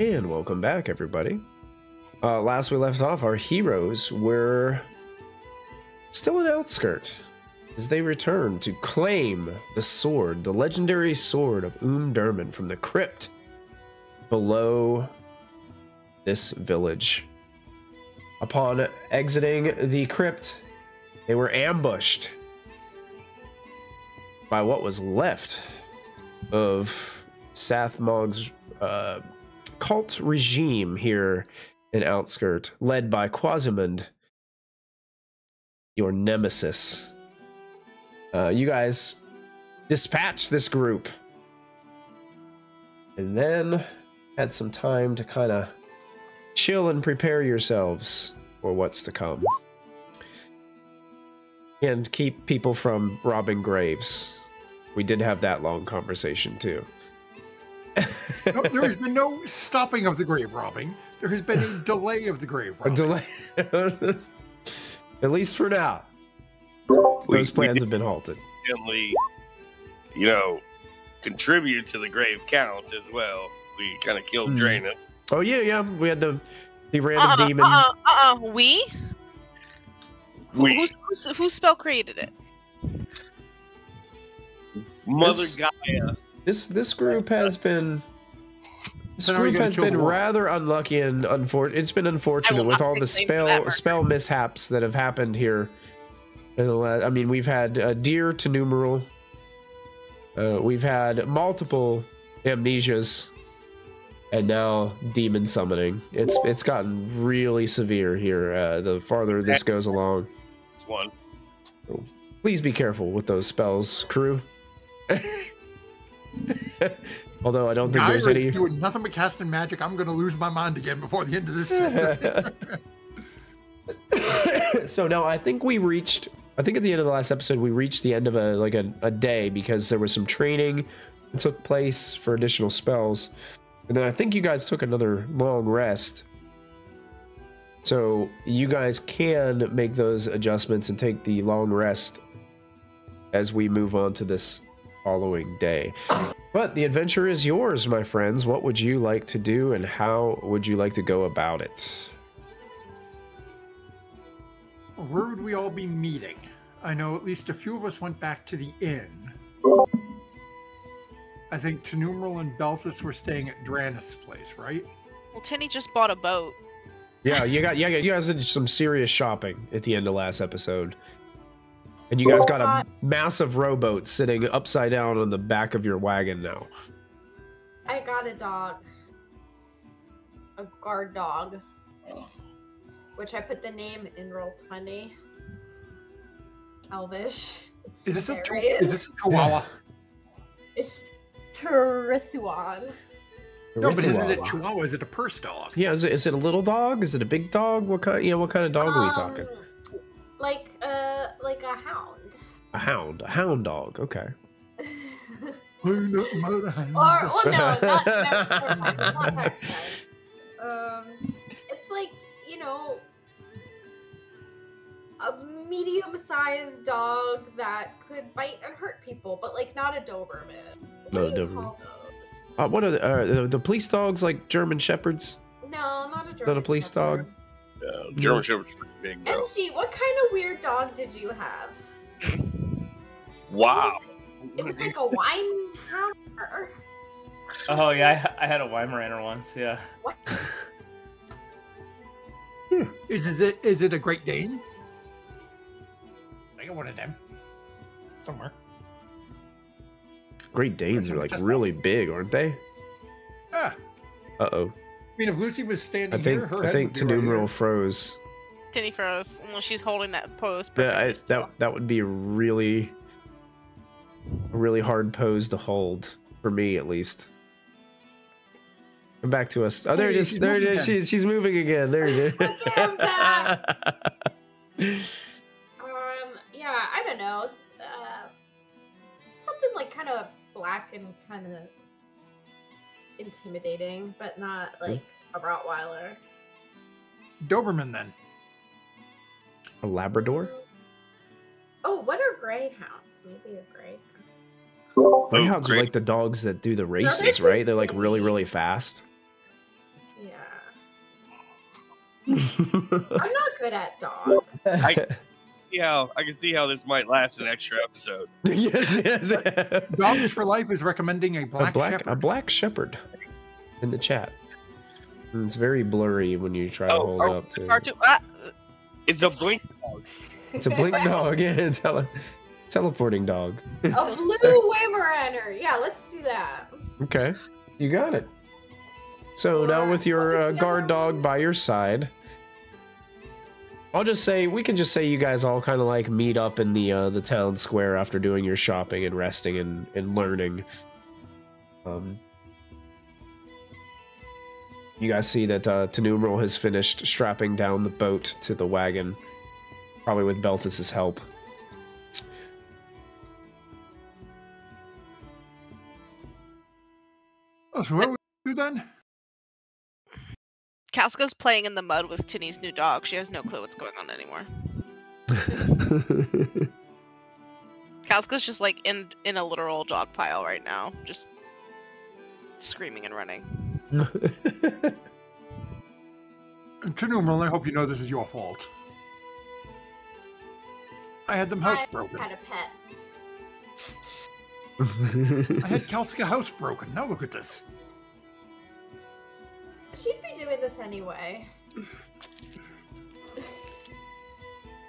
And welcome back, everybody. Last we left off, our heroes were still an outskirt as they returned to claim the sword, the legendary sword of Um-Durman from the crypt below this village. Upon exiting the crypt, they were ambushed by what was left of Sathmog's cult regime here in Outskirt, led by Quasimund, your nemesis. You guys dispatched this group and then had some time to kind of chill and prepare yourselves for what's to come. And keep people from robbing graves. We did have that long conversation too. No, there has been no stopping of the grave robbing. There has been a delay of the grave robbing. A delay. At least for now. Those plans have been halted. Definitely, contribute to the grave count as well. We kind of killed Draina. Oh, yeah. We had the random demon. Whose spell created it? Mother Gaia. This group has been rather unlucky and unfortunate. It's been unfortunate with all the spell mishaps that have happened here. I mean, we've had deer to numeral. We've had multiple amnesias, and now demon summoning. It's gotten really severe here. The farther this goes along. This one. So please be careful with those spells, crew. Although I don't think there's any doing nothing but casting magic. I'm going to lose my mind again before the end of this session. So now I think at the end of the last episode we reached the end of a day because there was some training that took place for additional spells, and then I think you guys took another long rest. So you guys can make those adjustments and take the long rest as we move on to this following day. But the adventure is yours, my friends. What would you like to do, and how would you like to go about it? Where would we all be meeting? I know at least a few of us went back to the inn. I think Tenumeral and Belthus were staying at Dranith's place, right? Well, Tinny just bought a boat. Yeah, you guys did some serious shopping at the end of last episode. And you guys got a massive rowboat sitting upside down on the back of your wagon now. I got a dog. A guard dog. Which I put the name in Roll20. Elvish. Is this a Chihuahua? It's Terithuan. No, but isn't it Chihuahua? Is it a purse dog? Yeah, is it a little dog? Is it a big dog? What kind of dog are we talking? Like a hound. A hound dog. Okay. Or well, no, not that kind. It's like a medium-sized dog that could bite and hurt people, but like not a Doberman. What do you call those? What are the police dogs, like German shepherds? No, not a German. Not a police shepherd. dog. German Shepherd's pretty big, though. Angie, what kind of weird dog did you have? Wow. It was like a Weimaraner. Oh yeah, I had a Weimaraner once. Yeah. What? Is it a Great Dane? I got one of them somewhere. Great Danes are like really big, aren't they? Yeah. Uh-oh. I mean, if Lucy was standing I think here, her head would be Tenumeral right froze. Tinny froze. Well, she's holding that pose. That would be a really hard pose to hold for me, at least. Come back to us. Oh, there it is. There it is. She's moving again. There it is. Okay, I'm back. Yeah, I don't know. Something like kind of black and kind of intimidating, but not like a Rottweiler. Doberman, then. A Labrador? Oh, what are greyhounds? Maybe a greyhound. Greyhounds are like the dogs that do the races, right? They're like really, really fast. I'm not good at dog. I can see how this might last an extra episode. yes. Dogs for Life is recommending a black shepherd in the chat. And it's very blurry when you try to hold up to. It's a blink dog. It's a blink dog. Yeah, teleporting dog. A blue Weimaraner. Yeah, let's do that. Okay, you got it. So now with your guard dog by your side, we can just say you guys all kind of like meet up in the town square after doing your shopping and resting and learning. You guys see that Tenumeral has finished strapping down the boat to the wagon, probably with Belthus's help. Oh, so what do we do then? Kalska's playing in the mud with Tinny's new dog. She has no clue what's going on anymore. Kalska's just like in a literal dog pile right now, just screaming and running. Tenumeral, I hope you know this is your fault. I had them housebroken. I had a pet. I had Kalska housebroken. Now look at this. She'd be doing this anyway.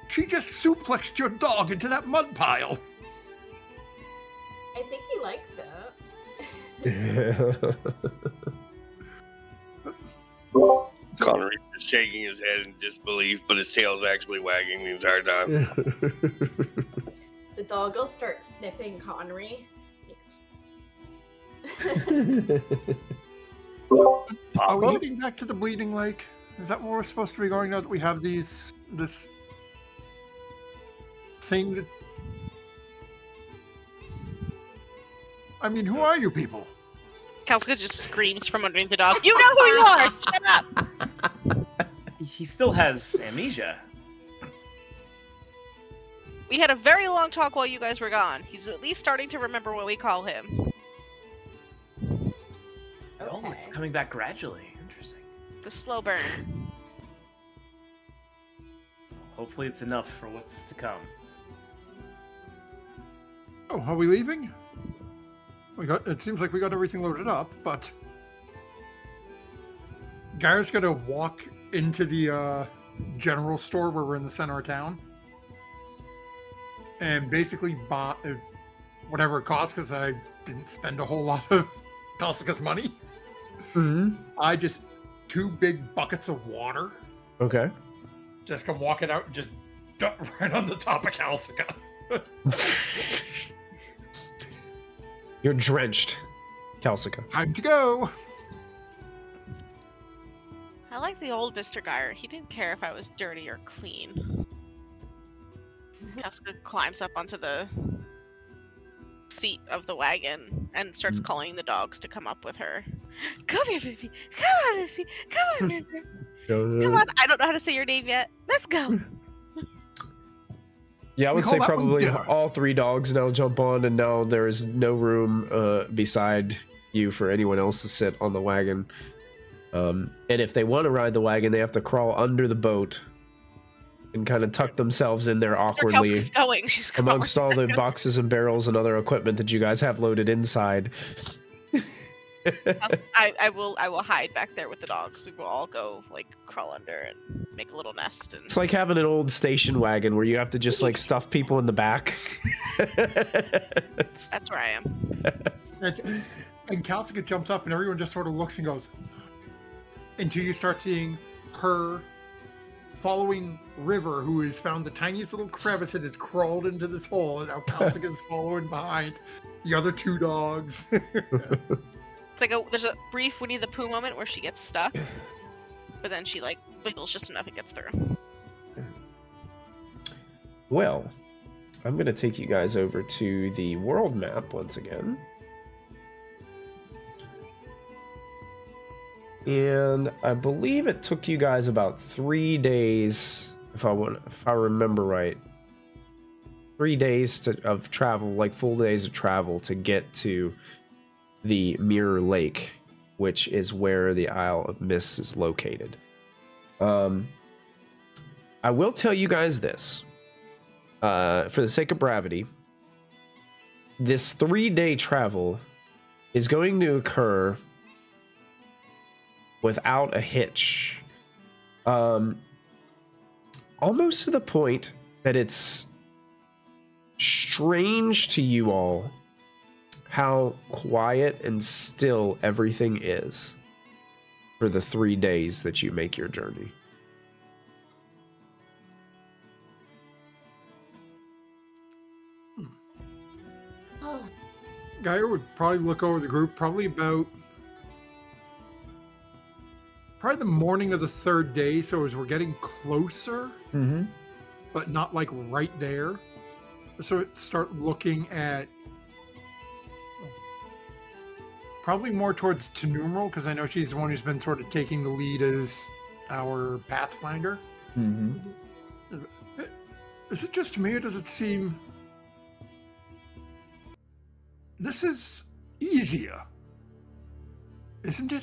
She just suplexed your dog into that mud pile. I think he likes it. Connery is shaking his head in disbelief, but his tail's actually wagging the entire time. The dog will start sniffing Connery. Are we heading back to the Bleeding Lake? Is that where we're supposed to be going now that we have this thing that... I mean, who are you people? Kalska just screams from underneath the dog. You know who you are! Shut up! He still has amnesia. We had a very long talk while you guys were gone. He's at least starting to remember what we call him. Oh, it's coming back gradually. Interesting. It's a slow burn. Hopefully it's enough for what's to come. Oh, are we leaving? It seems like we got everything loaded up, but Gyra's gonna walk into the general store where we're in the center of town and basically buy whatever it costs, because I didn't spend a whole lot of Kalska's money. Mm-hmm. I just 2 big buckets of water. Okay. Just come walking out and just dump right on the top of Kalska. You're drenched, Kalska. Time to go. I like the old Mr. Geyer. He didn't care if I was dirty or clean. Kalska climbs up onto the seat of the wagon and starts calling the dogs to come up with her. Come here, baby. Come on, Lucy. Come on, River. Come on. I don't know how to say your name yet. Let's go. Yeah, I would say probably all 3 dogs now jump on, and now there is no room beside you for anyone else to sit on the wagon. And if they want to ride the wagon, they have to crawl under the boat and kind of tuck themselves in there awkwardly She's amongst all the boxes and barrels and other equipment that you guys have loaded inside. I will hide back there with the dogs. We will all go like crawl under and make a little nest. And... It's like having an old station wagon where you have to just like stuff people in the back. That's where I am. And Kalska jumps up and everyone just sort of looks and goes, until you start seeing her following River, who has found the tiniest little crevice and has crawled into this hole, and now Kalska is following behind the other 2 dogs. It's like there's a brief Winnie the Pooh moment where she gets stuck, but then she like wiggles just enough and gets through. Well, I'm going to take you guys over to the world map once again. And I believe it took you guys about 3 days, if I remember right. 3 days of travel, like full days of travel to get to the Mirror Lake, which is where the Isle of Mists is located. I will tell you guys this, for the sake of brevity. This 3-day travel is going to occur without a hitch. Almost to the point that it's strange to you all how quiet and still everything is for the 3 days that you make your journey. Gaia would probably look over the group, probably the morning of the 3rd day, so as we're getting closer, but not like right there. So start looking at probably more towards Tenumeral, because I know she's the one who's been sort of taking the lead as our pathfinder. Is it just me, or does it seem this is easier, isn't it?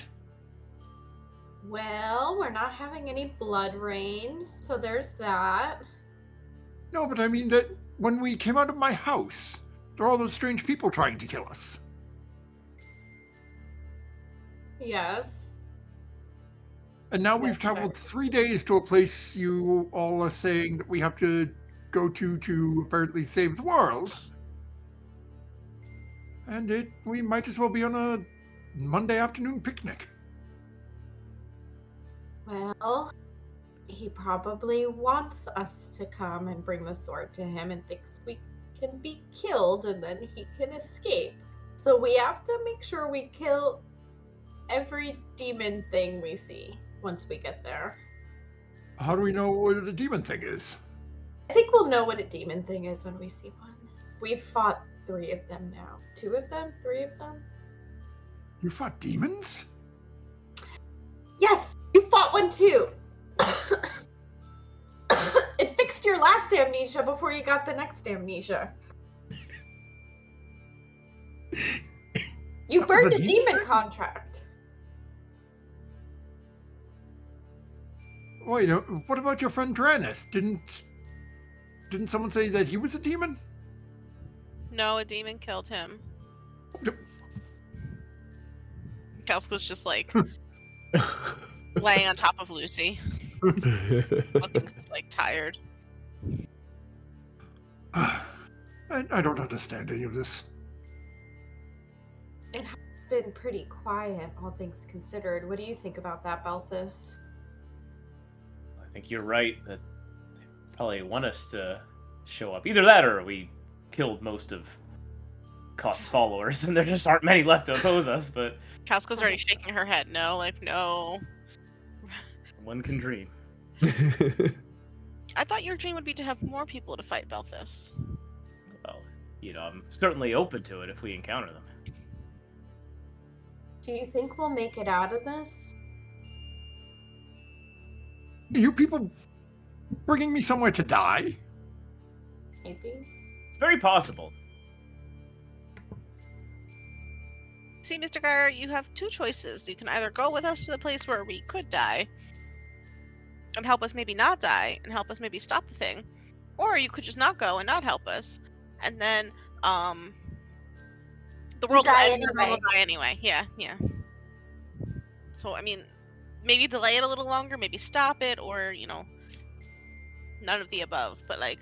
Well, we're not having any blood rain, so there's that. No, but I mean that when we came out of my house, there were all those strange people trying to kill us. Yes. And now we've traveled 3 days to a place you all are saying that we have to go to apparently save the world. And we might as well be on a Monday afternoon picnic. Well, he probably wants us to come and bring the sword to him and thinks we can be killed and then he can escape. So we have to make sure we kill every demon thing we see once we get there. How do we know what a demon thing is? I think we'll know what a demon thing is when we see one. We've fought 3 of them now. 2 of them? 3 of them? You fought demons? Yes! You fought one too! It fixed your last amnesia before you got the next amnesia. You burned a demon contract. Wait, what about your friend Dranis? Didn't someone say that he was a demon? No, a demon killed him. Kelska's just like laying on top of Lucy, looking like tired. I don't understand any of this. It has been pretty quiet, all things considered. What do you think about that, Balthus? I think you're right that they probably want us to show up. Either that or we killed most of Koth's followers and there just aren't many left to oppose us, but... Kelska's already shaking her head. No, like, no. One can dream. I thought your dream would be to have more people to fight Balthus. Well, I'm certainly open to it if we encounter them. Do you think we'll make it out of this? You people bringing me somewhere to die? Maybe. It's very possible. See, Mr. Geyer, you have 2 choices. You can either go with us to the place where we could die and help us maybe not die and help us maybe stop the thing, or you could just not go and not help us, and then the world will end and we'll die anyway. Yeah. So I mean, maybe delay it a little longer, maybe stop it, or none of the above. But like,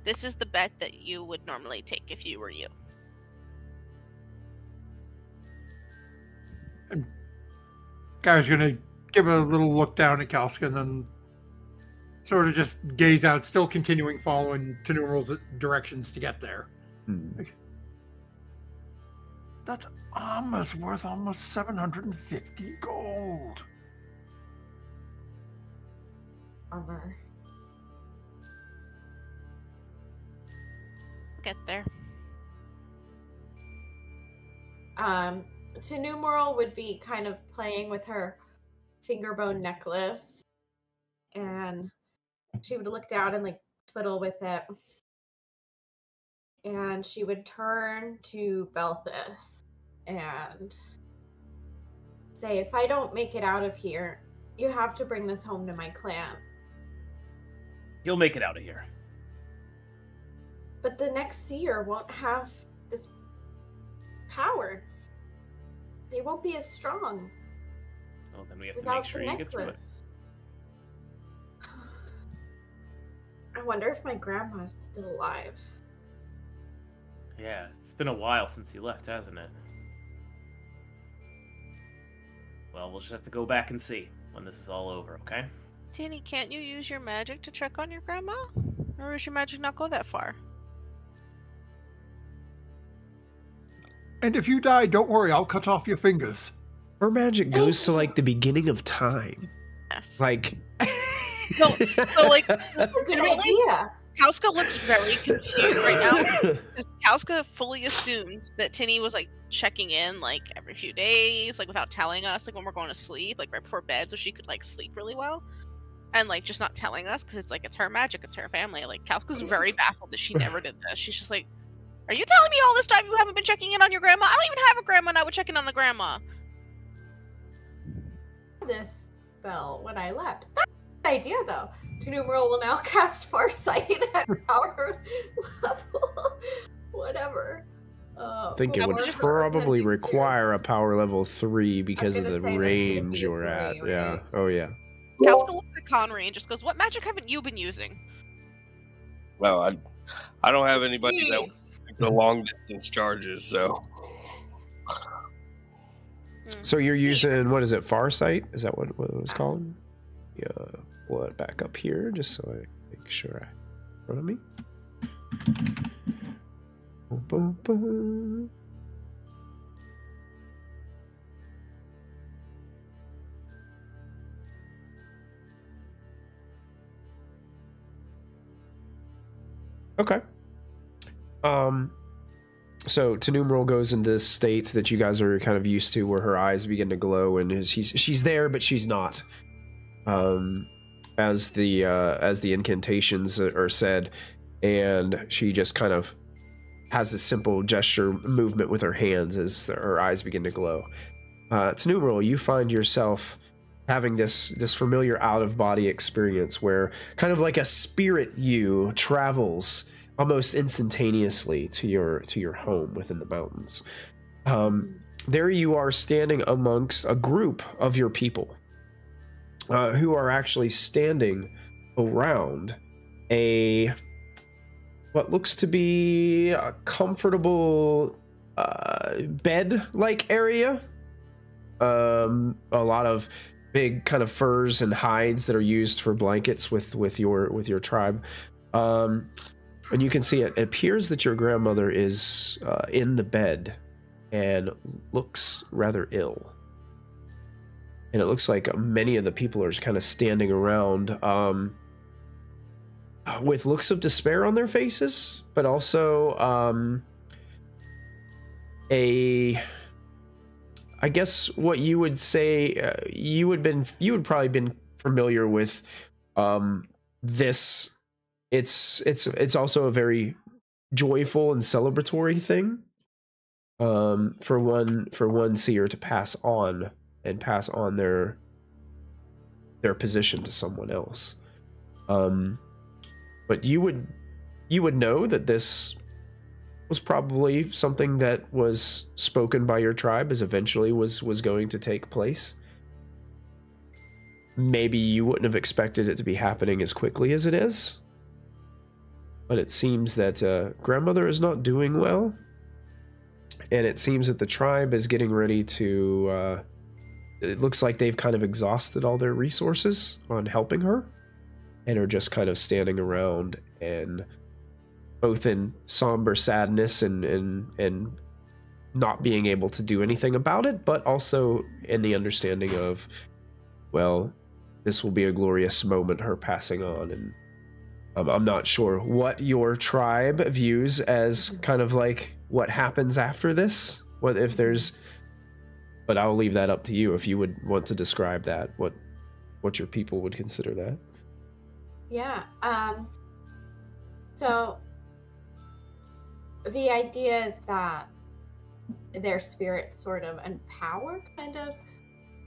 this is the bet that you would normally take if you were you. And Guy's gonna give a little look down at Kalska and then sort of just gaze out, still continuing following Tenumeral's directions to get there. Like, that armor's worth almost 750 gold. Armor. Get there. Tenumeral would be kind of playing with her fingerbone necklace, and she would look down and like twiddle with it, and she would turn to Balthus and say, if I don't make it out of here, You have to bring this home to my clan. You'll make it out of here. But the next seer won't have this power. They won't be as strong Well, then we have to without make sure the you get through it. necklace. I wonder if my grandma's still alive. Yeah, it's been a while since you left, hasn't it? Well, we'll just have to go back and see when this is all over, okay? Tinny, can't you use your magic to check on your grandma? Or does your magic not go that far? And if you die, don't worry, I'll cut off your fingers. Her magic goes to like the beginning of time. Yes. Like So like, That's a good Really? idea. Kauska looks very confused right now. Because Kauska fully assumed that Tinny was like checking in like every few days, like without telling us, like when we're going to sleep, like right before bed, so she could like sleep really well. And like just not telling us because it's like it's her magic, it's her family. Like Kauska's very baffled that she never did this. She's just like, "Are you telling me all this time you haven't been checking in on your grandma? I don't even have a grandma, and I would check in on the grandma." This spell when I left. That's a good idea, though. Numeral will now cast Farsight at power level. Whatever. I think it would Power probably Fantasy require a power level 3 because of gonna the say that's gonna range be a you're at. 3, Yeah. right? Oh yeah. Kauska looks at Conry and just goes, "What magic haven't you been using?" Well, I don't have anybody that Jeez. the long distance charges, so So you're using, what is it, Farsight? Is that what it was called? Yeah. Pull it back up here just so I make sure in front of me. Boom, boom, boom. Okay. So Numeral goes into this state that you guys are kind of used to, where her eyes begin to glow, and she's there, but she's not. As the incantations are said, and she just kind of has a simple gesture movement with her hands as her eyes begin to glow. Numeral, you find yourself having this familiar out of body experience where kind of like a spirit you travels almost instantaneously to your home within the mountains. There you are standing amongst a group of your people who are actually standing around what looks to be a comfortable bed-like area. A lot of big kind of furs and hides that are used for blankets with your tribe. And you can see it appears that your grandmother is in the bed and looks rather ill. And it looks like many of the people are kind of standing around with looks of despair on their faces, but also I guess what you would say you would probably been familiar with this. It's also a very joyful and celebratory thing for one seer to pass on their position to someone else. But you would know that this was probably something that was spoken by your tribe as eventually was going to take place. Maybe you wouldn't have expected it to be happening as quickly as it is. But it seems that grandmother is not doing well. And it seems that the tribe is getting ready to... it looks like they've kind of exhausted all their resources on helping her. And are just kind of standing around and both in somber sadness and not being able to do anything about it, but also in the understanding of, well, this will be a glorious moment, her passing on. And I'm not sure what your tribe views as kind of like what happens after this. What if there's, but I'll leave that up to you if you would want to describe that, what your people would consider that. Yeah. So the idea is that their spirits sort of empower kind of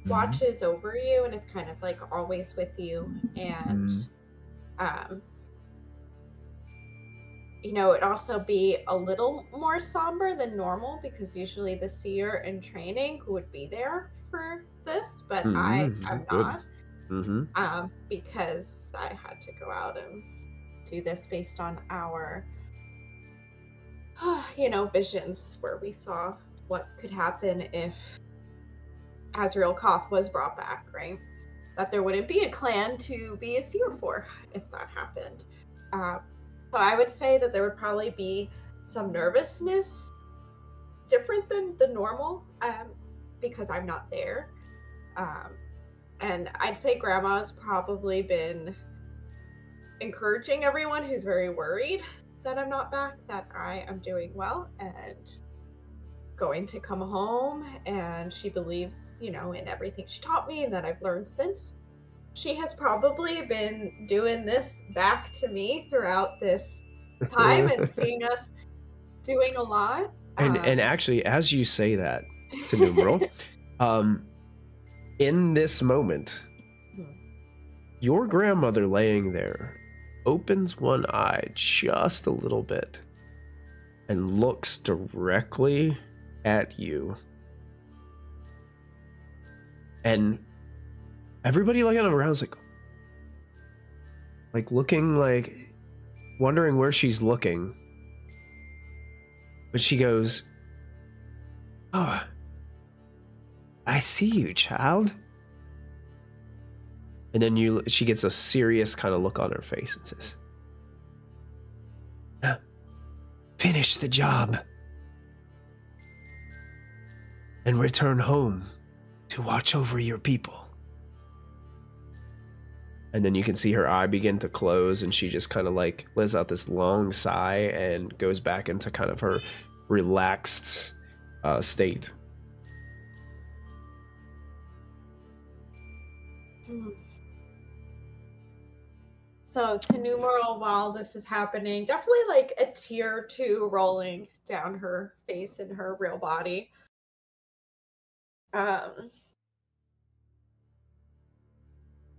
watches over you and is kind of like always with you. And it'd also be a little more somber than normal because usually the seer in training would be there for this, but I'm not. Because I had to go out and do this based on our visions where we saw what could happen if Azrahel Koth was brought back, right? That there wouldn't be a clan to be a seer for if that happened. So I would say that there would probably be some nervousness different than the normal because I'm not there. And I'd say Grandma's probably been encouraging everyone who's very worried that I'm not back, that I am doing well and going to come home, and she believes, in everything she taught me and that I've learned since. She has probably been doing this back to me throughout this time and seeing us doing a lot. And actually, as you say that to Numeral, in this moment, your grandmother laying there opens one eye just a little bit and looks directly at you. And everybody looking around is like looking, like wondering where she's looking. But she goes, "Oh, I see you, child." And then she gets a serious kind of look on her face and says, "Finish the job and return home to watch over your people." And then you can see her eye begin to close, and she just kind of like lets out this long sigh and goes back into kind of her relaxed state. So to Numeral, while this is happening, definitely like a tear or two rolling down her face and her real body.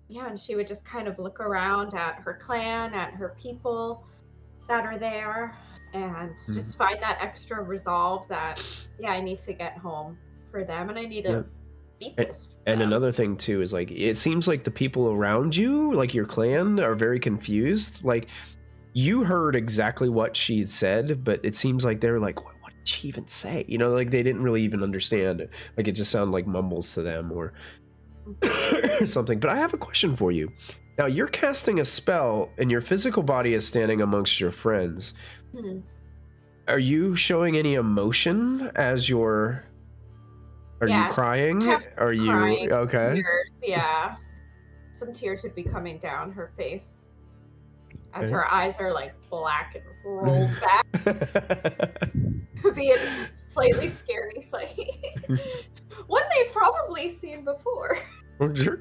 Yeah, and she would just kind of look around at her clan, at her people that are there, and just find that extra resolve that, yeah, I need to get home for them, and I need to beat this. And another thing too is like, it seems like the people around you, like your clan, are very confused. Like, you heard exactly what she said, but it seems like they're like, what did she even say? Like they didn't really even understand. Like it just sounded like mumbles to them or something. But I have a question for you. Now you're casting a spell and your physical body is standing amongst your friends. Are you showing any emotion as you're... Are you crying? Are you crying, okay? Tears, yeah. Some tears would be coming down her face as her eyes are like black and rolled back. Being slightly scary sight. One they've probably seen before.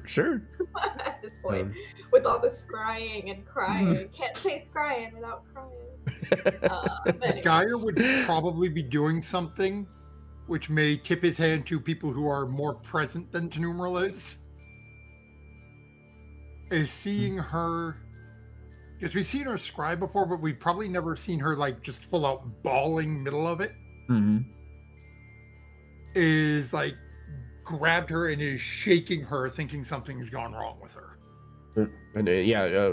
Sure. At this point, with all the scrying and crying. Can't say scrying without crying. Anyway. Geyer would probably be doing something which may tip his hand to people who are more present than Numeral is seeing her, because we've seen her scry before, but we've probably never seen her like just full out bawling middle of it. Is like grabbed her and is shaking her, thinking something's gone wrong with her. And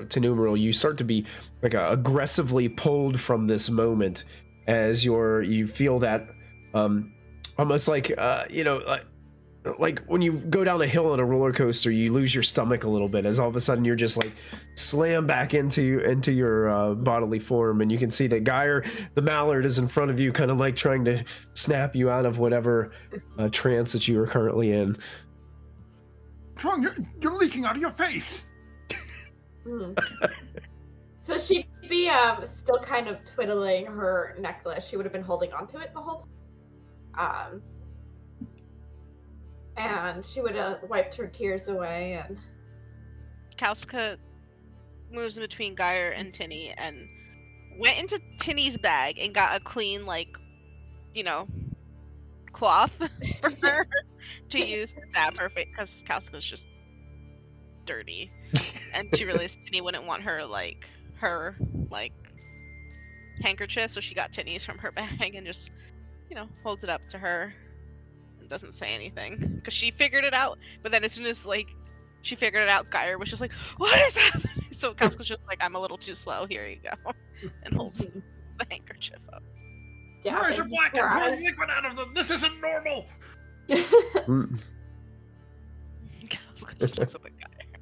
to Numeral, you start to be like aggressively pulled from this moment as you feel that almost like like when you go down a hill on a roller coaster, you lose your stomach a little bit as all of a sudden you're just like slammed back into your bodily form, and you can see that Geyer the mallard is in front of you, kind of like trying to snap you out of whatever trance that you are currently in. What's wrong? You're leaking out of your face. So she'd be still kind of twiddling her necklace. She would have been holding onto it the whole time. And she would have wiped her tears away, and Kauska moves in between Geyer and Tinny and went into Tinny's bag and got a clean, cloth for her to use to stab her face because Kalska's just dirty, and she realized Tinny wouldn't want her handkerchief, so she got Tinny's from her bag and just holds it up to her and doesn't say anything because she figured it out. But then as soon as she figured it out, Geyer was just like, "What is happening?" So Kalska's just like, "I'm a little too slow. Here you go," and holds the handkerchief up. Where's your black and pouring liquid out of them? This isn't normal. Kalska just looks up at Geyer.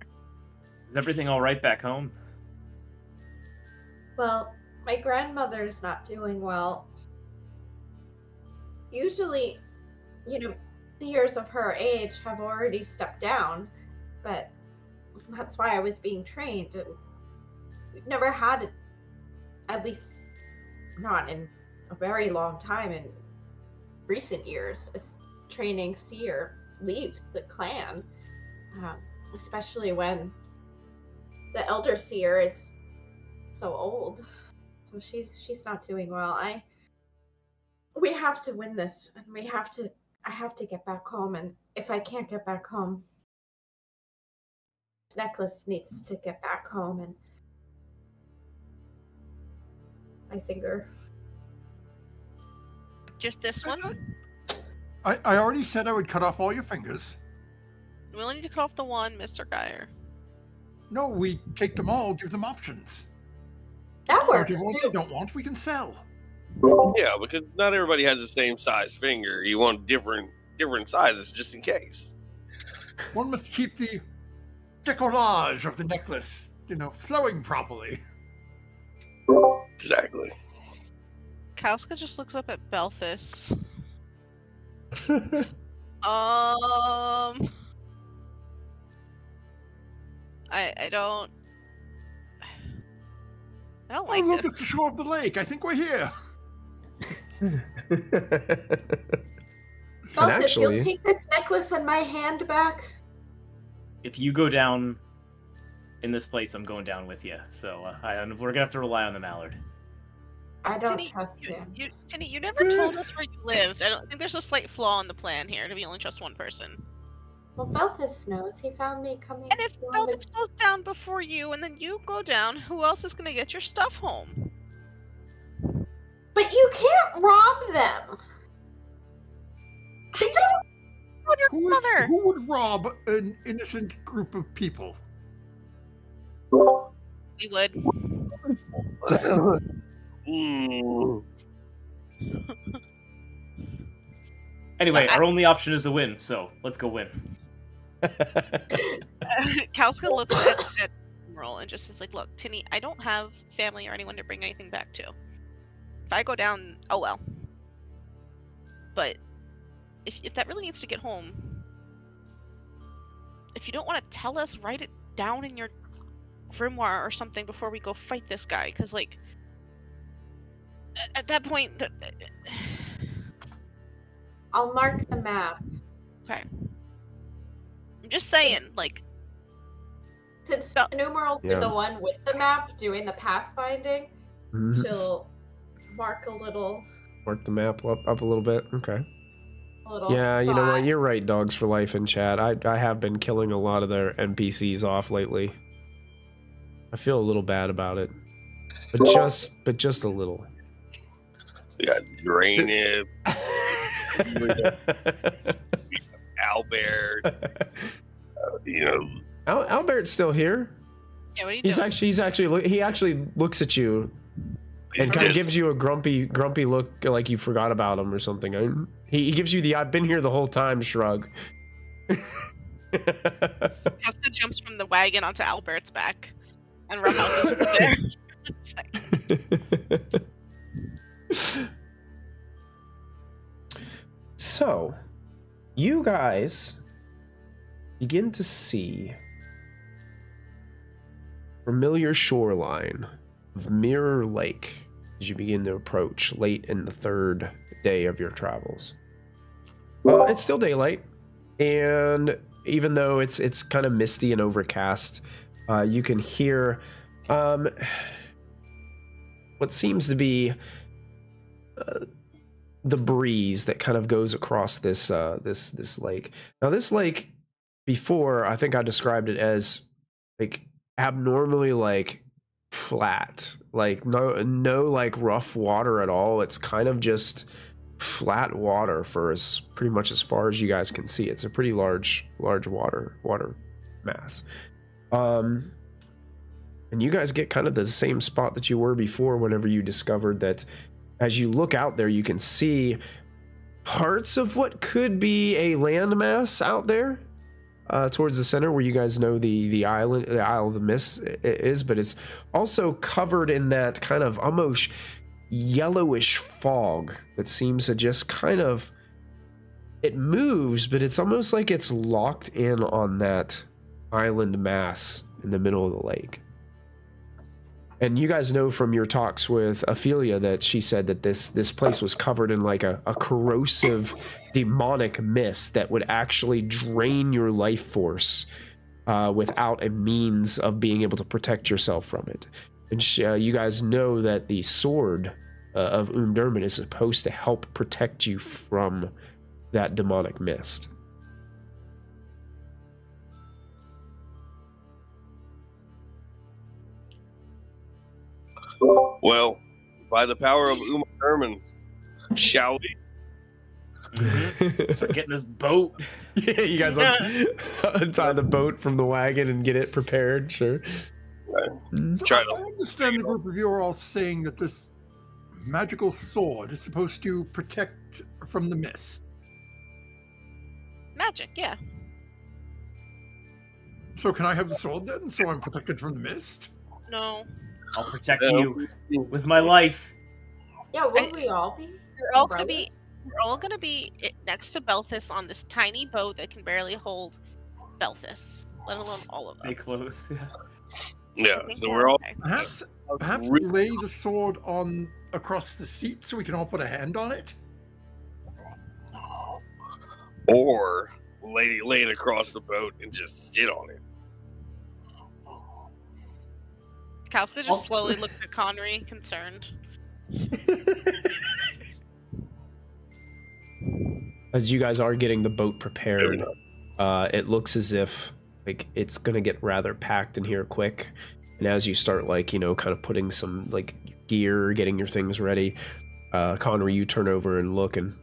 Is everything all right back home? Well, my grandmother's not doing well. Usually, seers of her age have already stepped down, but that's why I was being trained. And we've never had it, at least not in a very long time in recent years, a training seer leave the clan, especially when the elder seer is so old. So she's not doing well. We have to win this, and I have to get back home, and if I can't get back home, this necklace needs to get back home, and my finger. Just this one? I already said I would cut off all your fingers. We only need to cut off the one, Mr. Geyer. No, we take them all, give them options. That Or if works you want, too. they don't want, we can sell. Yeah, because not everybody has the same size finger. You want different sizes just in case. One must keep the decollage of the necklace, flowing properly. Exactly. Kalska just looks up at Belfus. I don't like Look, it. it's the shore of the lake. I think we're here. Belfus, you'll actually- take this necklace and my hand back? If you go down in this place, I'm going down with you. So we're gonna have to rely on the mallard. I don't Tinny, trust him. Tinny, you never told us where you lived. I don't think there's a slight flaw in the plan here to be only trust one person. Well, Belfus knows. He found me coming. And if along the- Belfus goes down before you, and then you go down, who else is gonna get your stuff home? But you can't rob them. They don't. Rob your mother. Who would rob an innocent group of people? We would. Mm. Anyway, our only option is to win, so let's go win. Kalska looks at Emerald and just is like, "Look, Tinny, I don't have family or anyone to bring anything back to. If I go down, oh well. But if that really needs to get home, if you don't want to tell us, write it down in your grimoire or something before we go fight this guy, because at that point, I'll mark the map. okay. I'm just saying, Yes. Since Bel- Numeral's been Yeah. the one with the map doing the pathfinding, Mhm. she'll mark a little Work the map up a little bit. Okay. Yeah, spot. you know what? You're right, Dogs for Life in chat. I have been killing a lot of their NPCs off lately. I feel a little bad about it. But just a little. We got Drainip, Albert. Albert's still here. yeah, what are you He doing? actually looks at you and kind of gives you a grumpy look, like you forgot about him or something. He gives you the "I've been here the whole time" shrug. Kalska jumps from the wagon onto Albert's back, and Roughhouse is over there. It's like, So, you guys begin to see familiar shoreline of Mirror Lake as you begin to approach late in the third day of your travels. It's still daylight, and even though it's kind of misty and overcast, you can hear what seems to be the breeze that kind of goes across this this lake. Now this lake, before I think I described it as like abnormally like flat, like no like rough water at all. It's kind of just flat water for as pretty much as far as you guys can see. It's a pretty large water mass. And you guys get kind of the same spot that you were before whenever you discovered that as you look out there, you can see parts of what could be a landmass out there towards the center where you guys know the Isle of the Mist is, but it's also covered in that kind of almost yellowish fog that seems to just kind of, it moves, but it's almost like it's locked in on that island mass in the middle of the lake. And you guys know from your talks with Ophelia that she said that this place was covered in like a corrosive demonic mist that would actually drain your life force without a means of being able to protect yourself from it. And you guys know that the sword of Um-Durman is supposed to help protect you from that demonic mist. Well, by the power of Um-Durman, shall we? Start getting this boat. Yeah, you guys untie the boat from the wagon and get it prepared. Sure. Right. I understand the group of you are all saying that this magical sword is supposed to protect from the mist. Magic, yeah. So can I have the sword then, so I'm protected from the mist? No. I'll protect you with my life. Yeah, will we all be? We're all gonna be next to Belthus on this tiny boat that can barely hold Belthus, let alone all of us. Stay close. Yeah, so we're all okay. Perhaps lay the sword on across the seat so we can all put a hand on it. or lay it across the boat and just sit on it. Kalska just slowly looked at Connery, concerned. As you guys are getting the boat prepared, it looks as if like it's gonna get rather packed in here quick. And as you start kind of putting some gear, getting your things ready, Connery, you turn over and look, and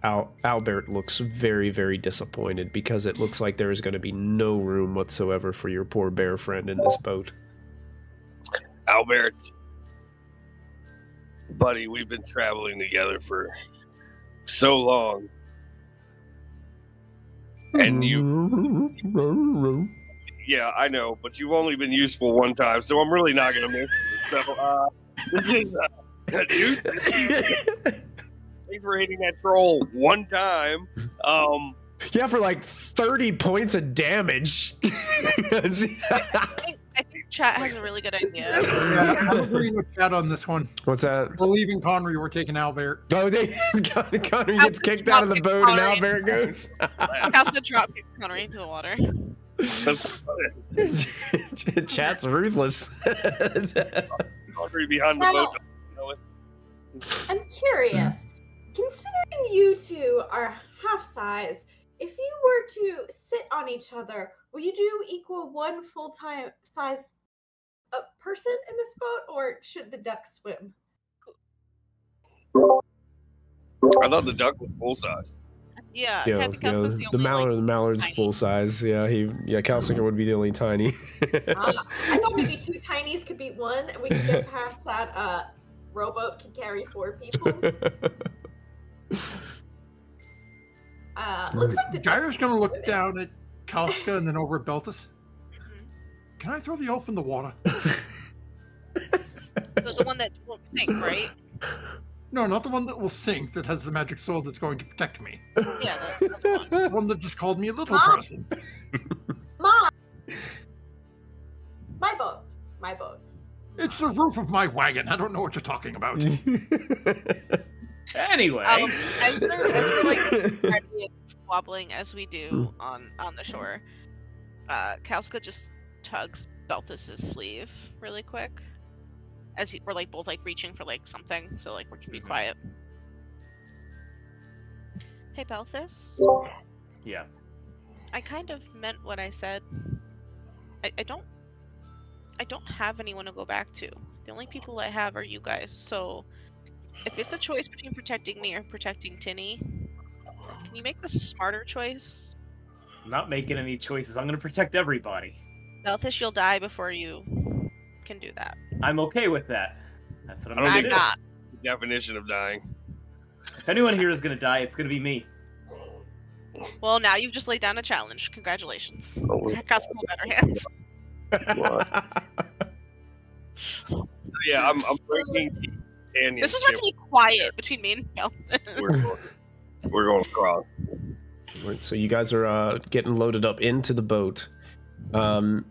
Albert looks very, very disappointed because it looks like there is going to be no room whatsoever for your poor bear friend in this boat. Albert, buddy, we've been traveling together for so long. And yeah, I know, but you've only been useful one time, so I'm really not going to miss you. So, this is, dude, thanks for hitting that troll one time. Yeah, for 30 points of damage. I think chat has a really good idea. Yeah, I'm agreeing with chat on this one. What's that? We're leaving Connery, we're taking Albert. Oh, Connery gets kicked out of the boat and Albert goes. Kalska drop Connery into the water. Chat's ruthless. Connery behind the boat. I'm curious. Considering you two are half size, if you were to sit on each other, will you do equal one full-time size person in this boat, or should the duck swim? I thought the duck was full size. Yeah, Kalska's the only the mallard's tiny. full size. Yeah, Kalsinger would be the only tiny. I thought maybe two tinies could be one, and we could get past that. Rowboat can carry 4 people. Looks like the Gyra's going to look down at Kalska and then over at Belthus. Can I throw the elf in the water? The one that won't sink, right? No, not the one that will sink, that has the magic sword that's going to protect me. Yeah, that's the one. The one that just called me a little person. Mom! My boat. My boat. It's the roof of my wagon. I don't know what you're talking about. Anyway. As we're squabbling as we do on the shore, Kalska just tugs Belthus's sleeve really quick. As we're both reaching for something, so we can be quiet. Hey, Belthus. Yeah. I kind of meant what I said. I don't have anyone to go back to. The only people I have are you guys. So if it's a choice between protecting me or protecting Tinny, can you make the smarter choice? I'm not making any choices. I'm gonna protect everybody. Belthus, you'll die before you can do that. I'm okay with that. That's what I'm I don't gonna I'm do. not. The definition of dying. If anyone here is gonna die, it's gonna be me. Well, now you've just laid down a challenge. Congratulations. Oh. Got some better hands. So yeah, I'm breaking the companionship. This is about to be quiet between me and Belthus. We're going across. Right, so you guys are getting loaded up into the boat, and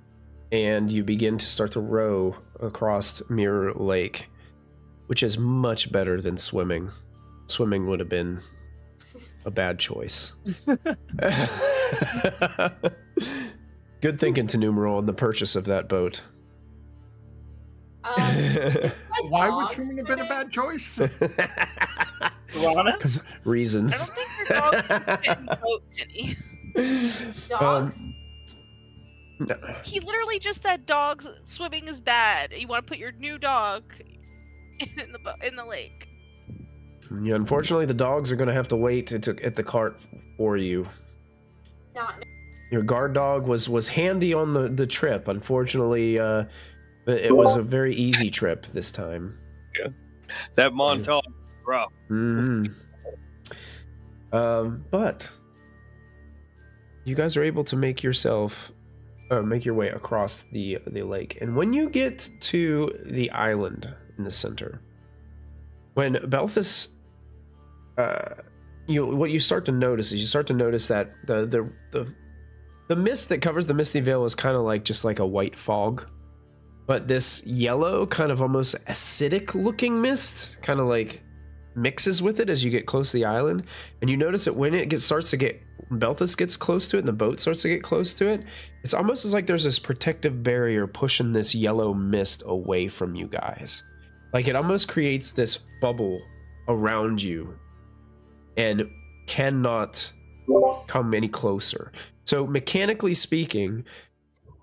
you begin to start to row across Mirror Lake, which is much better than swimming. Swimming would have been a bad choice. Good thinking, to numeral, on the purchase of that boat. Why would swimming have been a bad choice? Honest? Reasons. I don't think your dog can fit in the boat, Tinny. Dogs? No. He literally just said dogs swimming is bad. You want to put your new dog in the lake. Yeah, unfortunately, the dogs are going to have to wait at the cart for you. Not Your guard dog was handy on the trip. Unfortunately, it was a very easy trip this time. That montage, rough. Mm-hmm. But you guys are able to make your way across the lake, and when you get to the island in the center, when Belthus, what you start to notice that the mist that covers the Misty Veil is kind of like just like a white fog, but this yellow kind of almost acidic looking mist kind of like mixes with it as you get close to the island, and you notice that when Belthus gets close to it and the boat starts to get close to it, it's almost as like there's this protective barrier pushing this yellow mist away from you guys. Like it almost creates this bubble around you and cannot come any closer. So mechanically speaking,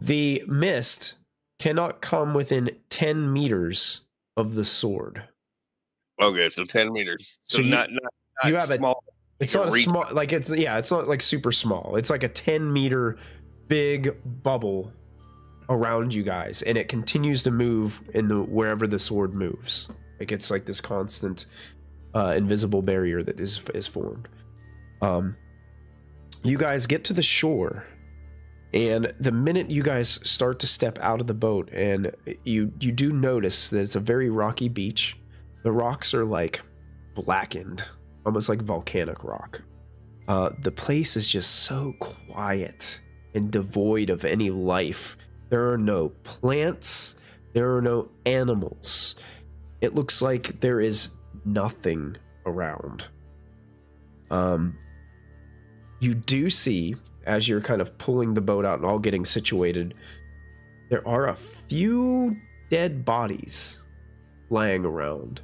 the mist cannot come within 10 meters of the sword. Okay, so 10 meters. So you not you have small. It's not a small, like it's not like super small. It's like a 10-meter big bubble around you guys, and it continues to move in wherever the sword moves. Like it's like this constant invisible barrier that is formed. You guys get to the shore, and the minute you guys start to step out of the boat, and you do notice that it's a very rocky beach. The rocks are like blackened, almost like volcanic rock. The place is just so quiet and devoid of any life. There are no plants. There are no animals. It looks like there is nothing around. You do see, as you're kind of pulling the boat out and all getting situated, there are a few dead bodies lying around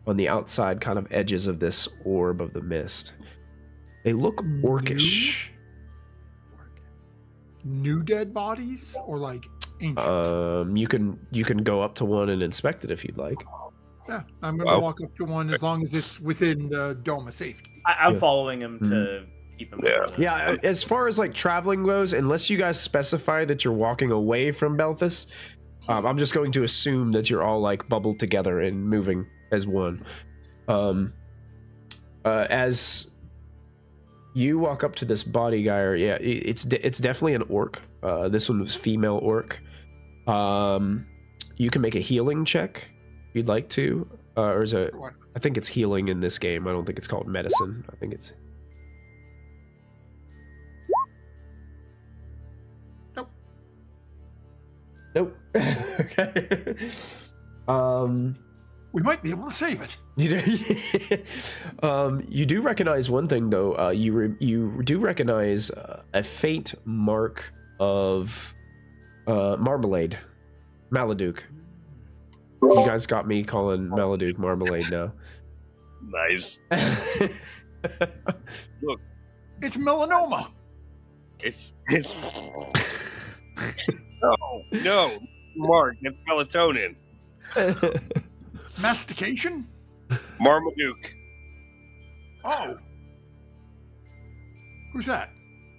on the outside kind of edges of this orb of the mist. They look orcish. New dead bodies or like ancient? You can go up to one and inspect it if you'd like. Yeah, I'm gonna walk up to one as long as it's within the dome of safety. I'm following him to keep him. Yeah, as far as like traveling goes, unless you guys specify that you're walking away from Belthus, I'm just going to assume that you're all like bubbled together and moving as one. As you walk up to this body guy, yeah, it's definitely an orc. This one was female orc. You can make a healing check if you'd like to, or is it? I think it's healing in this game. I don't think it's called medicine. I think it's. Nope. Okay. We might be able to save it. You do recognize one thing though. You do recognize a faint mark of marmalade, Maladuke. You guys got me calling Maladuke marmalade now. Nice. Look, It's melanoma. it's no, Mark, it's melatonin. Mastication? Marmaduke. Oh. Who's that?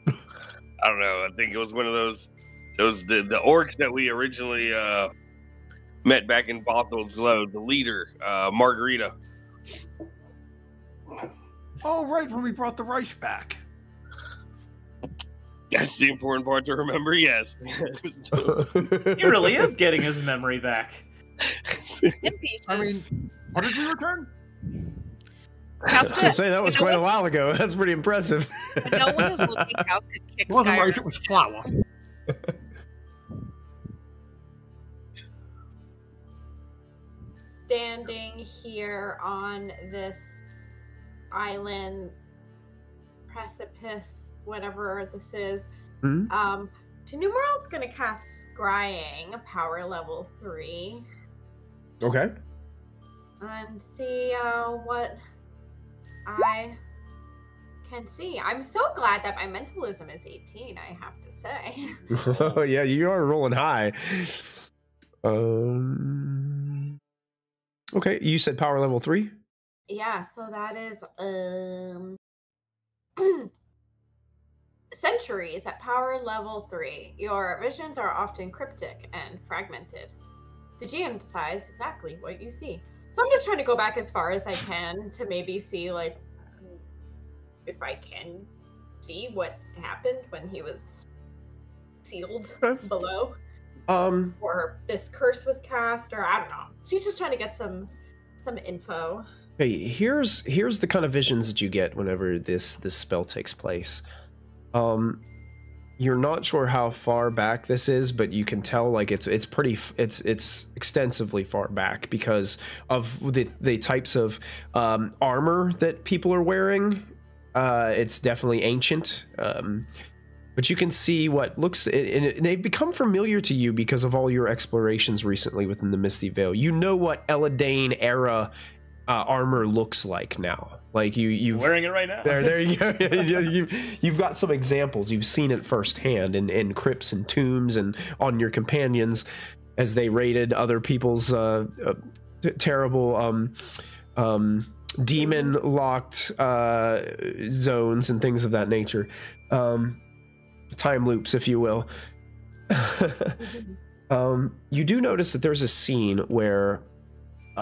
I don't know. I think it was one of those the orcs that we originally met back in Bothel's Load. The leader, Margarita. Oh, right, when we brought the rice back. That's the important part to remember. Yes. He really is getting his memory back. In pieces. I mean, what did we return? I was gonna say that was quite a while ago. That's pretty impressive. No one is looking. Cows could kick It wasn't rice, Skyrim. it was flour. Standing here on this island precipice, whatever this is, Hmm? Numeral's gonna cast Scrying, power level 3, Okay. and see what I can see. I'm so glad that my mentalism is 18, I have to say. Oh yeah, you are rolling high. Okay, you said power level 3? Yeah, so that is centuries at power level 3. Your visions are often cryptic and fragmented. The GM decides exactly what you see. So I'm just trying to go back as far as I can to maybe see, like, if I can see what happened when he was sealed Okay. below, or this curse was cast, or I don't know. She's just trying to get some info. Hey, here's the kind of visions that you get whenever this spell takes place. You're not sure how far back this is, but you can tell like it's extensively far back because of the types of armor that people are wearing. It's definitely ancient. But you can see what looks, and they've become familiar to you because of all your explorations recently within the Misty Vale. You know what Eladane era armor looks like now. Like you've Wearing it right now. there you go. You've got some examples. You've seen it firsthand in crypts and tombs and on your companions as they raided other people's terrible demon locked zones and things of that nature. Time loops, if you will. You do notice that there's a scene where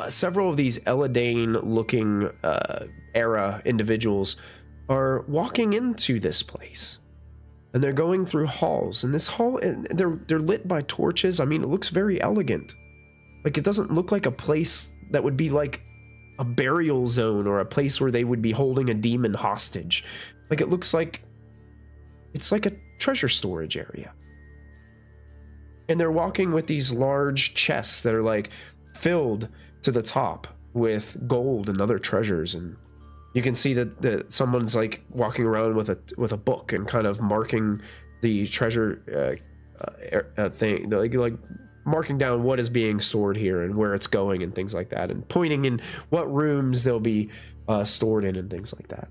several of these Eladane looking era individuals are walking into this place, and they're going through halls, and this hall, and they're lit by torches. I mean, it looks very elegant. Like, it doesn't look like a place that would be like a burial zone or a place where they would be holding a demon hostage. Like, it looks like it's like a treasure storage area. And they're walking with these large chests that are like filled to the top with gold and other treasures, and you can see that someone's like walking around with a book and kind of marking the treasure thing, like marking down what is being stored here and where it's going and things like that, and pointing in what rooms they'll be stored in and things like that.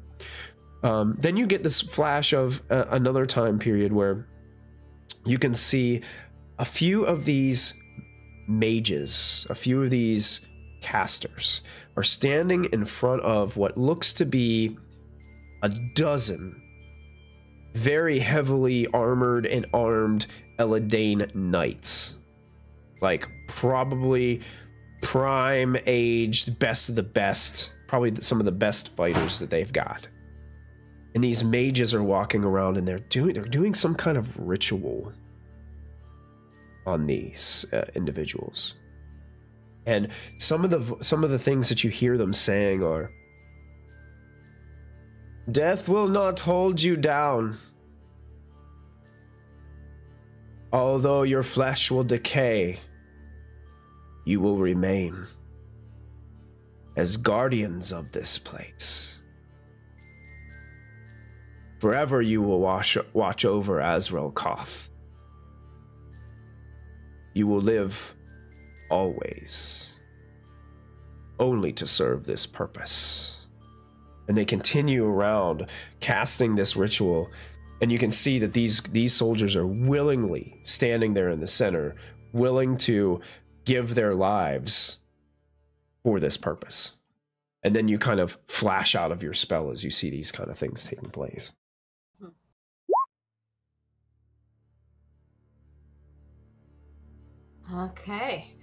Then you get this flash of another time period where you can see a few of these mages, a few of these casters are standing in front of what looks to be a dozen very heavily armored and armed Eladane knights. Like, probably prime aged, best of the best, probably some of the best fighters that they've got. And these mages are walking around and they're doing some kind of ritual on these individuals. And some of the things that you hear them saying are, "Death will not hold you down. Although your flesh will decay, you will remain as guardians of this place. Forever you will watch over Azrahel Koth. You will live always, only to serve this purpose." and they continue around casting this ritual. And you can see that these soldiers are willingly standing there in the center, willing to give their lives for this purpose. And then you kind of flash out of your spell as you see these kind of things taking place. Okay.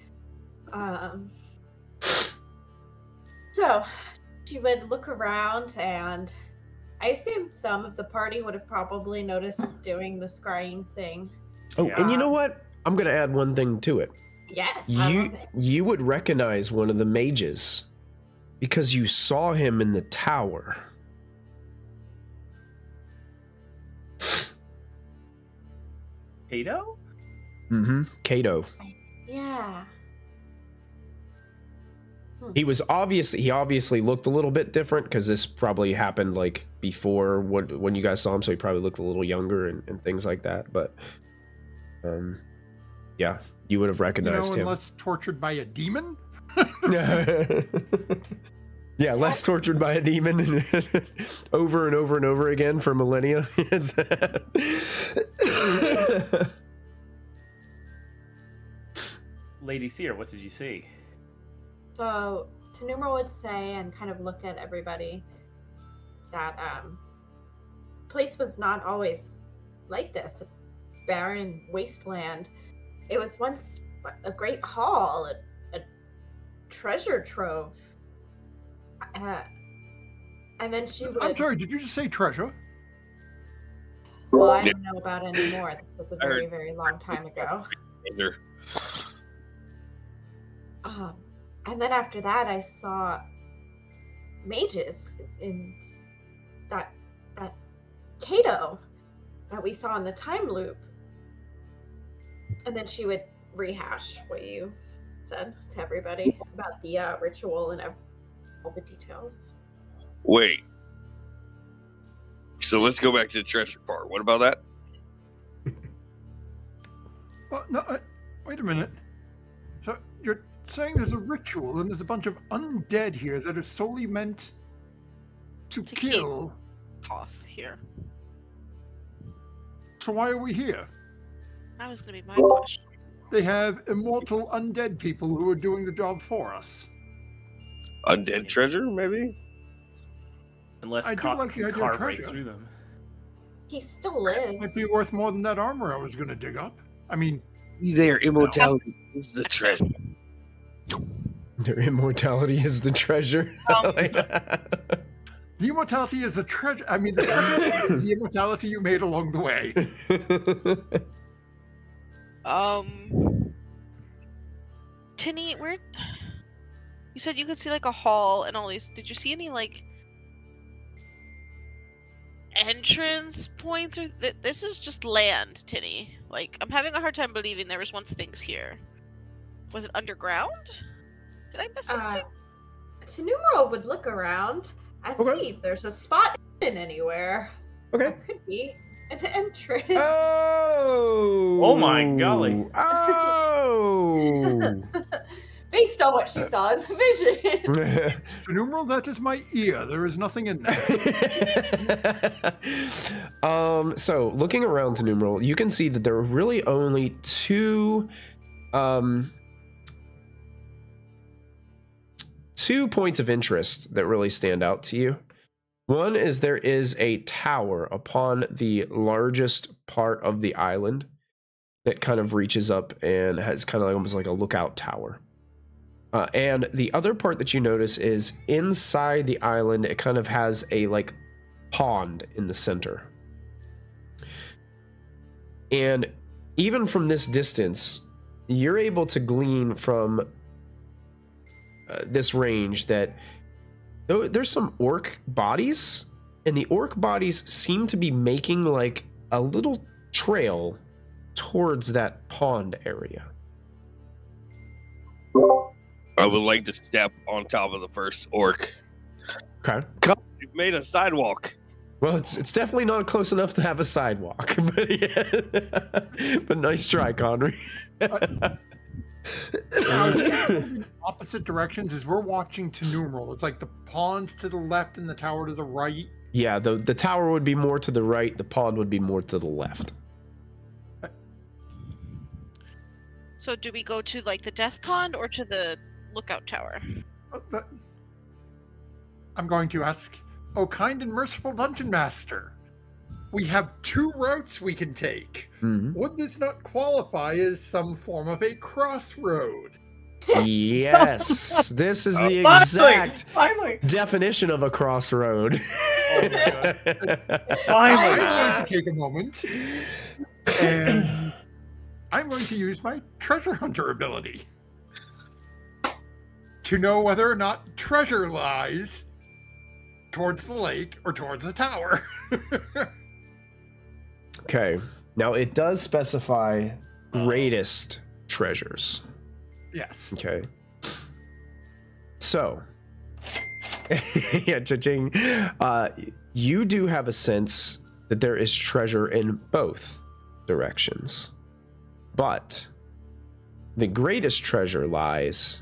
So she would look around, and I assume some of the party would have probably noticed doing the scrying thing. Oh, and you know what? I'm going to add one thing to it. Yes, I love it. You would recognize one of the mages because you saw him in the tower. Kato? Mm-hmm. Kato. Yeah. He obviously looked a little bit different because this probably happened like before when you guys saw him, so he probably looked a little younger and things like that. But yeah, you would have recognized him. Unless tortured by a demon. Yeah, less tortured by a demon over and over and over again for millennia. Lady Seer, what did you see? So Tanumra would say, and kind of look at everybody, that place was not always like this. A barren wasteland. It was once a great hall, a treasure trove. And then she would... I'm sorry, did you just say treasure? Well, I don't know about it anymore. This was a very, very long time ago. And then after that, I saw mages in that Kato that we saw in the time loop. And then she would rehash what you said to everybody about the ritual and all the details. Wait. So let's go back to the treasure part. What about that? Well, no, wait a minute. So you're saying there's a ritual and there's a bunch of undead here that are solely meant to kill Koth here. So why are we here? That was gonna be my question. They have immortal undead people who are doing the job for us. Undead treasure, maybe? Unless I do Koth like the can idea of carve right treasure. through them. He still lives. Might be worth more than that armor I was going to dig up. I mean, Their immortality is the treasure. Their immortality is the treasure. the immortality is the treasure. I mean, the treasure is the immortality you made along the way. Tinny, where... You said you could see like a hall and all these. Did you see any like entrance points? Or this is just land, Tinny. Like, I'm having a hard time believing there was once things here. Was it underground? Did I miss something? Tanumra would look around and see if there's a spot in anywhere. Okay. There could be an entrance. Oh my golly. Oh. Based on what she saw in the vision. Numeral, that is my ear. There is nothing in there. So looking around to numeral, you can see that there are really only two points of interest that really stand out to you. One is there is a tower upon the largest part of the island that kind of reaches up and has kind of like almost like a lookout tower. And the other part that you notice is inside the island, it kind of has a like pond in the center. And even from this distance, you're able to glean from this range that there's some orc bodies, and the orc bodies seem to be making like a little trail towards that pond area. I would like to step on top of the first orc. Okay. Come, you've made a sidewalk. Well, it's definitely not close enough to have a sidewalk, but yeah. But nice try, Connery. Now, opposite directions as we're watching to numeral. It's like the pond to the left and the tower to the right. Yeah, the tower would be more to the right. The pond would be more to the left. So do we go to like the death pond or to the lookout tower? I'm going to ask, oh kind and merciful dungeon master, we have 2 routes we can take. Would this not qualify as some form of a crossroad? Yes, this is the exact definition of a crossroad. Oh my God. I'm going to take a moment, and I'm going to use my treasure hunter ability to know whether or not treasure lies towards the lake or towards the tower. Okay, now it does specify greatest treasures. Yes. Okay. So, yeah, cha-ching. You do have a sense that there is treasure in both directions, but the greatest treasure lies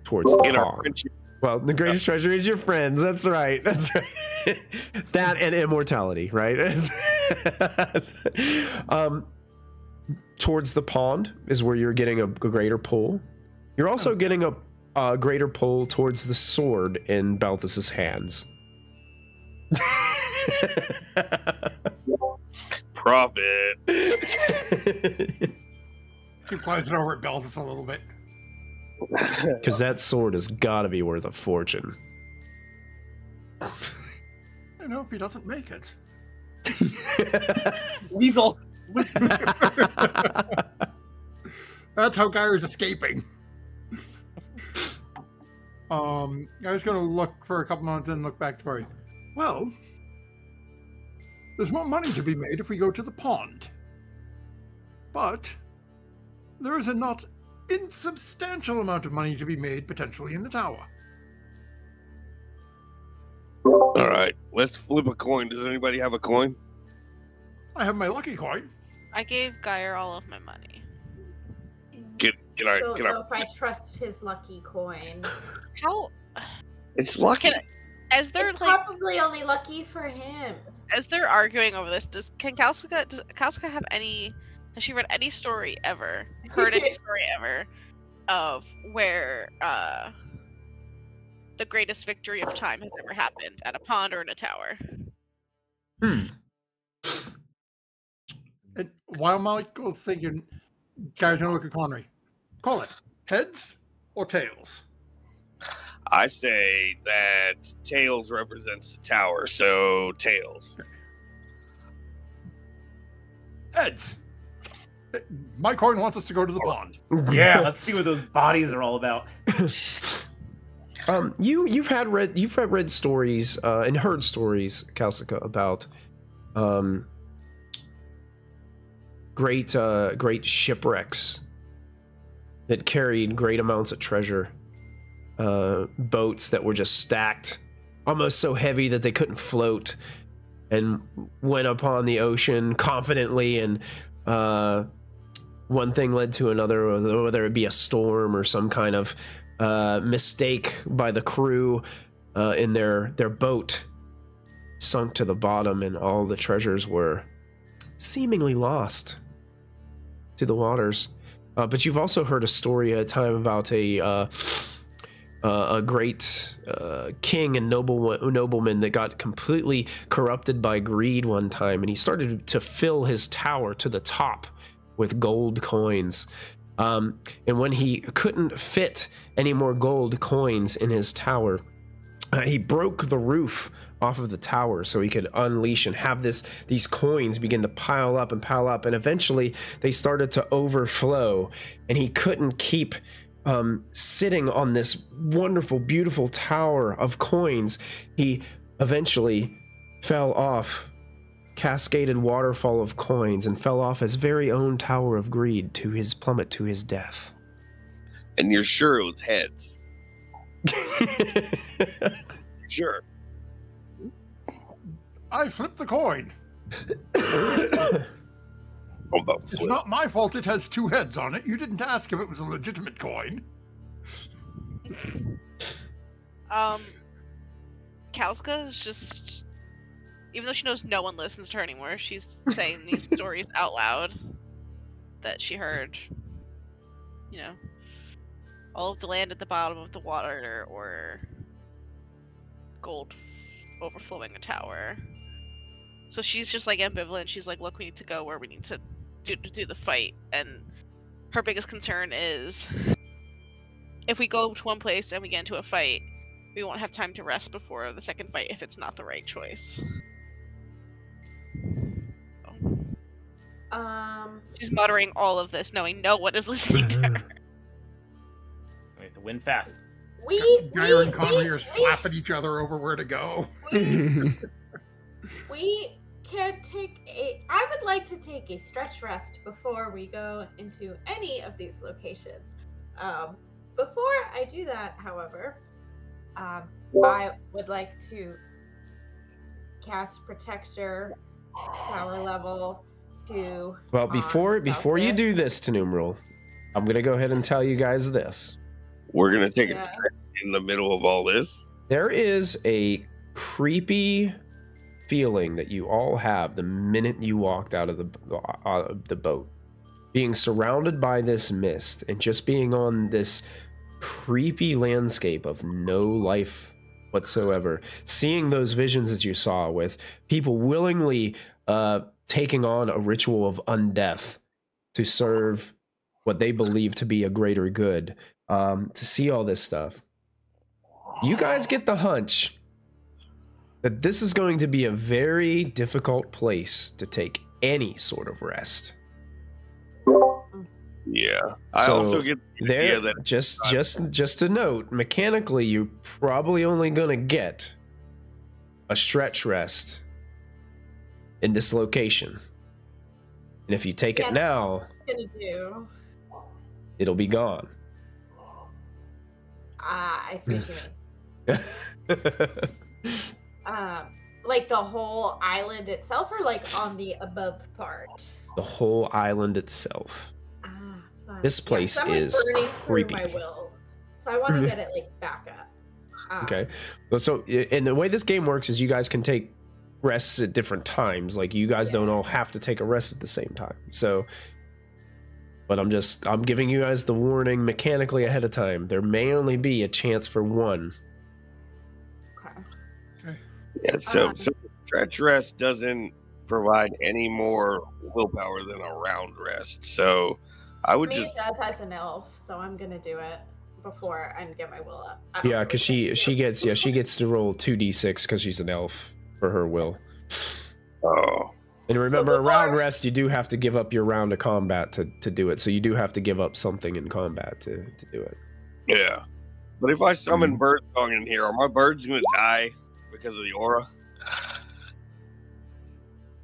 towards the pond. Well, the greatest treasure is your friends. That's right. That's right. That and immortality, right? Towards the pond is where you're getting a greater pull. You're also getting a greater pull towards the sword in Balthus's hands. Profit. Keep glancing over at Balthus a little bit. Because that sword has got to be worth a fortune. I don't know if he doesn't make it. Weasel. That's how Guyer's escaping. I was going to look for a couple months and look back to you. Well, there's more money to be made if we go to the pond. But there is a not insubstantial amount of money to be made potentially in the tower. All right, let's flip a coin. Does anybody have a coin? I have my lucky coin. I gave Geyer all of my money. Can I? don't know if I trust his lucky coin. How? It's lucky. As they're It's like, probably only lucky for him. as they're arguing over this, does Kalska have any? Has she read any story ever? Heard any story ever of where the greatest victory of time has ever happened at a pond or in a tower? And while Michael's thinking, guys, gonna look at Connery. Call it heads or tails. I say that tails represents the tower, so tails. Heads. My coin wants us to go to the pond. Yeah, let's see what those bodies are all about. You've read stories and heard stories, Kalsika, about great shipwrecks that carried great amounts of treasure. Boats that were just stacked, almost so heavy that they couldn't float, and went upon the ocean confidently, and one thing led to another, whether it be a storm or some kind of mistake by the crew in their boat sunk to the bottom, and all the treasures were seemingly lost to the waters. But you've also heard a story at a time about a great king and nobleman that got completely corrupted by greed one time, and he started to fill his tower to the top with gold coins. And when he couldn't fit any more gold coins in his tower, he broke the roof off of the tower so he could unleash and have these coins begin to pile up, and eventually they started to overflow, and he couldn't keep sitting on this wonderful, beautiful tower of coins. He eventually fell off, cascaded waterfall of coins, and fell off his very own tower of greed to his plummet to his death. And you're sure it was heads? Sure. I flipped the coin. It's not my fault it has 2 heads on it. You didn't ask if it was a legitimate coin. Kauska is just, even though she knows no one listens to her anymore, she's saying these stories out loud that she heard. You know, all of the land at the bottom of the water, or gold overflowing a tower. So she's just like ambivalent. She's like, look, we need to go where we need to do the fight. And her biggest concern is if we go to one place and we get into a fight, we won't have time to rest before the second fight if it's not the right choice. She's muttering all of this, knowing no one is listening to her. We have to win fast. Gyre and Conry are slapping each other over where to go. We can take I would like to take a stretch rest before we go into any of these locations. Before I do that, however, I would like to cast Protector power level 2. Well, before you do this, Numeral, I'm gonna go ahead and tell you guys this. We're gonna take a trip in the middle of all this. There is a creepy feeling that you all have the minute you walked out of the boat, being surrounded by this mist and just being on this creepy landscape of no life whatsoever, seeing those visions that you saw with people willingly taking on a ritual of undeath to serve what they believe to be a greater good, to see all this stuff, you guys get the hunch that this is going to be a very difficult place to take any sort of rest. Yeah, I also get the idea that just a note, mechanically, you're probably only gonna get a stretch rest in this location, and if you take it now, it'll be gone. I see what you mean. Like the whole island itself, or like on the above part? The whole island itself. Fun. This place is creepy. My will, so I want to get it like back up. Okay. Well, so, and the way this game works is you guys can take rests at different times. Like, you guys don't all have to take a rest at the same time. So, but I'm giving you guys the warning mechanically ahead of time. There may only be a chance for one. Yeah, so stretch rest doesn't provide any more willpower than a round rest. So I would it does as an elf, so I'm gonna do it before and get my will up. Yeah, because she gets to roll 2d6 because she's an elf for her will. Oh. And remember, a round rest, you do have to give up your round of combat to do it. So you do have to give up something in combat to do it. Yeah. But if I summon Birdsong in here, are my birds gonna die because of the aura?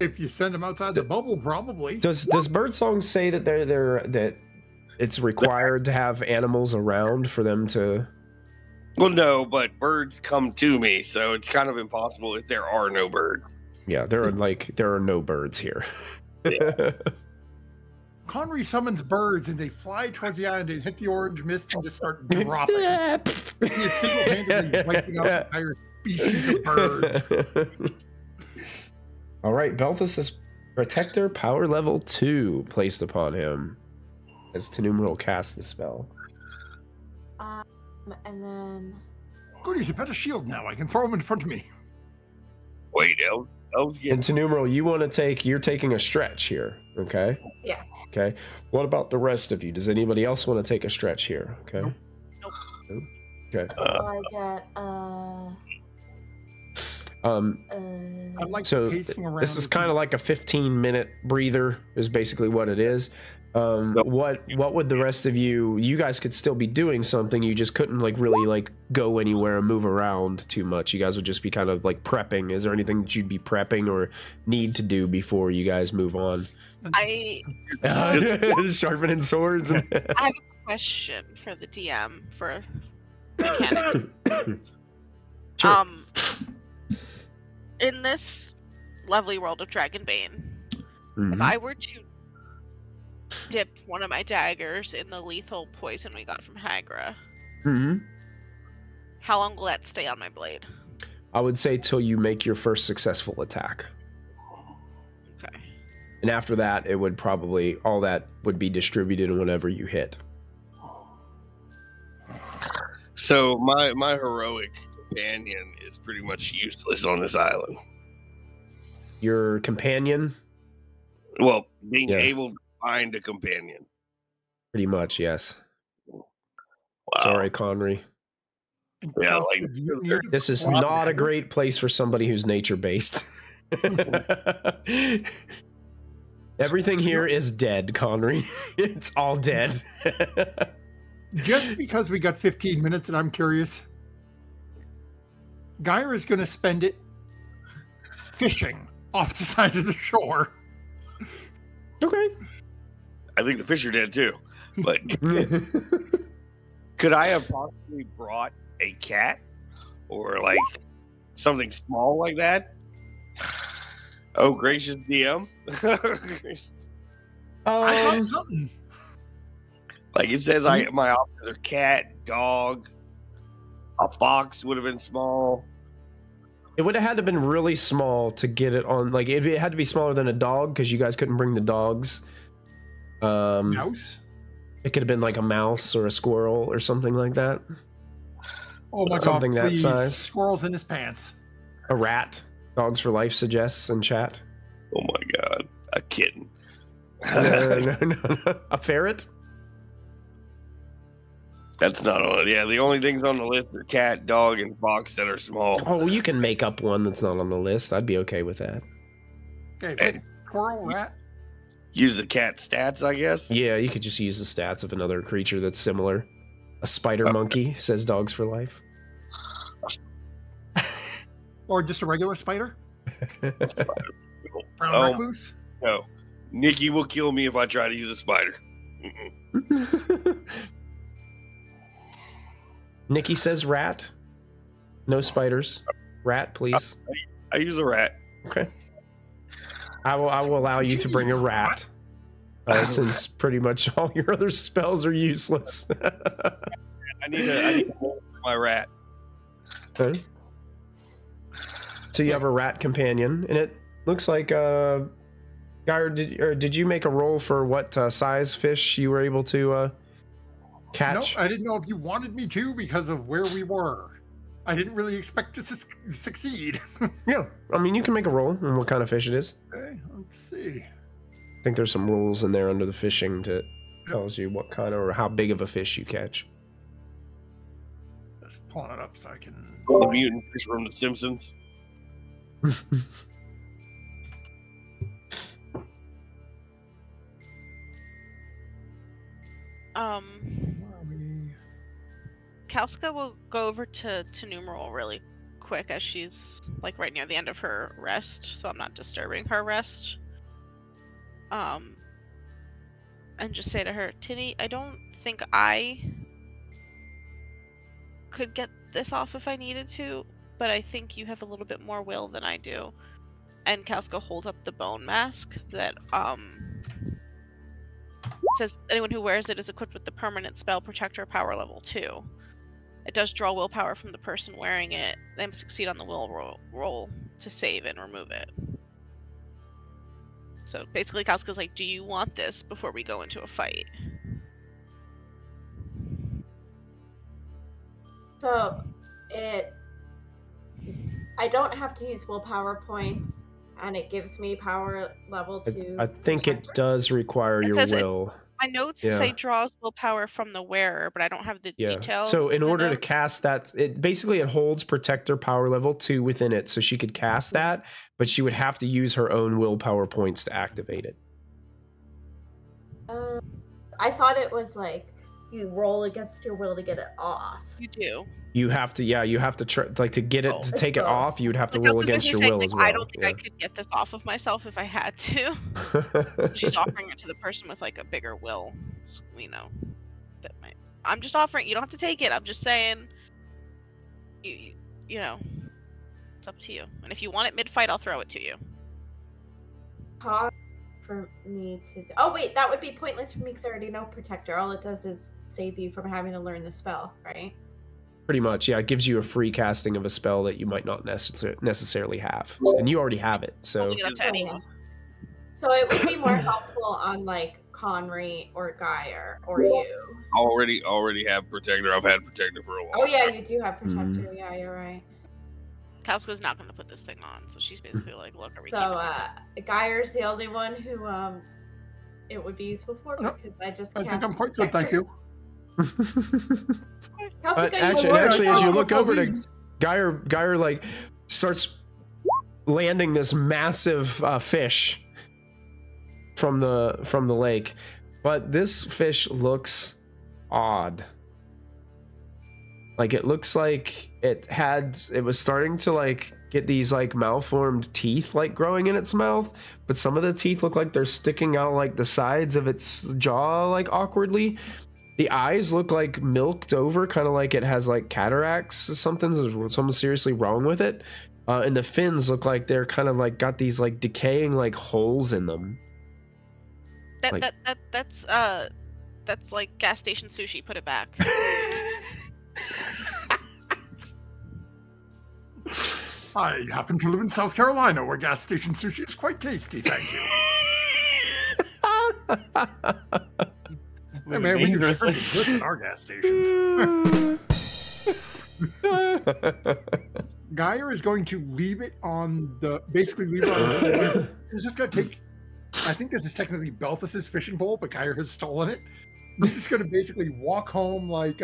If you send them outside the bubble, probably. Does Birdsong say that that it's required to have animals around for them to? Well, no, but birds come to me, so it's kind of impossible if there are no birds. Yeah, there are no birds here. Yeah. Conry summons birds, and they fly towards the island and hit the orange mist and just start dropping. He's single-handedly wiping out the entire species of birds. All right, Belthus has Protector power level 2 placed upon him as Numeral casts the spell. And then... Good, he's a better shield now. I can throw him in front of me. Wait, elves get... And Numeral, you're taking a stretch here, okay? Yeah. Okay. What about the rest of you? Does anybody else want to take a stretch here? Okay. Nope. Okay. So I get I like so pacing around. this is kind of like a 15-minute breather is basically what it is. What would the rest of you guys could still be doing something, you just couldn't really go anywhere and move around too much. You guys would just be kind of like prepping. Is there anything that you'd be prepping or need to do before you guys move on? Sharpening swords. I have a question for the DM for mechanics. Sure. In this lovely world of Dragonbane, Mm-hmm. if I were to dip one of my daggers in the lethal poison we got from Hagra. Mm-hmm. How long will that stay on my blade? I would say till you make your first successful attack. Okay. And after that, it would probably, all that would be distributed whenever you hit. So my heroic companion is pretty much useless on this island. Your companion? Well, being Yeah. able to find a companion. Pretty much, yes. Wow. Sorry, Conry. Yeah, Kelsey, like, you need to This is plot not a that. great place for somebody who's nature-based. Everything here is dead, Conry. It's all dead. Just because we got 15 minutes and I'm curious, Gyra's going to spend it fishing off the side of the shore. Okay. I think the fish are dead too. But could I have possibly brought a cat or like something small like that? Oh, gracious DM. I thought something. Like it says, my options are cat, dog, a fox would have been small. It would have had to been really small to get it on. Like, if it had to be smaller than a dog, because you guys couldn't bring the dogs. Mouse? It could have been like a mouse or a squirrel or something like that. Oh my Something god, that please. size. Squirrels in his pants. A rat. Dogs for Life suggests in chat. Oh my god, a kitten. No. A ferret? That's not on it. Yeah, the only things on the list are cat, dog, and fox that are small. Oh, you can make up one that's not on the list. I'd be okay with that. Okay, And- squirrel, rat. Use the cat stats, I guess. Yeah, you could just use the stats of another creature that's similar. A spider monkey, says Dogs for Life. Or just a regular spider. Brown Oh. recluse. No, Nikki will kill me if I try to use a spider. Mm-mm. Nikki says rat. No spiders. Rat, please. I use a rat. Okay. I will allow you to bring a rat. Since pretty much all your other spells are useless. I need a hole for my rat. Okay. So you have a rat companion, and it looks like Guy, did you make a roll for what size fish you were able to catch? No, I didn't know if you wanted me to because of where we were. I didn't really expect to succeed. Yeah, I mean you can make a roll and what kind of fish it is. Okay, let's see. I think there's some rules in there under the fishing that tells you what kind of or how big of a fish you catch. Just pulling it up so I can. The mutant fish from The Simpsons. Where are we? Kalska will go over to Numeral really quick as she's like right near the end of her rest, so I'm not disturbing her rest. And just say to her, Tinny, I don't think I could get this off if I needed to, but I think you have a little bit more will than I do. And Kalska holds up the bone mask that says anyone who wears it is equipped with the permanent spell Protector power level 2. It does draw willpower from the person wearing it. They must succeed on the will roll to save and remove it. So basically Kalska's like, do you want this before we go into a fight? So I don't have to use willpower points, and it gives me power level 2. I think it does require It your says will. My notes Yeah. say draws willpower from the wearer, but I don't have the detail. So in the order to note. cast that, it holds Protector power level 2 within it, so she could cast that, but she would have to use her own willpower points to activate it. I thought it was like you roll against your will to get it off. You do. You have to try, like, to get it Oh, to it's take it both. off. You would have to Like, I roll was against your basically will saying, as like, well. I don't think I could get this off of myself if I had to. Yeah. She's offering it to the person with like a bigger will. You know, that might. I'm just offering. You don't have to take it. I'm just saying. You know, it's up to you. And if you want it mid-fight, I'll throw it to you. for me to do? Oh wait, that would be pointless for me because I already know Protector. All it does is save you from having to learn the spell, right? Pretty much, yeah. It gives you a free casting of a spell that you might not necessarily have, and you already have it. So Holding it up to anyone. So it would be more helpful on like Conry or Geyer or you. Already have Protector. I've had Protector for a while. Oh yeah, you do have Protector. Yeah, you're right. Kauska's not going to put this thing on, so she's basically like, look, are we So Geyer's the only one who it would be useful for because I just I cast think I'm quite good, thank you. But actually, as you look over to Geyer like starts landing this massive fish from the lake, but this fish looks odd. Like it looks like it was starting to like get these like malformed teeth like growing in its mouth, but some of the teeth look like they're sticking out like the sides of its jaw like awkwardly. The eyes look like milked over, kind of like it has like cataracts. Something's seriously wrong with it. And the fins look like they're kind of like got these like decaying like holes in them. That's like gas station sushi. Put it back. I happen to live in South Carolina, where gas station sushi is quite tasty. Thank you. Hey man, we do good at our gas stations. Geyer is going to leave it on the. It's just going to take. I think this is technically Belthus's fishing pole, but Geyer has stolen it. He's just going to basically walk home like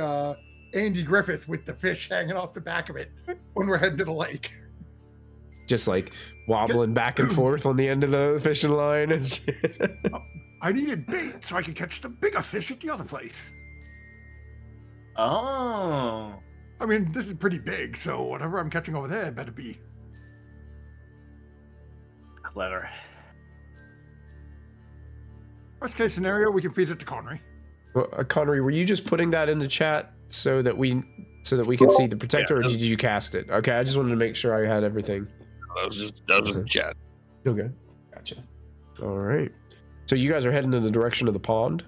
Andy Griffith with the fish hanging off the back of it when we're heading to the lake. Just like wobbling back and forth on the end of the fishing line and shit. I needed bait so I could catch the bigger fish at the other place. Oh. I mean, this is pretty big, so whatever I'm catching over there better be. Clever. Worst case scenario, we can feed it to Conry. Well, Conry, were you just putting that in the chat so that we can see the Protector, or did you cast it? Okay, I just wanted to make sure I had everything. That was just in chat. Okay, gotcha. All right. So you guys are heading in the direction of the pond?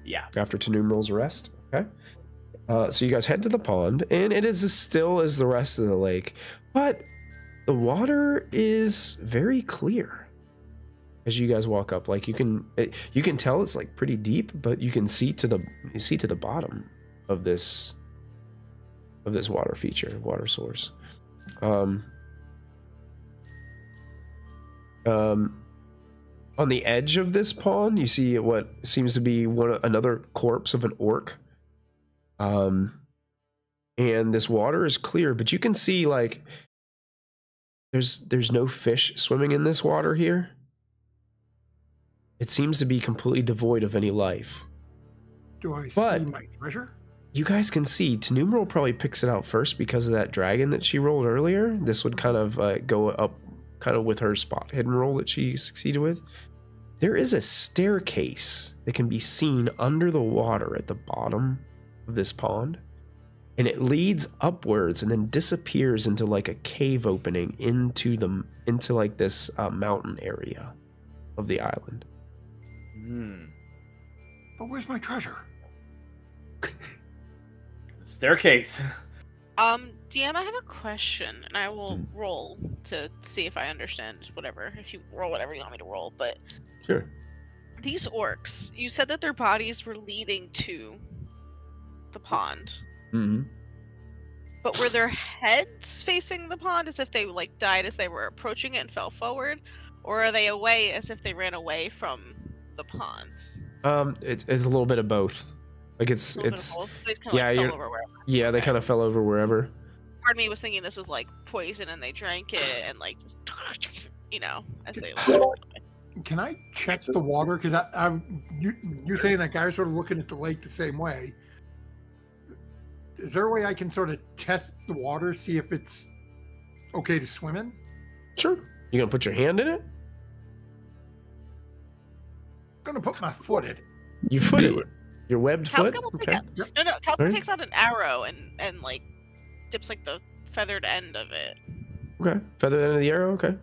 Yeah. After Tanumral's arrest? Okay. So you guys head to the pond, and it is as still as the rest of the lake, but the water is very clear as you guys walk up. Like you can tell it's like pretty deep, but you can see to the bottom of this water source. On the edge of this pond, you see what seems to be another corpse of an orc. And this water is clear, but you can see like there's no fish swimming in this water here. It seems to be completely devoid of any life. Do I see my treasure? You guys can see Tanumral probably picks it out first because of that dragon that she rolled earlier. This would kind of go up kind of with her spot hidden roll that she succeeded with. There is a staircase that can be seen under the water at the bottom of this pond, and it leads upwards and then disappears into like a cave opening into like this mountain area of the island. But where's my treasure? Staircase. DM, I have a question, and I will roll to see if I understand whatever. If you roll whatever you want me to roll, but sure. These orcs, you said that their bodies were leading to the pond. Mm-hmm. But were their heads facing the pond as if they like died as they were approaching it and fell forward, or are they away as if they ran away from the pond? It's a little bit of both. Like it's They they kind of fell over wherever. Part of me was thinking this was like poison and they drank it and like, as they. Can I check the water? Because you're saying that guy's sort of looking at the lake the same way. Is there a way I can sort of test the water, see if it's okay to swim in? Sure. You gonna put your hand in it? I'm gonna put my foot in it. You foot it. Your webbed foot? Okay. Kauska takes out an arrow and like dips like the feathered end of it. Okay. Feathered end of the arrow? Okay.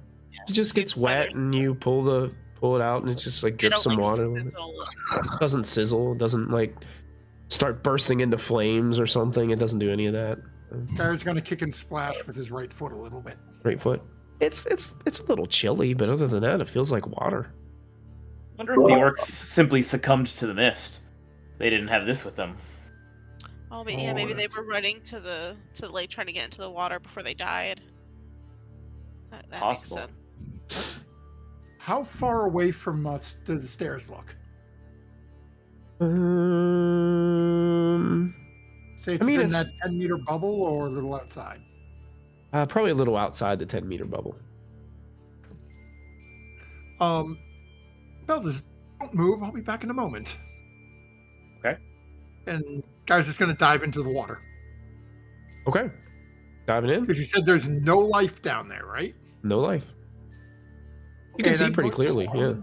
It just gets wet, and you pull it out, and it just like drips some water. It doesn't sizzle. It doesn't like start bursting into flames or something. It doesn't do any of that. Guy's gonna kick and splash with his right foot a little bit. Right foot. It's a little chilly, but other than that, it feels like water. I wonder if the orcs simply succumbed to the mist. They didn't have this with them. Oh, but yeah, maybe they were running to the lake trying to get into the water before they died. That Possible. makes sense. How far away from us do the stairs look? Say it's in that 10-meter bubble or a little outside? Probably a little outside the 10-meter bubble. Belvis, don't move. I'll be back in a moment. Okay. And guy's just going to dive into the water. Okay. Diving in? Because you said there's no life down there, right? No life. You can see pretty clearly, yeah.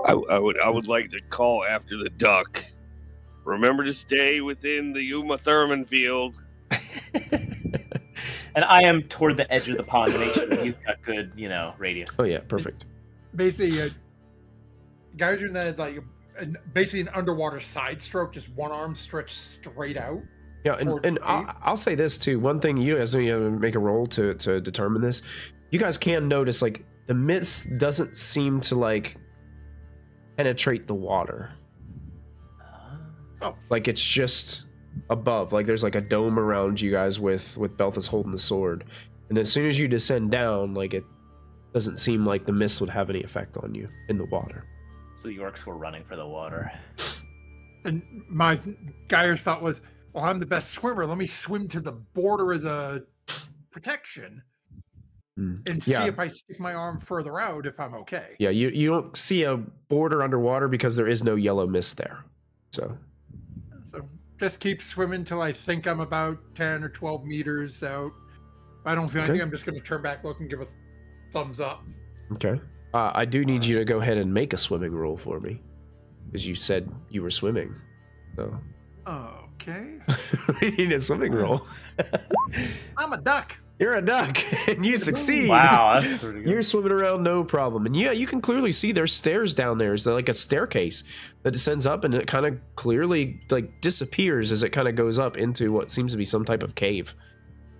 I would like to call after the duck. Remember to stay within the Um-Durman field. And I am toward the edge of the pond to make sure he's got good, radius. Oh yeah, perfect. Basically, guys doing that basically an underwater side stroke, just one arm stretched straight out. Yeah, and I'll say this too. One thing you guys need to make a roll to determine this. You guys can notice like the mist doesn't seem to like penetrate the water. Oh, like it's just above. Like there's like a dome around you guys with Belthus holding the sword. And as soon as you descend down, like it doesn't seem like the mist would have any effect on you in the water. So the orcs were running for the water. And my Geyer's thought was, well, I'm the best swimmer. Let me swim to the border of the protection and see if I stick my arm further out if I'm okay. Yeah, you don't see a border underwater because there is no yellow mist there. So just keep swimming till I think I'm about 10 or 12 meters out. If I don't feel anything, I'm just going to turn back, look, and give a thumbs up. Okay. I do need you to go ahead and make a swimming roll for me, because you said you were swimming. So. Okay. We need a swimming roll. I'm a duck. You're a duck, and you succeed. Wow, that's pretty good. You're swimming around no problem. And yeah, you can clearly see there's stairs down there. It's like a staircase that descends up, and it kind of clearly like disappears as it kind of goes up into what seems to be some type of cave.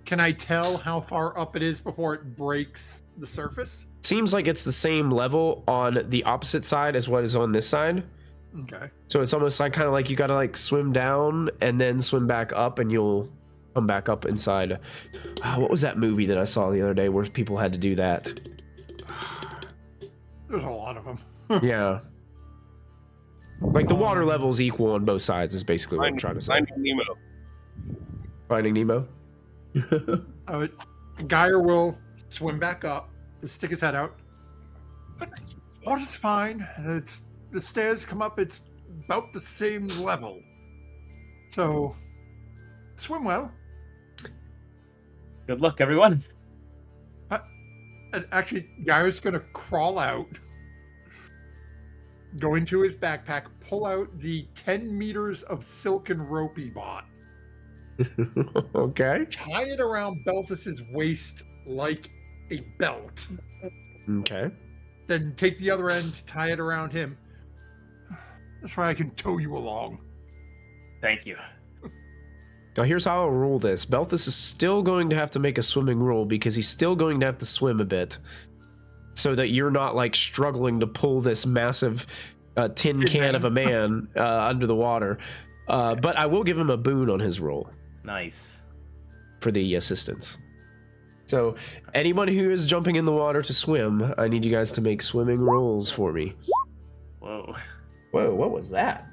Can I tell how far up it is before it breaks the surface? Seems like it's the same level on the opposite side as what is on this side. Okay. So it's almost like kind of like you gotta like swim down and then swim back up, and you'll come back up inside. What was that movie that I saw the other day where people had to do that? There's a lot of them. Yeah. Like the water level's equal on both sides is basically what I'm trying to say. Finding Nemo. Finding Nemo? Geyer will swim back up, stick his head out. Water's fine. The stairs come up, it's about the same level. So, swim well. Good luck, everyone. And actually, Geyer's going to crawl out, go into his backpack, pull out the 10 meters of silken rope he bought. Okay. Tie it around Belthus's waist like a belt. Okay. Then take the other end, tie it around him. That's why I can tow you along. Thank you. Now here's how I'll rule this. Belthus is still going to have to make a swimming roll because he's still going to have to swim a bit, so that you're not like struggling to pull this massive tin can of a man under the water. But I will give him a boon on his roll. Nice. For the assistance. So anyone who is jumping in the water to swim, I need you guys to make swimming rolls for me. Whoa. Whoa, what was that?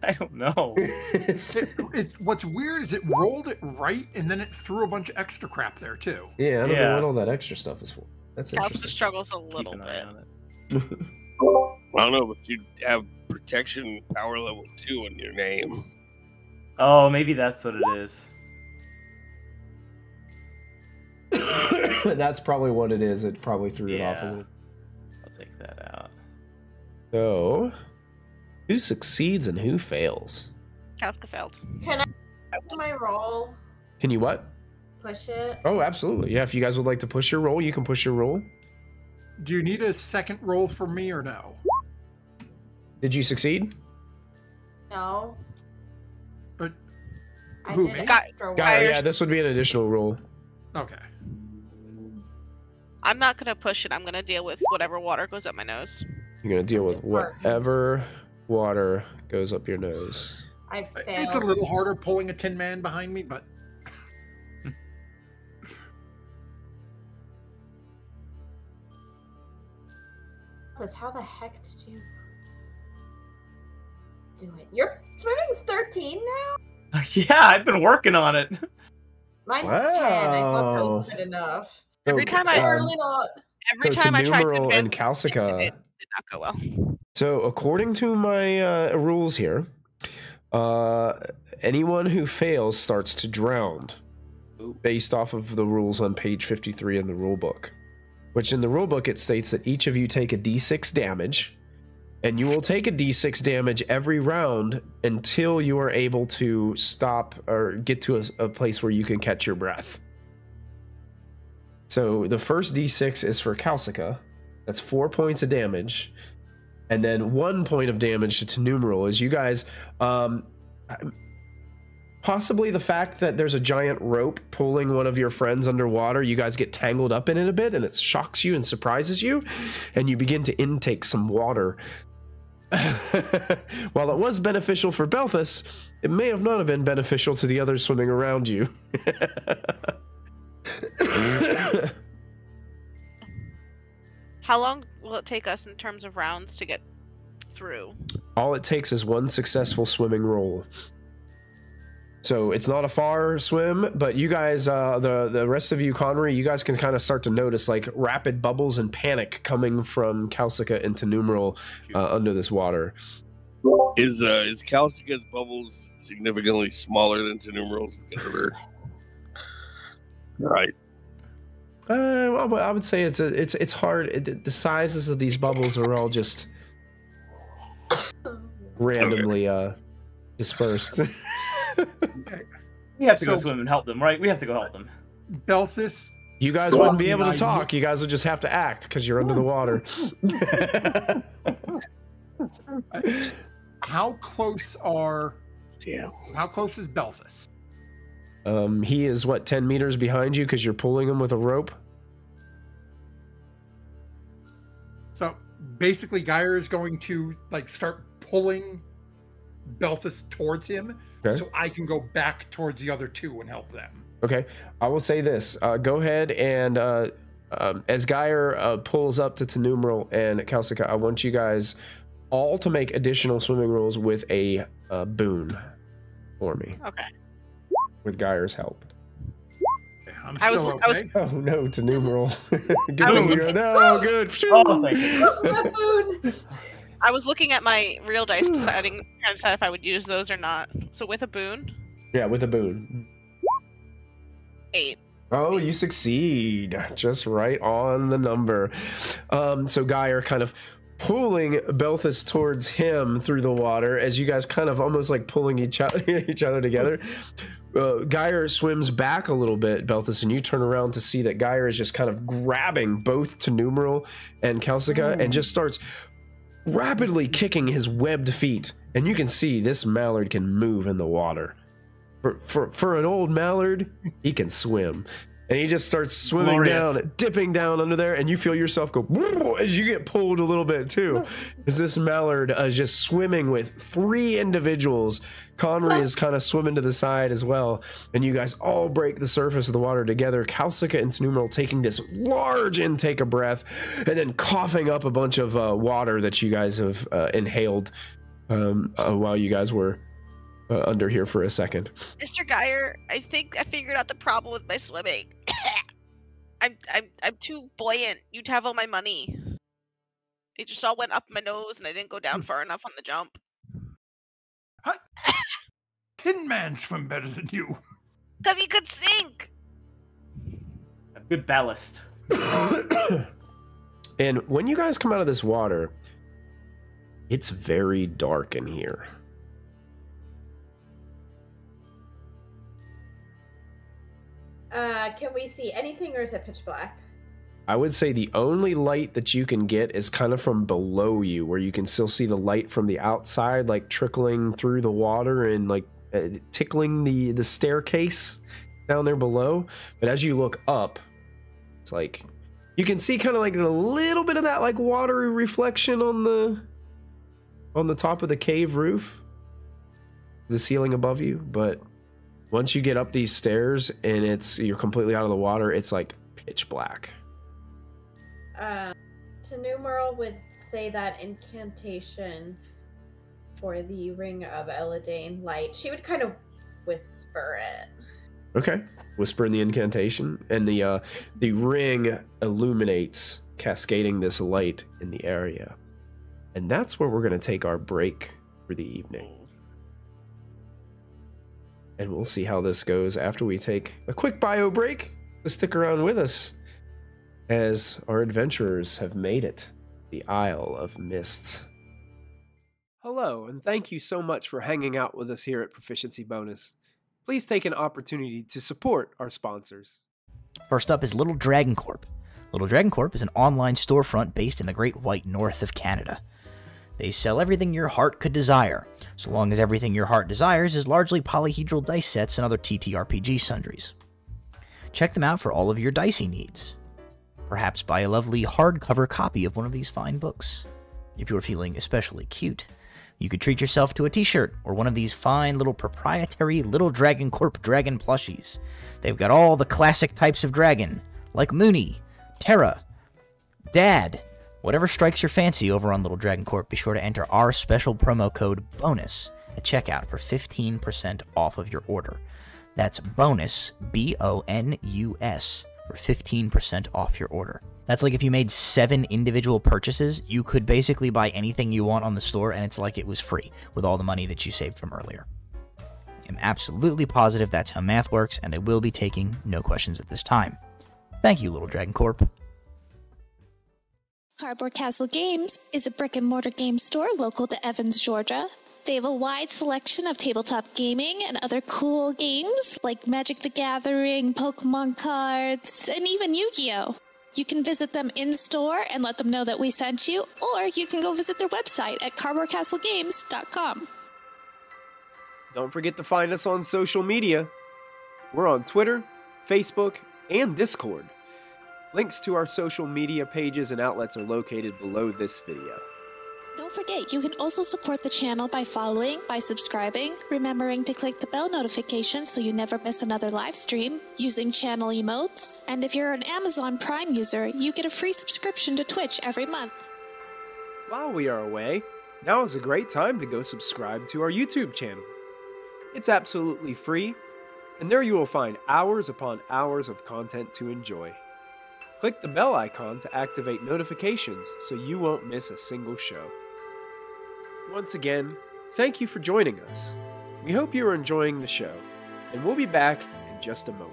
I don't know. What's weird is it rolled it right, and then it threw a bunch of extra crap there too. Yeah, I don't know what all that extra stuff is for. That's interesting. Calcifer struggles a little bit. I don't know, but you have protection power level 2 in your name. Oh, maybe that's what it is. That's probably what it is. It probably threw it off a little. I'll take that out. So, who succeeds and who fails? Casca failed. Can I do my roll? Can you what? push it? Oh, absolutely. Yeah, if you guys would like to push your roll, you can push your roll. Do you need a second roll from me or no? Did you succeed? No. But I who, did me? extra work. Yeah, this would be an additional roll. Okay. I'm not gonna push it. I'm gonna deal with whatever water goes up my nose. You're going to deal with Disheartened. whatever water goes up your nose. I failed. It's a little harder pulling a tin man behind me, but How the heck did you do it? Your swimming's 13 now? Yeah, I've been working on it. Mine's 10. I thought that Wow. was good enough. Every time I- Apparently not. Every So time I tried to Numeral and advance, it Calcica. did not go well. So according to my rules here, anyone who fails starts to drown based off of the rules on page 53 in the rule book. Which in the rulebook it states that each of you take a d6 damage, and you will take a d6 damage every round until you are able to stop or get to a place where you can catch your breath. So the first d6 is for Calcica. That's 4 points of damage, and then 1 point of damage to Numeral. As you guys, possibly the fact that there's a giant rope pulling one of your friends underwater, you guys get tangled up in it a bit, and it shocks you and surprises you, and you begin to intake some water. While it was beneficial for Belthus, it may have not have been beneficial to the others swimming around you. How long will it take us in terms of rounds to get through? All it takes is one successful swimming roll. So it's not a far swim, but you guys, the rest of you, Connery, you guys can kind of start to notice like rapid bubbles and panic coming from Calcica into Numeral under this water. Is Calcica's bubbles significantly smaller than Numeral's because of her? Right. Well, I would say it's hard. The sizes of these bubbles are all just randomly dispersed. We have to go So- swim and help them, right? We have to go help them. Belthus, You guys wouldn't be able to I- talk. You guys would just have to act because you're under the water. how close is Belthus? He is what, 10 meters behind you because you're pulling him with a rope. So basically, Geyer is going to like start pulling Belthus towards him, Okay. so I can go back towards the other two and help them. Okay, I will say this. Go ahead and as Geyer pulls up to Numeral and Calcica, I want you guys all to make additional swimming rolls with a boon for me, Okay. with Geyer's help. I'm I was- still I was- okay. Oh no, to Numeral. Good I was thing looking- no, good. Oh, thank you. Baboon! I was looking at my real dice, trying to decide if I would use those or not. So with a boon, Yeah, with a boon. 8. Oh, you succeed. Just right on the number. So Geyer kind of pulling Belthus towards him through the water as you guys kind of almost like pulling each other together. Geyer swims back a little bit, Belthus, and you turn around to see that Geyer is just kind of grabbing both to Numeral and Calcica and just starts rapidly kicking his webbed feet. And you can see this mallard can move in the water. For an old mallard, he can swim. And he just starts swimming Glorious. down, dipping down under there, and you feel yourself go "Whoa," as you get pulled a little bit too. As this mallard is just swimming with 3 individuals. Connery is kind of swimming to the side as well. And you guys all break the surface of the water together. Calcica and Numeral taking this large intake of breath and then coughing up a bunch of water that you guys have inhaled while you guys were under here for a second. Mr. Geyer, I think I figured out the problem with my swimming. I'm too buoyant. You'd have all my money. It just all went up my nose, and I didn't go down far enough on the jump. Tin Man swim better than you. Cause he could sink. A good ballast. And when you guys come out of this water, it's very dark in here. Can we see anything or is it pitch black? I would say the only light that you can get is kind of from below you, where you can still see the light from the outside, like trickling through the water and like tickling the staircase down there below. But as you look up, it's like you can see kind of like a little bit of that like watery reflection on the top of the cave roof, the ceiling above you. But once you get up these stairs and you're completely out of the water, it's like pitch black. Numeral would say that incantation for the Ring of Eladane Light. She would kind of whisper it. Okay. Whisper in the incantation, and the ring illuminates, cascading this light in the area. And that's where we're going to take our break for the evening. And we'll see how this goes after we take a quick bio break. So stick around with us as our adventurers have made it, the Isle of Mist. Hello, and thank you so much for hanging out with us here at Proficiency Bonus. Please take an opportunity to support our sponsors. First up is Little Dragon Corp. Little Dragon Corp is an online storefront based in the Great White North of Canada. They sell everything your heart could desire, so long as everything your heart desires is largely polyhedral dice sets and other TTRPG sundries. Check them out for all of your dicey needs. Perhaps buy a lovely hardcover copy of one of these fine books. If you're feeling especially cute, you could treat yourself to a t-shirt or one of these fine little proprietary Little Dragon Corp dragon plushies. They've got all the classic types of dragon, like Mooney, Terra, Dad. Whatever strikes your fancy over on Little Dragon Corp, be sure to enter our special promo code BONUS at checkout for 15% off of your order. That's BONUS, B-O-N-U-S, for 15% off your order. That's like if you made 7 individual purchases, you could basically buy anything you want on the store and it's like it was free with all the money that you saved from earlier. I'm absolutely positive that's how math works, and I will be taking no questions at this time. Thank you, Little Dragon Corp. Cardboard Castle Games is a brick-and-mortar game store local to Evans, Georgia. They have a wide selection of tabletop gaming and other cool games like Magic the Gathering, Pokemon cards, and even Yu-Gi-Oh! You can visit them in-store and let them know that we sent you, or you can go visit their website at cardboardcastlegames.com. Don't forget to find us on social media. We're on Twitter, Facebook, and Discord. Links to our social media pages and outlets are located below this video. Don't forget, you can also support the channel by following, by subscribing, remembering to click the bell notification so you never miss another live stream, using channel emotes, and if you're an Amazon Prime user, you get a free subscription to Twitch every month. While we are away, now is a great time to go subscribe to our YouTube channel. It's absolutely free, and there you will find hours upon hours of content to enjoy. Click the bell icon to activate notifications so you won't miss a single show. Once again, thank you for joining us. We hope you are enjoying the show, and we'll be back in just a moment.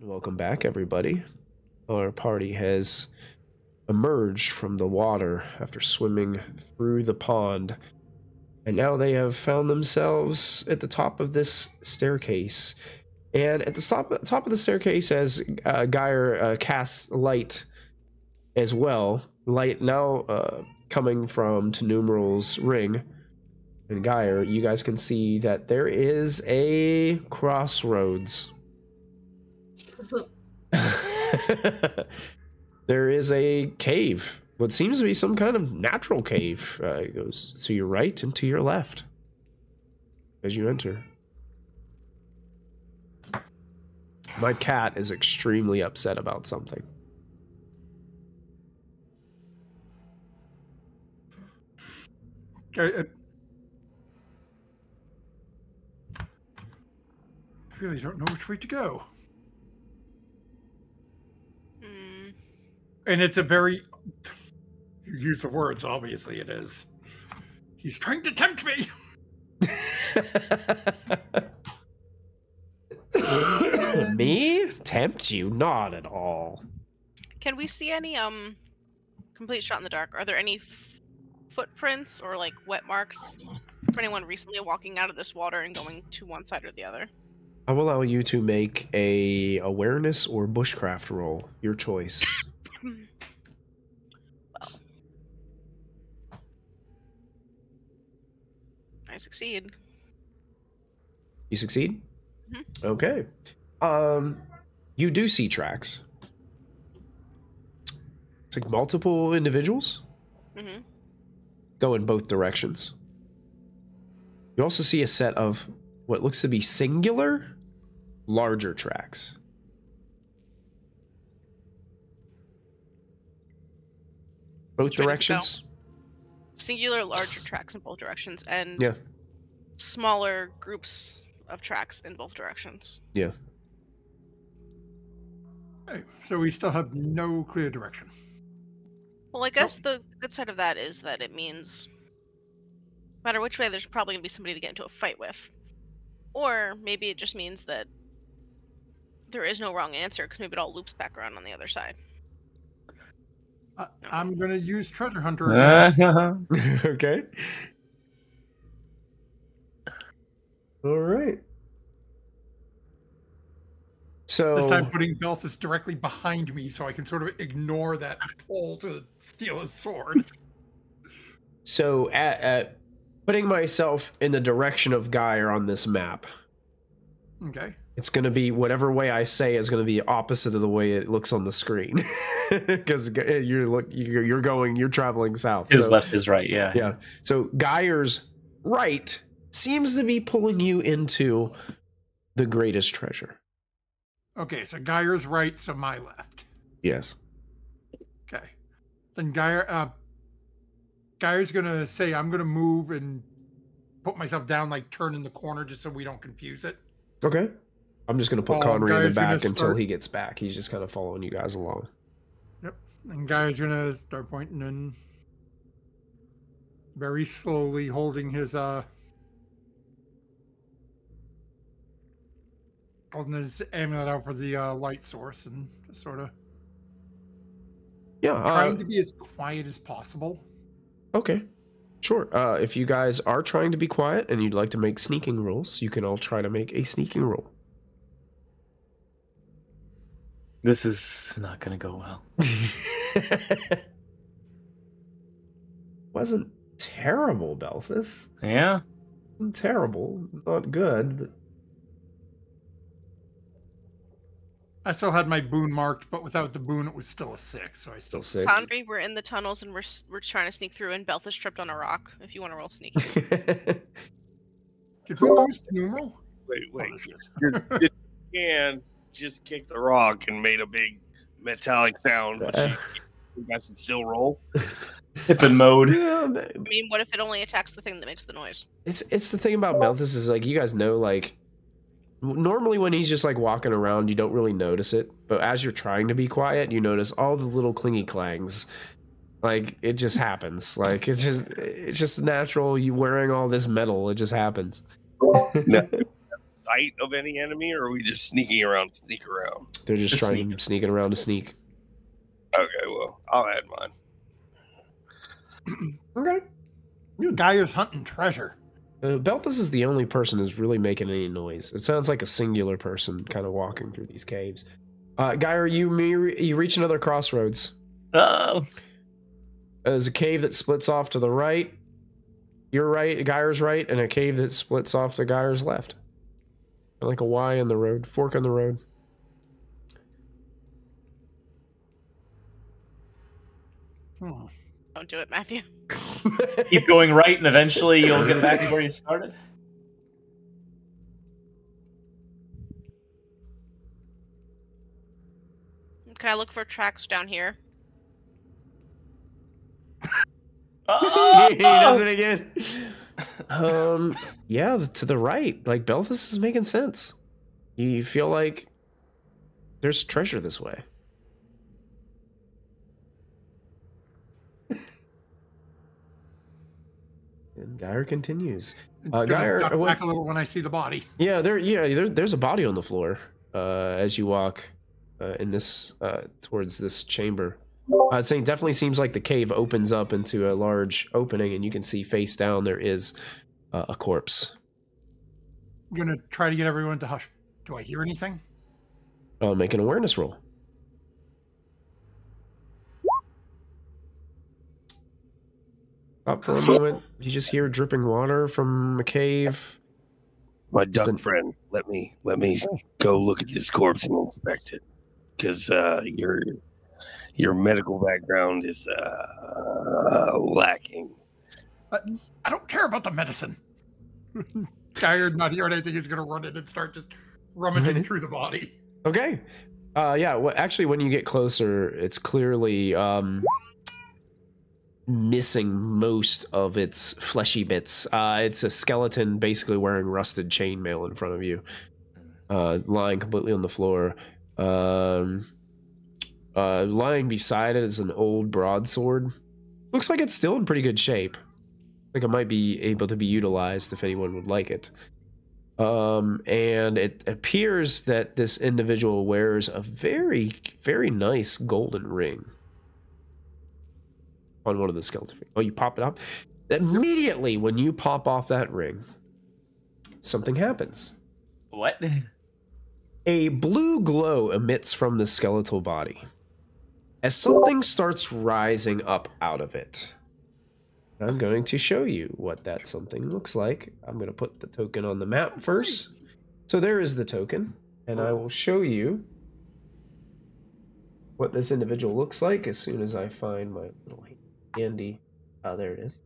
And welcome back, everybody. Our party has emerged from the water after swimming through the pond. And now they have found themselves at the top of this staircase. And at the top of the staircase, as Geyer casts light as well, light now coming from Tenumeral's ring. And Geyer, you guys can see that there is a crossroads. There is a cave. What seems to be some kind of natural cave. It goes to your right and to your left as you enter. My cat is extremely upset about something. I really don't know which way to go. And it's a very... You use the words, obviously it is. He's trying to tempt me! Me? Tempt you? Not at all. Can we see any complete shot in the dark? Are there any footprints or like wet marks for anyone recently walking out of this water and going to one side or the other? I will allow you to make a awareness or bushcraft roll. Your choice. Well, I succeed. You succeed? Mm-hmm. Okay. You do see tracks. It's like multiple individuals. Mm-hmm. Go in both directions. You also see a set of what looks to be singular, larger tracks. Both directions. Singular, larger tracks in both directions, and yeah, smaller groups of tracks in both directions. Yeah. Okay, so we still have no clear direction. Well, I guess the good side of that is that it means no matter which way, there's probably going to be somebody to get into a fight with. Or maybe it just means that there is no wrong answer, because maybe it all loops back around on the other side. I'm going to use Treasure Hunter. Okay. All right. So this time putting Belthus directly behind me so I can sort of ignore that pull to steal his sword. So at putting myself in the direction of Geyer on this map. Okay. It's going to be whatever way I say is going to be opposite of the way it looks on the screen. Because you're traveling south. His left, his right, yeah. Yeah. So Geyer's right seems to be pulling you into the greatest treasure. Okay, so Geyer's right, so my left. Yes. Okay. Then Geyer's gonna say, I'm gonna move and put myself down, like turn in the corner just so we don't confuse it. Okay. I'm just gonna put Connery in the back until start... he gets back. He's just kind of following you guys along. Yep. And Geyer's gonna start pointing and very slowly holding his amulet out for the light source and just sort of trying to be as quiet as possible. Okay, sure. If you guys are trying to be quiet and you'd like to make sneaking rolls, you can all try to make a sneaking roll. This is not going to go well. Wasn't terrible, Belthus. Yeah? Wasn't terrible. Not good, but... I still had my boon marked, but without the boon, it was still a 6. So I still 6. Foundry, we're in the tunnels and we're trying to sneak through, and Belthus tripped on a rock. If you want to roll sneaking. Did we lose numeral? Wait. Did and just kicked the rock and made a big metallic sound, but you guys can still roll. Tipping mode. Yeah, I mean, what if it only attacks the thing that makes the noise? It's the thing about Belthus is like you guys know like. Normally when he's just like walking around, you don't really notice it. But as you're trying to be quiet, you notice all the little clingy clangs. Like it just happens. Like it's just natural. You wearing all this metal, it just happens. No, sight of any enemy, or are we just sneaking around to sneak around? They're just sneaking around to sneak. Okay, well, I'll add mine. Okay. Guy who's hunting treasure. Belthus is the only person who's really making any noise. It sounds like a singular person kind of walking through these caves. Geyer, you reach another crossroads. Oh. There's a cave that splits off to the right. You're right, Geyer's right, and a cave that splits off to Geyer's left. Like a Y in the road, fork in the road. Don't do it, Matthew. Keep going right, and eventually you'll get back to where you started. Can I look for tracks down here? He does it again. Yeah, to the right. Like, Belthus is making sense. You feel like there's treasure this way. And Geyer continues. Geyer, duck back a little when I see the body. Yeah, there's a body on the floor as you walk in this towards this chamber. I'd say it definitely seems like the cave opens up into a large opening, and you can see face down there is a corpse. I'm gonna try to get everyone to hush. Do I hear anything? Make an awareness roll. Stop for a moment. You just hear dripping water from a cave. My duck friend, let me go look at this corpse and inspect it, because your medical background is lacking. I don't care about the medicine. Tired, not hearing anything, is going to run in and start just rummaging through the body. Okay. Yeah, well, actually, when you get closer, it's clearly missing most of its fleshy bits. It's a skeleton basically wearing rusted chainmail in front of you, lying completely on the floor. Lying beside it is an old broadsword. Looks like it's still in pretty good shape. Like it might be able to be utilized if anyone would like it. And it appears that this individual wears a very, very nice golden ring on one of the skeleton. Oh, you pop it up? Immediately when you pop off that ring, something happens. What? A blue glow emits from the skeletal body as something starts rising up out of it. I'm going to show you what that something looks like. I'm going to put the token on the map first. So there is the token, and I will show you what this individual looks like as soon as I find my little handy. Oh, there it is.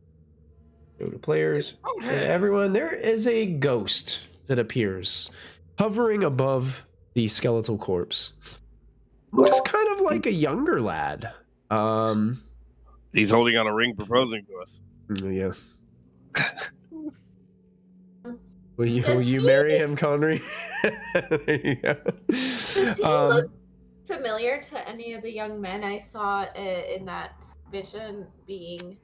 Go to players. Everyone, there is a ghost that appears hovering above the skeletal corpse. Looks kind of like a younger lad. He's holding on a ring proposing to us. Yeah. Will you marry him, Connery? There you go. Does he look familiar to any of the young men I saw in that vision being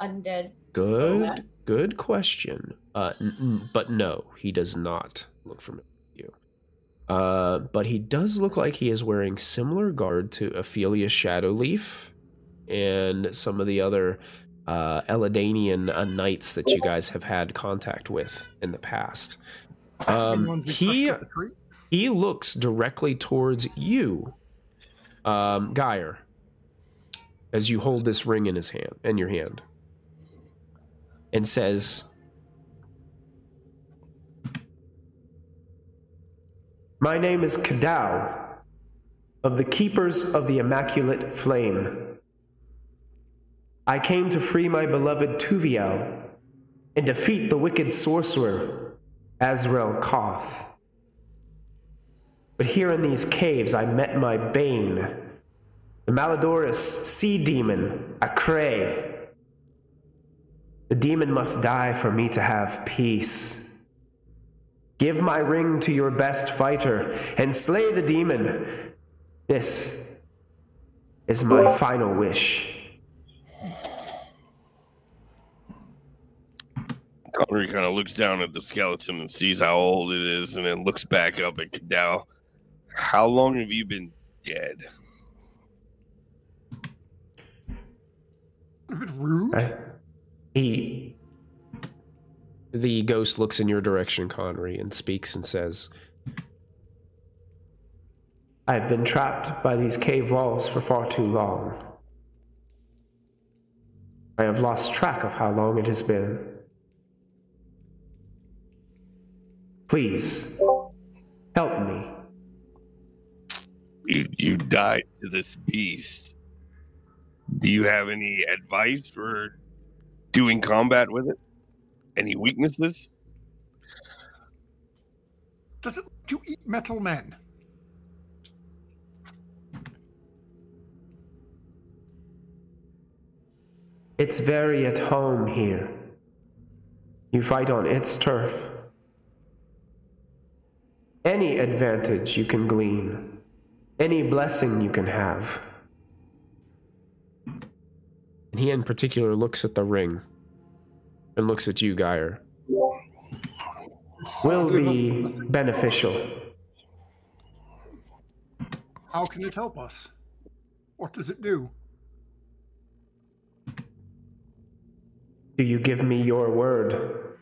undead? Good question. But no, he does not look familiar to you. But he does look like he is wearing similar garb to Ophelia's Shadowleaf and some of the other Eladanian knights that you guys have had contact with in the past. He looks directly towards you, Geyer, as you hold this ring in your hand, and says, "My name is Kadau, of the Keepers of the Immaculate Flame. I came to free my beloved Tuviel and defeat the wicked sorcerer, Azrahel Koth. But here in these caves I met my bane, the malodorous sea demon, Akre. The demon must die for me to have peace. Give my ring to your best fighter and slay the demon. This is my final wish." Connery kind of looks down at the skeleton and sees how old it is, and then looks back up at Kadao. How long have you been dead? A bit rude. The ghost looks in your direction, Connery, and speaks and says, I've been trapped by these cave walls for far too long. I have lost track of how long it has been. Please, help me. You died to this beast. Do you have any advice for doing combat with it? Any weaknesses? Does it like to eat metal men? It's very at home here. You fight on its turf. Any advantage you can glean, any blessing you can have. And he in particular looks at the ring and looks at you, Geyer. Will be beneficial. How can it help us? What does it do? Do you give me your word?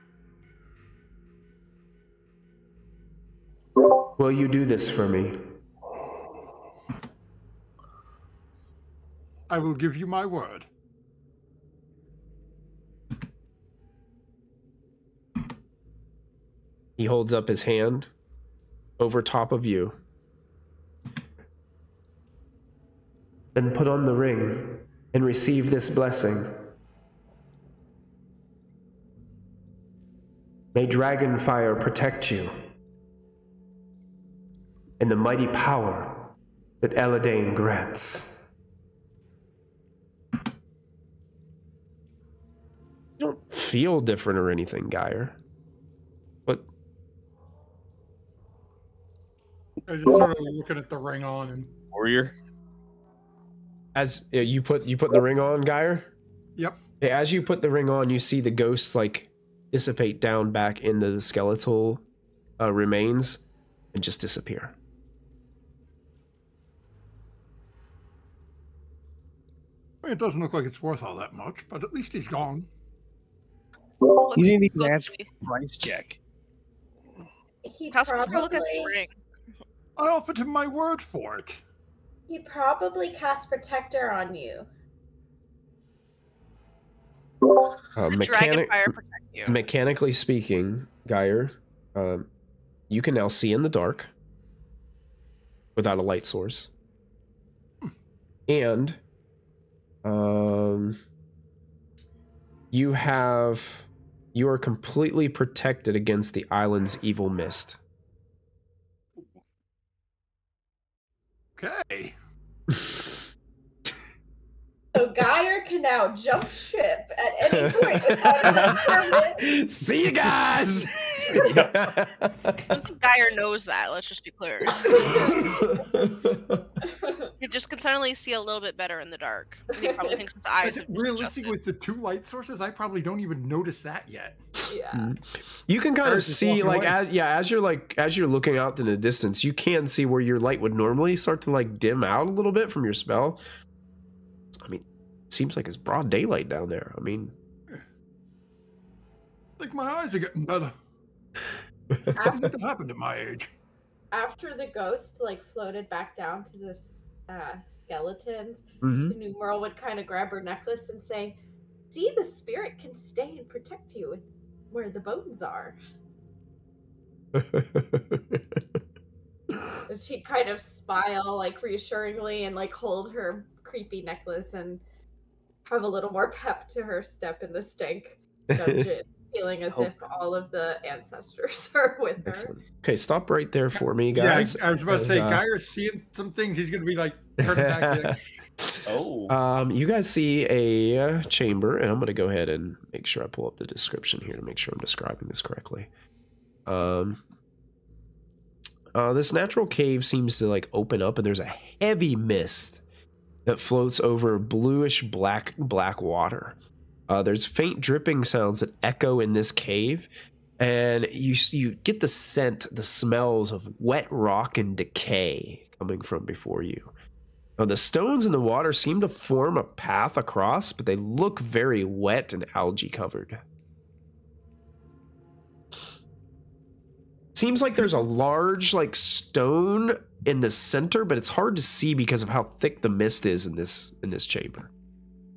Will you do this for me? I will give you my word. He holds up his hand over top of you. Then put on the ring and receive this blessing. May Dragonfire protect you and the mighty power that Eladane grants. You don't feel different or anything, Geyer. But I just sort of looking at the ring on and Warrior? as you put the ring on, Geyer? Yep. As you put the ring on, you see the ghosts like dissipate down back into the skeletal remains and just disappear. It doesn't look like it's worth all that much, but at least he's gone. You didn't even ask for a price check. He How's look at the probably, ring? I offered him my word for it. he probably cast Protector on you. Dragonfire protect you. Mechanically speaking, Geyer, you can now see in the dark without a light source. And you are completely protected against the island's evil mist. Okay. So Geyer can now jump ship at any point without an permit. See you guys! I don't think Geyer knows that, let's just be clear. He just can suddenly see a little bit better in the dark. And he probably thinks his eyes have Realistically, with the 2 light sources, I probably don't even notice that yet. Yeah. You can kind of Just see, walking like, away. as you're looking out in the distance, you can see where your light would normally start to like dim out a little bit from your spell. I mean, it seems like it's broad daylight down there. I mean, I think my eyes are getting better. After, Nothing happened at my age. after the ghost like floated back down to the skeletons, mhm. the numeral would kind of grab her necklace and say, "See, the spirit can stay and protect you with where the bones are." And she'd kind of smile like reassuringly and like hold her creepy necklace and have a little more pep to her step in the stank dungeon, feeling as if all of the ancestors are with her. Excellent. Okay, stop right there for me, Yeah, guys. I was about to say, as, Geyer's seeing some things. He's going to be like, turning back. Like, Oh. You guys see a chamber, and I'm going to go ahead and make sure I pull up the description here to make sure I'm describing this correctly. This natural cave seems to like open up, and there's a heavy mist that floats over bluish black water. There's faint dripping sounds that echo in this cave, and you get the scent, the smells of wet rock and decay coming from before you. Now, the stones in the water seem to form a path across, but they look very wet and algae covered. Seems like there's a large stone in the center, but it's hard to see because of how thick the mist is in this chamber.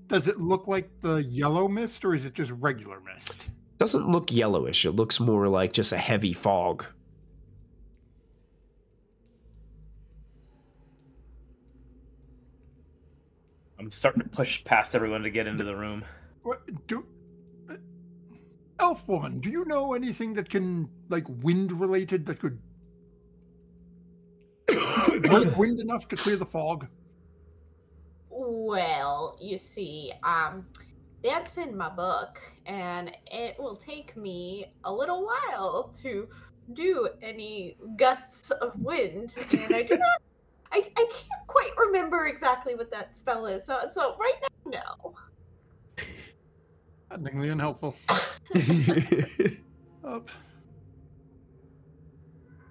Does it look like the yellow mist, or is it just regular mist? Doesn't look yellowish. It looks more like just a heavy fog. I'm starting to push past everyone to get into the room. What Elf woman, do you know anything that can, wind related, that could make wind enough to clear the fog? Well, you see, that's in my book, and it will take me a little while to do any gusts of wind, and I do not. I can't quite remember exactly what that spell is, so right now, no. Nothingly unhelpful.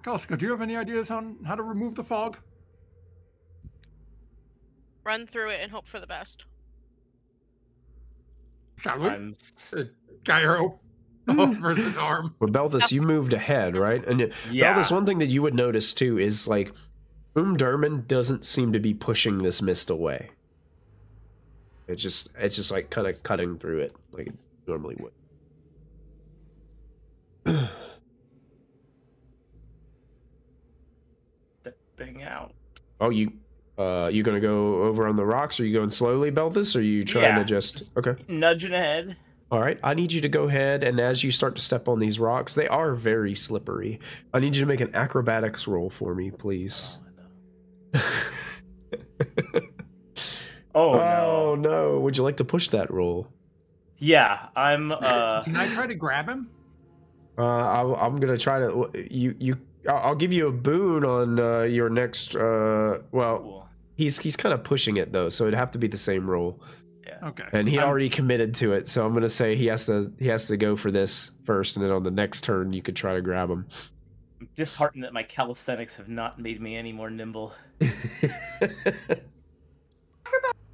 Kalska, do you have any ideas on how to remove the fog? Run through it and hope for the best. Shall we? Gyro versus arm. Well, Belthus, you moved ahead, right? And Yeah. Belthus, one thing that you would notice too is Um-Durman doesn't seem to be pushing this mist away. It's just kind of cutting through it like it normally would. Stepping out. Oh, you gonna go over on the rocks? Are you going slowly, Belthus? Or are you trying to just okay? Nudging ahead. All right, I need you to go ahead, and as you start to step on these rocks, they are very slippery. I need you to make an acrobatics roll for me, please. Oh no! Would you like to push that roll? Yeah, I'm. Can I try to grab him? I'm gonna try to. I'll give you a boon on your next. Cool. He's kind of pushing it though, so it'd have to be the same roll. Yeah. Okay. And he already committed to it, so I'm gonna say he has to go for this first, and then on the next turn you could try to grab him. I'm disheartened that my calisthenics have not made me any more nimble.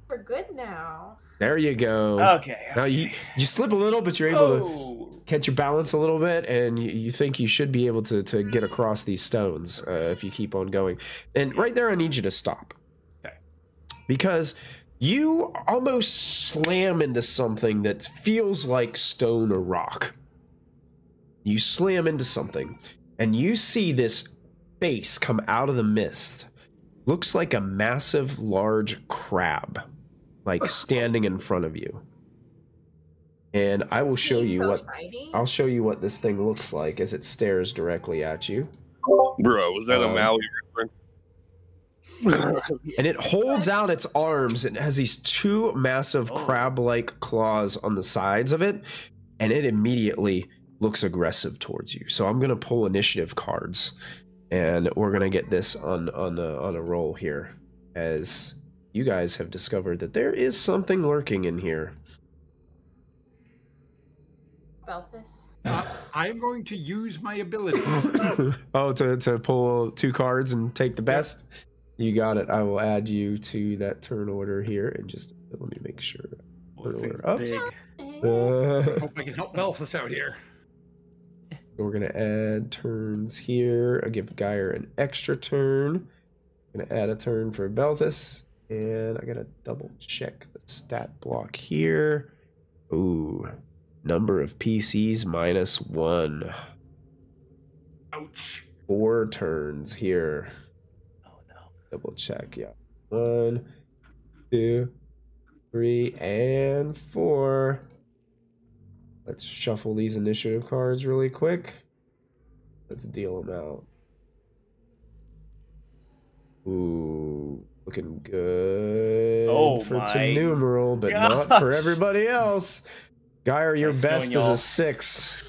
We're good now. There you go. Okay. Now you slip a little, but you're able to catch your balance a little bit, and you think you should be able to get across these stones if you keep on going. And right there, I need you to stop. Okay. Because you almost slam into something that feels like stone or rock. You slam into something, and you see this face come out of the mist. Looks like a massive, large crab, standing in front of you. And I will show you I'll show you what this thing looks like as it stares directly at you. Bro, was that a Maui reference? And it holds out its arms and has these two massive crab-like claws on the sides of it, and it immediately looks aggressive towards you. So I'm gonna pull initiative cards, and we're gonna get this on a roll here, as you guys have discovered that there is something lurking in here. Belthus. I am going to use my ability. Oh, to pull two cards and take the best? You got it. I will add you to that turn order here, and just let me make sure. Turn order up. Hope I can help Belthus out here. We're gonna add turns here. I'll give Geyer an extra turn. I'm gonna add a turn for Belthus, and I gotta double check the stat block here. Ooh, number of PCs -1. Ouch. 4 turns here. Oh no. Double check, yeah. 1, 2, 3, and 4. Let's shuffle these initiative cards really quick. Let's deal them out. Ooh, looking good for numeral, but not for everybody else. Geyer, your best is a 6.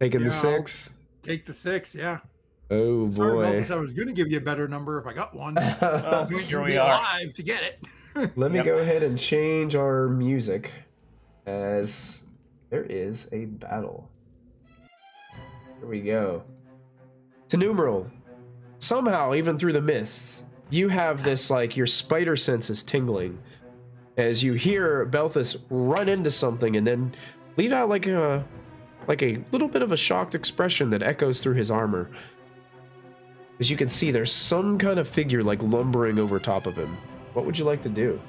Taking the 6. Take the 6, yeah. Oh boy. Sorry, Belthus, I was going to give you a better number if I got one. Here we are. Alive to get it. Let me Yep. go ahead and change our music as there is a battle. Here we go. To numeral. Somehow, even through the mists, you have this, like, your spider sense is tingling as you hear Belthus run into something and then leave out like a little bit of a shocked expression that echoes through his armor. As you can see, there's some kind of figure like lumbering over top of him. What would you like to do?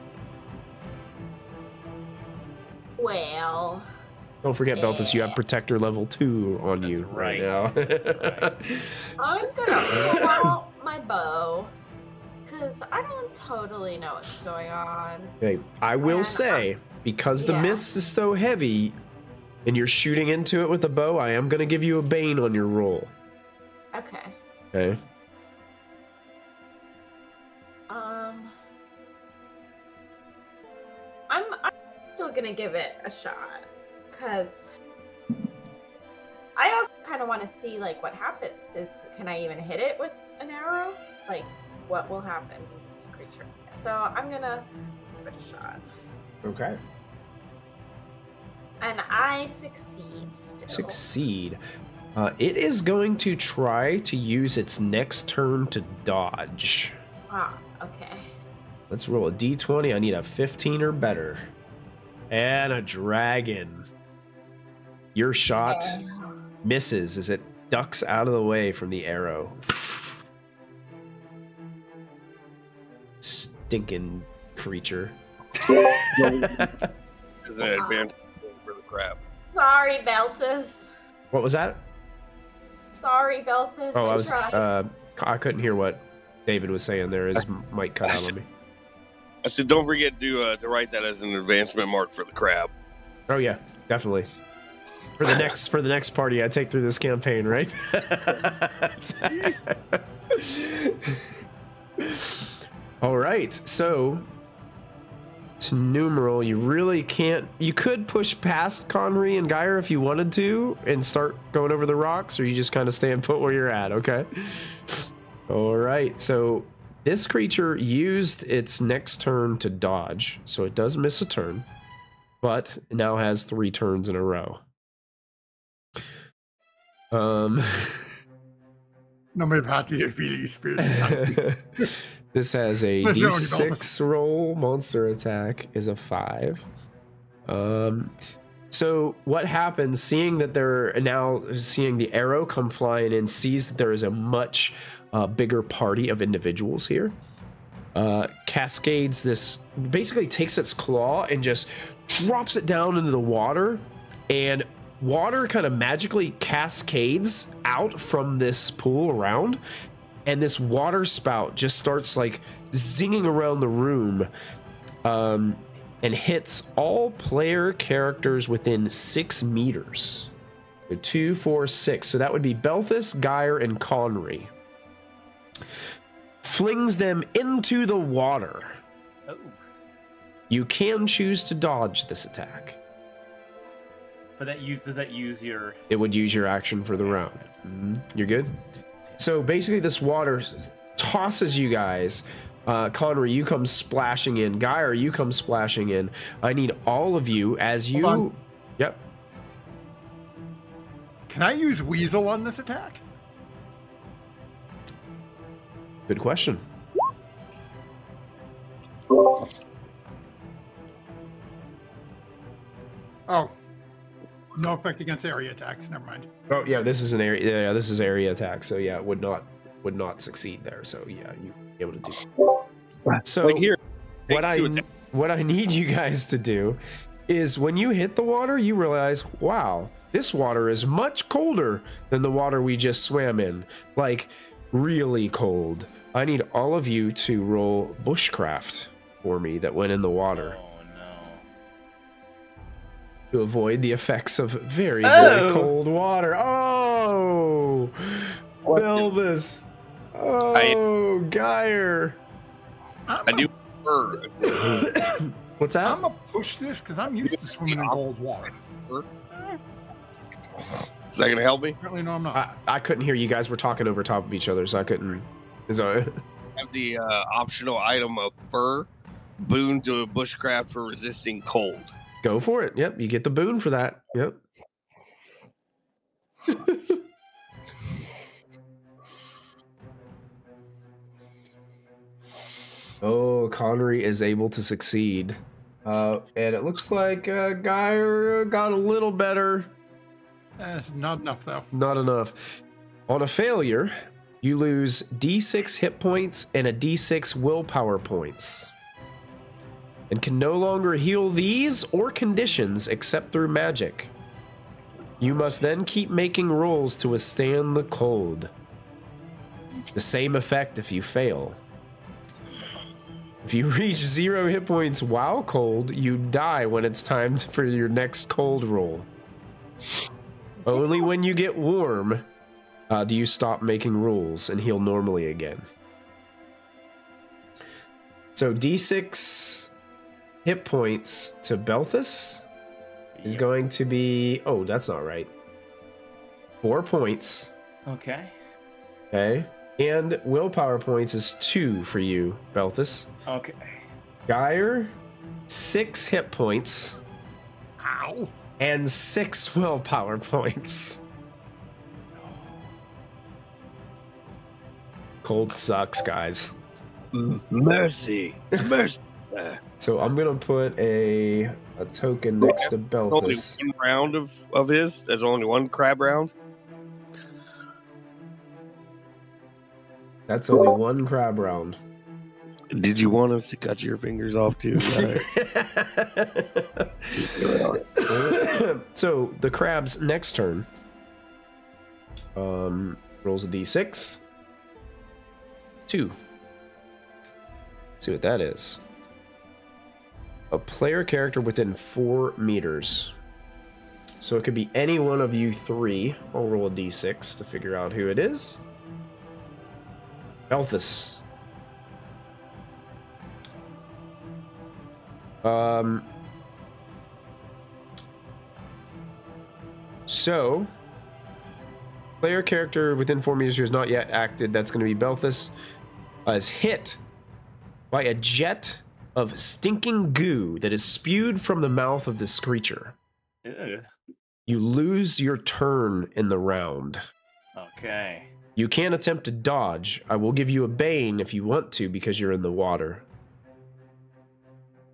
Well, Don't forget, Belthus, you have Protector level 2 on That's you right. now. I'm gonna pull out my bow because I don't totally know what's going on. Okay, I will And, say, because the yeah. mist is so heavy and you're shooting into it with a bow, I am going to give you a Bane on your roll. Okay. Okay. I'm still gonna give it a shot because I also kind of want to see like what happens. Can I even hit it with an arrow? Like, what will happen with this creature? So I'm gonna give it a shot, Okay. and I succeed. Still. Succeed. It is going to try to use its next turn to dodge. Ah, okay. Let's roll a d20. I need a 15 or better. And a dragon. Your shot misses as it ducks out of the way from the arrow. Stinking creature. Is an advantage for the crab. Sorry, Belthus. What was that? Sorry, Belthus. Oh, I tried. I couldn't hear what David was saying there. His mic cut out on me. I said, don't forget to write that as an advancement mark for the crab. Oh yeah, definitely. For the next party I take through this campaign, right? All right, so to numeral, you really can't. You could push past Conry and Geyer if you wanted to and start going over the rocks, or you just kind of stay and put where you're at. Okay. All right, so this creature used its next turn to dodge, so it does miss a turn, but it now has 3 turns in a row. No me party really spirit. This has a Let's go, d6 roll. Monster attack is a 5. So what happens, seeing that they're now seeing the arrow come flying in, sees that there is a much bigger party of individuals here. Cascades this, basically takes its claw and just drops it down into the water, and water kind of magically cascades out from this pool around, and this water spout just starts like zinging around the room, and hits all player characters within 6 meters. So 2, 4, 6. So that would be Belthus, Geyer, and Conry. Flings them into the water. Oh. You can choose to dodge this attack. But does that use your... It would use your action for the round. You're good? So basically this water tosses you guys. Conry, you come splashing in. Geyer, you come splashing in. I need all of you as you... Hold on. Yep. Can I use Weasel on this attack? Good question. Oh. No effect against area attacks. Never mind. Oh yeah, this is an area. Yeah, this is area attack. So yeah, it would not succeed there. So yeah, you'd be able to do. So Like here, what take 2 attacks. what I need you guys to do is when you hit the water, you realize, wow, this water is much colder than the water we just swam in. Like really cold. I need all of you to roll bushcraft for me that went in the water Oh, no. to avoid the effects of very, very Oh. cold water. Oh, Belvis. Oh, Geyer. I do prefer. What's that? I'm gonna push this because I'm used to swimming in cold water. Is that going to help me? Apparently, no, I'm not. I couldn't hear you guys were talking over top of each other, so I couldn't. So, Have the optional item of fur. boon to a bushcraft for resisting cold. Go for it. Yep, you get the boon for that. Yep. Oh, Connery is able to succeed. And it looks like Geyer got a little better. Not enough, though. Not enough. On a failure, you lose D6 hit points and a D6 willpower points. And can no longer heal these or conditions except through magic. You must then keep making rolls to withstand the cold. The same effect if you fail. If you reach 0 hit points while cold, you die when it's time for your next cold roll. Only when you get warm do you stop making rolls and heal normally again. So D6 hit points to Belthus is going to be... Oh, that's not right. 4 points. Okay. Okay. And willpower points is 2 for you, Belthus. Okay. Geyer, 6 hit points. Ow. And 6 willpower points. Cold sucks, guys. Mercy. Mercy. So I'm gonna put a token next to Only Belthus. one round of his? There's only one crab round? That's only one crab round. Did you want us to cut your fingers off too? So the crab's next turn rolls a d6. 2. Let's see what that is. A player character within 4 meters. So it could be any one of you 3. I'll roll a d6 to figure out who it is. Belthus. So, player character within 4 meters who has not yet acted, that's going to be Belthus, is hit by a jet of stinking goo that is spewed from the mouth of this creature. Ew. You lose your turn in the round. Okay. You can't attempt to dodge. I will give you a bane if you want to because you're in the water.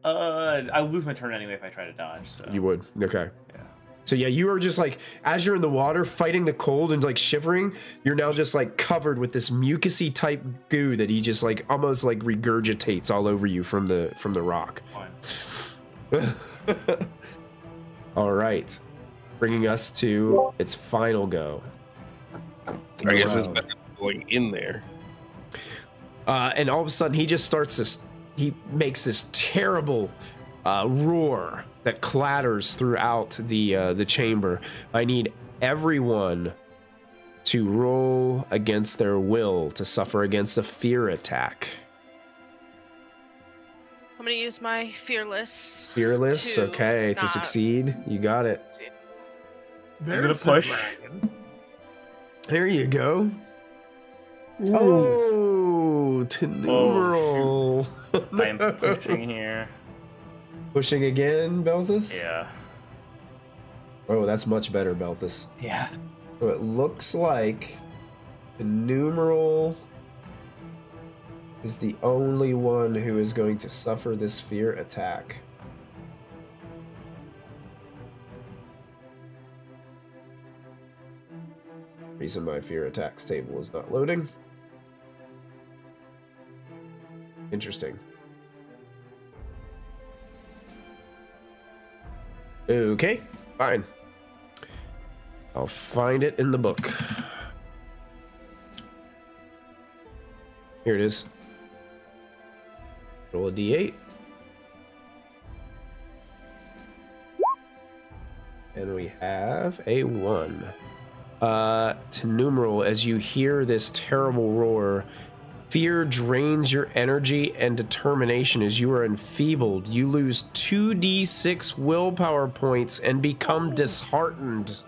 I'll lose my turn anyway if I try to dodge. So. You would. Okay. Yeah. So yeah, you are just like, as you're in the water fighting the cold and like shivering, you're now just like covered with this mucusy type goo that he just like almost like regurgitates all over you from the rock. Fine. All right. Bringing us to its final go. I guess it's better than going in there. And all of a sudden he just starts this, he makes this terrible roar that clatters throughout the chamber. I need everyone to roll against their will to suffer against a fear attack. I'm gonna use my fearless. Fearless, to okay, to not- succeed. You got it. There's gonna push. the dragon. There you go. Oh, to numeral. I'm pushing here. Pushing again, Belthus? Yeah. Oh, that's much better, Belthus. Yeah. So it looks like the numeral is the only one who is going to suffer this fear attack. Reason my fear attacks table is not loading. Interesting. Okay, fine. I'll find it in the book. Here it is. Roll a d8. And we have a 1. To numeral, as you hear this terrible roar, fear drains your energy and determination as you are enfeebled. You lose 2d6 willpower points and become disheartened.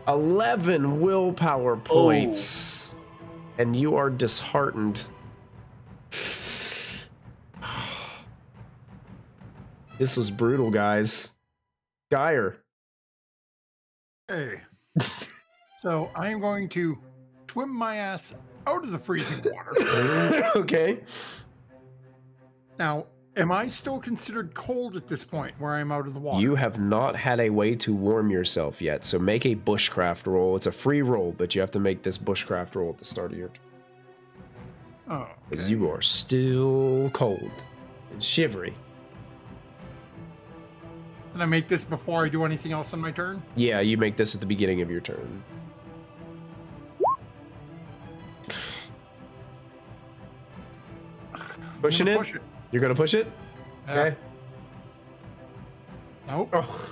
11 willpower points. And you are disheartened. This was brutal, guys. Geyer. Hey. So I am going to swim my ass out of the freezing water. Okay. Now, am I still considered cold at this point where I'm out of the water? You have not had a way to warm yourself yet, so make a bushcraft roll. It's a free roll, but you have to make this bushcraft roll at the start of your turn. Oh. Because you are still cold and shivery. Can I make this before I do anything else on my turn? Yeah, you make this at the beginning of your turn. Pushing it? Push it. You're gonna push it? Yeah. Okay. Nope. Oh.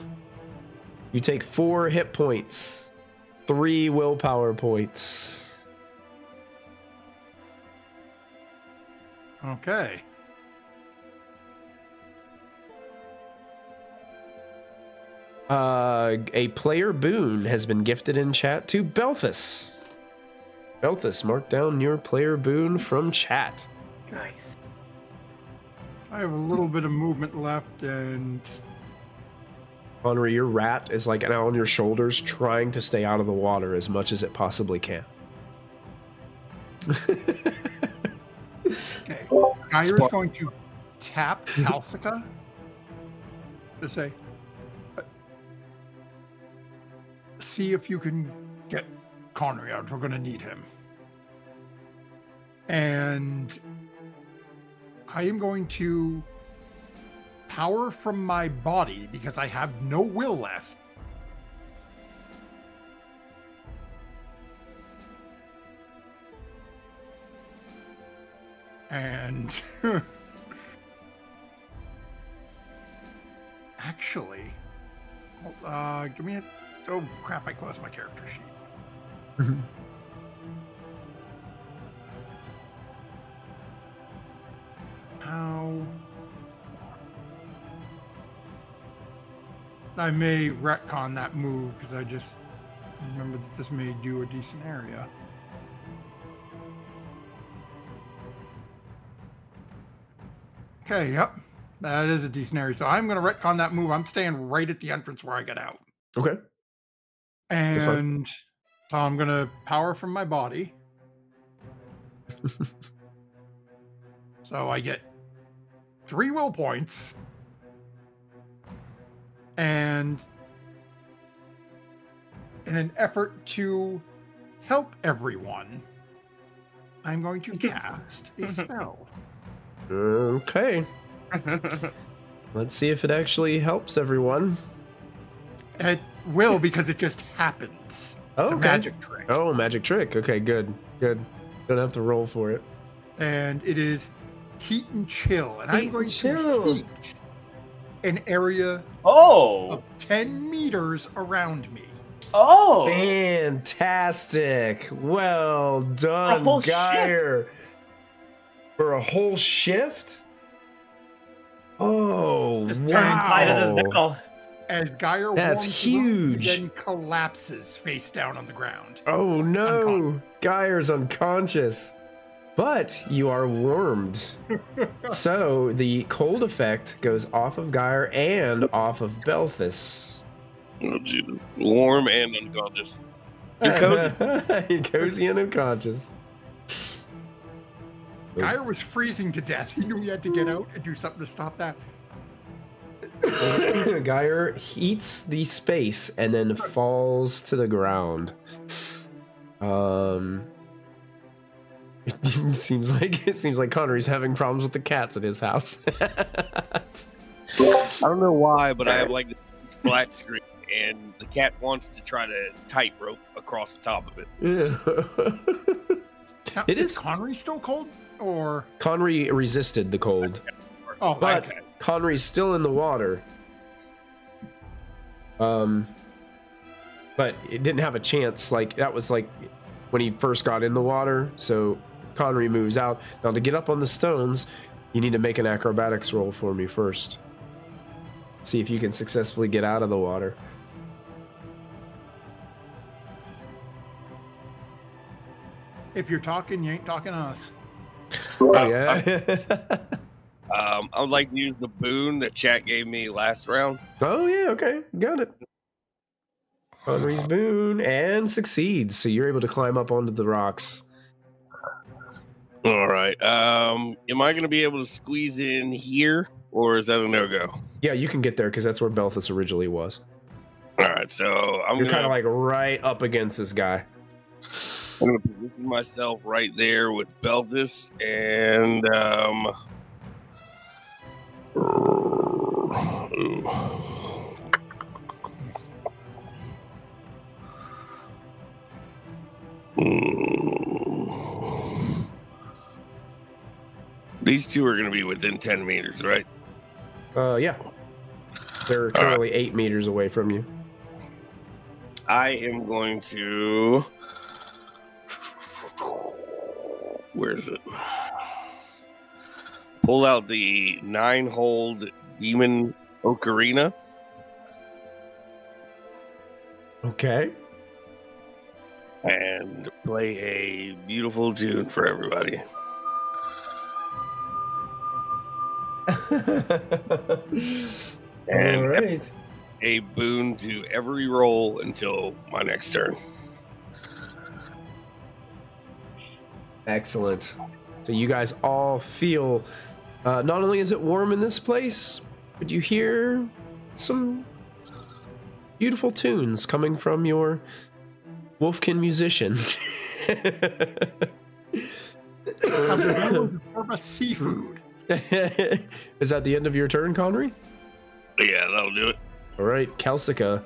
You take 4 hit points, 3 willpower points. Okay. A player boon has been gifted in chat to Belthus. Belthus, mark down your player boon from chat. Nice. I have a little bit of movement left, and Connery, your rat is like now on your shoulders, trying to stay out of the water as much as it possibly can. okay. Geyer is going to tap Kalsika to say, see if you can get Connery out. We're going to need him. And I am going to power from my body because I have no will left. And actually, give me a... Oh, crap, I closed my character sheet. How... I may retcon that move because I just remember that this may do a decent area. Okay, yep. That is a decent area. So I'm going to retcon that move. I'm staying right at the entrance where I get out. Okay. And so I'm going to power from my body. So I get 3 will points. And in an effort to help everyone, I'm going to cast a spell. Okay. Let's see if it actually helps everyone. It will because it just happens. Oh, it's a okay. magic trick. Oh, magic trick. Okay, good. Good. Don't have to roll for it. And it is heat and chill. And Heat I'm going and chill. to heat an area Oh. of 10 meters around me. Oh. Fantastic. Well done, whole Geyer. For a whole shift? Oh, Just turn inside of this battle. As Geyer That's warms the room, huge. he then collapses face down on the ground. Oh no, Geyer's unconscious. But you are warmed. So the cold effect goes off of Geyer and off of Belthus. Oh, Jesus. Warm and unconscious. You're cozy. You're cozy and unconscious. Geyer was freezing to death. He knew he had to get out and do something to stop that. Geyer heats the space and then falls to the ground. It seems like Connery's having problems with the cats at his house. I don't know why, but I have like the black screen, and the cat wants to try to tightrope across the top of it. Now, It is is- Connery still cold? Or Connery resisted the cold, oh, but okay. Connery's still in the water. But it didn't have a chance. Like that was like when he first got in the water. So Connery moves out. Now to get up on the stones, you need to make an acrobatics roll for me first. See if you can successfully get out of the water. If you're talking, you ain't talking to us. Oh yeah. I would like to use the boon that chat gave me last round. Oh yeah, okay, got it. Connery's boon and succeeds, so you're able to climb up onto the rocks. All right. Am I going to be able to squeeze in here, or is that a no-go? Yeah, you can get there because that's where Belthus originally was. All right, so You're kind of like right up against this guy. I'm going to position myself right there with Belthus and these two are going to be within 10 meters, right? Yeah. They're currently 8 meters away from you. I am going to... Where is it? Pull out the 9-hold demon ocarina. Okay. And play a beautiful tune for everybody. And all right. A boon to every roll until my next turn. Excellent. So you guys all feel, not only is it warm in this place, but you hear some beautiful tunes coming from your Wolfkin musician. Seafood. Is that the end of your turn, Connery? Yeah, that'll do it. All right, Kelsica.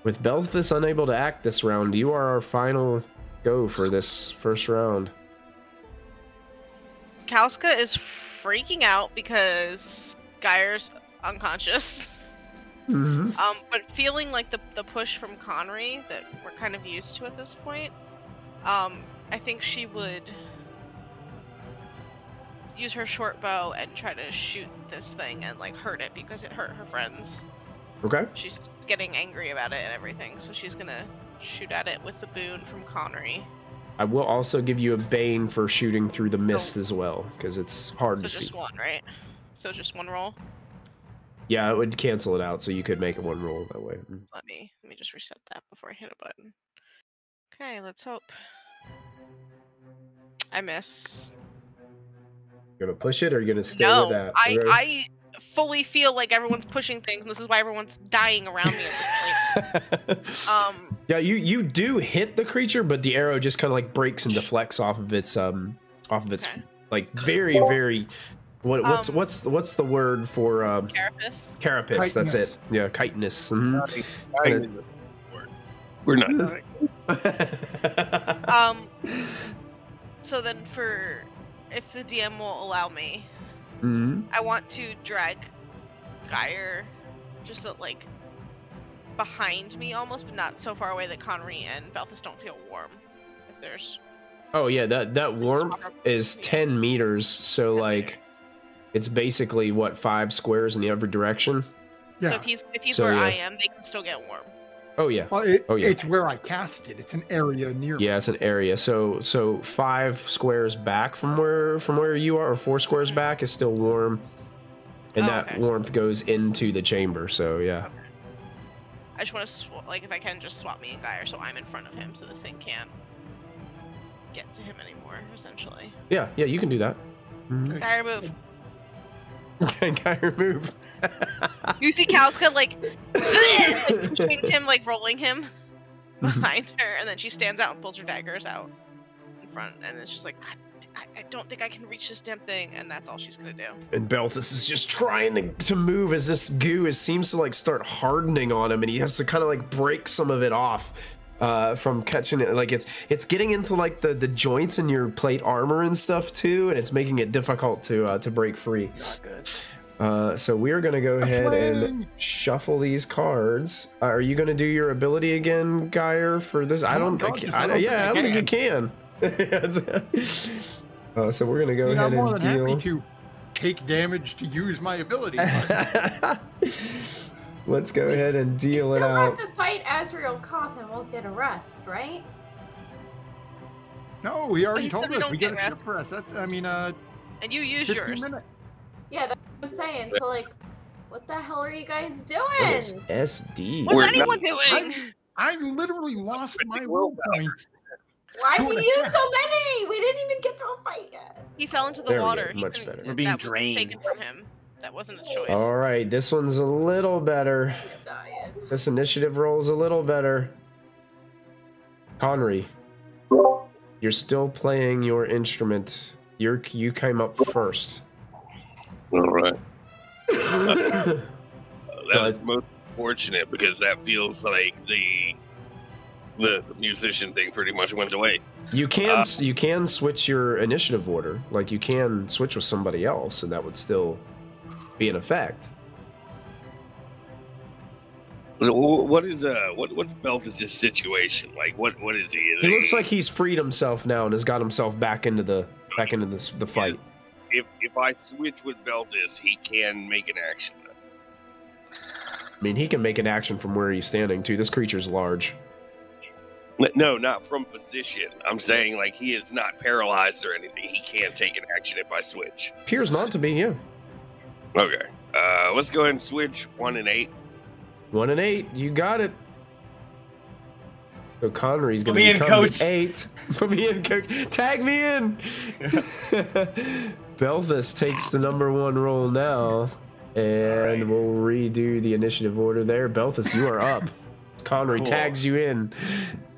With Belthus unable to act this round, you are our final go for this first round. Kalska is freaking out because Geyer's unconscious. Mm-hmm. But feeling like the push from Connery that we're kind of used to at this point, I think she would use her short bow and try to shoot this thing and like hurt it because it hurt her friends. Okay. She's getting angry about it and everything, so she's gonna shoot at it with the boon from Connery. I will also give you a bane for shooting through the mist as well, because it's hard to So see. just one, right? So just one roll? Yeah, it would cancel it out, so you could make it one roll that way. Let me just reset that before I hit a button. Okay, let's hope. I miss. You're gonna push it, or you're gonna stay No, with that? I fully feel like everyone's pushing things, and this is why everyone's dying around me at this point. Yeah, you do hit the creature, but the arrow just kind of like breaks and deflects off of its Okay. like very what's the word for Carapace? carapace? That's it. Yeah, chitinous. Mhm. We're not dying. So then if the DM will allow me, Mhm. I want to drag Geyer just like behind me almost, but not so far away that Connery and Belthus don't feel warm. If there's Oh yeah, that warmth is 10 meters, so like it's basically what 5 squares in the other direction. Yeah. So if he's So, where yeah. I am, they can still get warm. Oh yeah. Well, Oh, yeah. It's where I cast it. It's an area near. Yeah, it's an area. So 5 squares back from where you are, or 4 squares back is still warm, and that okay. warmth goes into the chamber. So yeah. I just want to if I can just swap me and Geyer so I'm in front of him, so this thing can't get to him anymore. Essentially. Yeah, you can do that. Mhm. Geyer, move. Geyer, move. You see Kalska like pushing him, like rolling him behind her, and then she stands out and pulls her daggers out in front, and it's just like, I don't think I can reach this damn thing, and that's all she's gonna do. And Belthus is just trying to move as this goo seems to like start hardening on him, and he has to kind of like break some of it off from catching it. Like it's getting into like the joints in your plate armor and stuff too, and it's making it difficult to break free. Not good. So we're gonna go ahead and shuffle these cards. Are you gonna do your ability again, Geyer, for this? I don't think you can. So we're gonna go ahead I'm more and than deal. happy to take damage to use my ability. Let's go ahead and deal we it still out. have to fight Azrahel Koth and we'll get a rest, right? No, we already you told said we us don't we get get a rest. ship rest. That's, And you use 15 yours. minutes. Yeah, that's I'm saying, so like, what the hell are you guys doing? What is SD? What's We're anyone doing? I literally lost my will points. Why Two do you and a use half. so many? We didn't even get to a fight yet. He fell into the There we go, water. He much couldn't- better. We're being that was drained. taken from him. That wasn't a choice. All right, this one's a little better. I'm dying. This initiative roll's a little better. Connery, you're still playing your instrument. You came up first. All right. That is most fortunate because that feels like the musician thing pretty much went away. You can switch your initiative order. Like you can switch with somebody else, and that would still be in effect. What's Beltis' situation? Like what is he? Is He looks like he's freed himself now and has got himself back into the fight. If I switch with Beltis, he can make an action. I mean, he can make an action from where he's standing too. This creature's large. No, not from position. I'm saying like he is not paralyzed or anything. He can take an action if I switch. Appears not to be. Yeah. Okay. Let's go ahead and switch 1 and 8. 1 and 8. You got it. So Connery's going Put me to in, become coach. the 8. Put me in, coach. Tag me in. Belthus takes the number 1 roll now, and we'll redo the initiative order there. Belthus, you are up. Connery Cool. tags you in.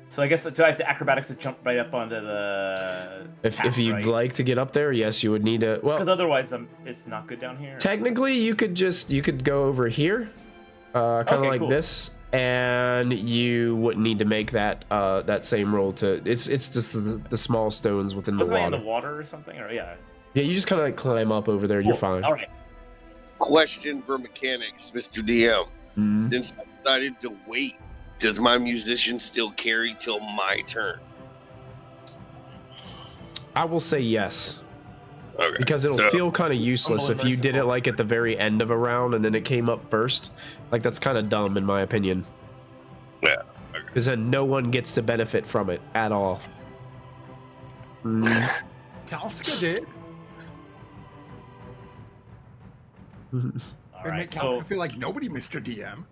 So I guess do I have to acrobatics to jump right up onto the? If you'd like to get up there, yes, you would need to. Well, because otherwise it's not good down here. technically, you could go over here, kind of Okay, like cool. this, and you wouldn't need to make that that same roll to. It's just the small stones within the Wasn't I in water. the water or something? Or yeah. Yeah, you just kind of like climb up over there. You're Cool. fine. All right. Question for mechanics, Mr. DM. Mhm. Since I decided to wait, does my musician still carry till my turn? I will say yes, Okay. because it'll So- feel kind of useless if you did it like at the very end of a round and then it came up first. Like that's kind of dumb in my opinion. Yeah. Because then no one gets to benefit from it at all. Mm. Kalska did. All It right. made So Kalska feel like nobody, Mr. DM.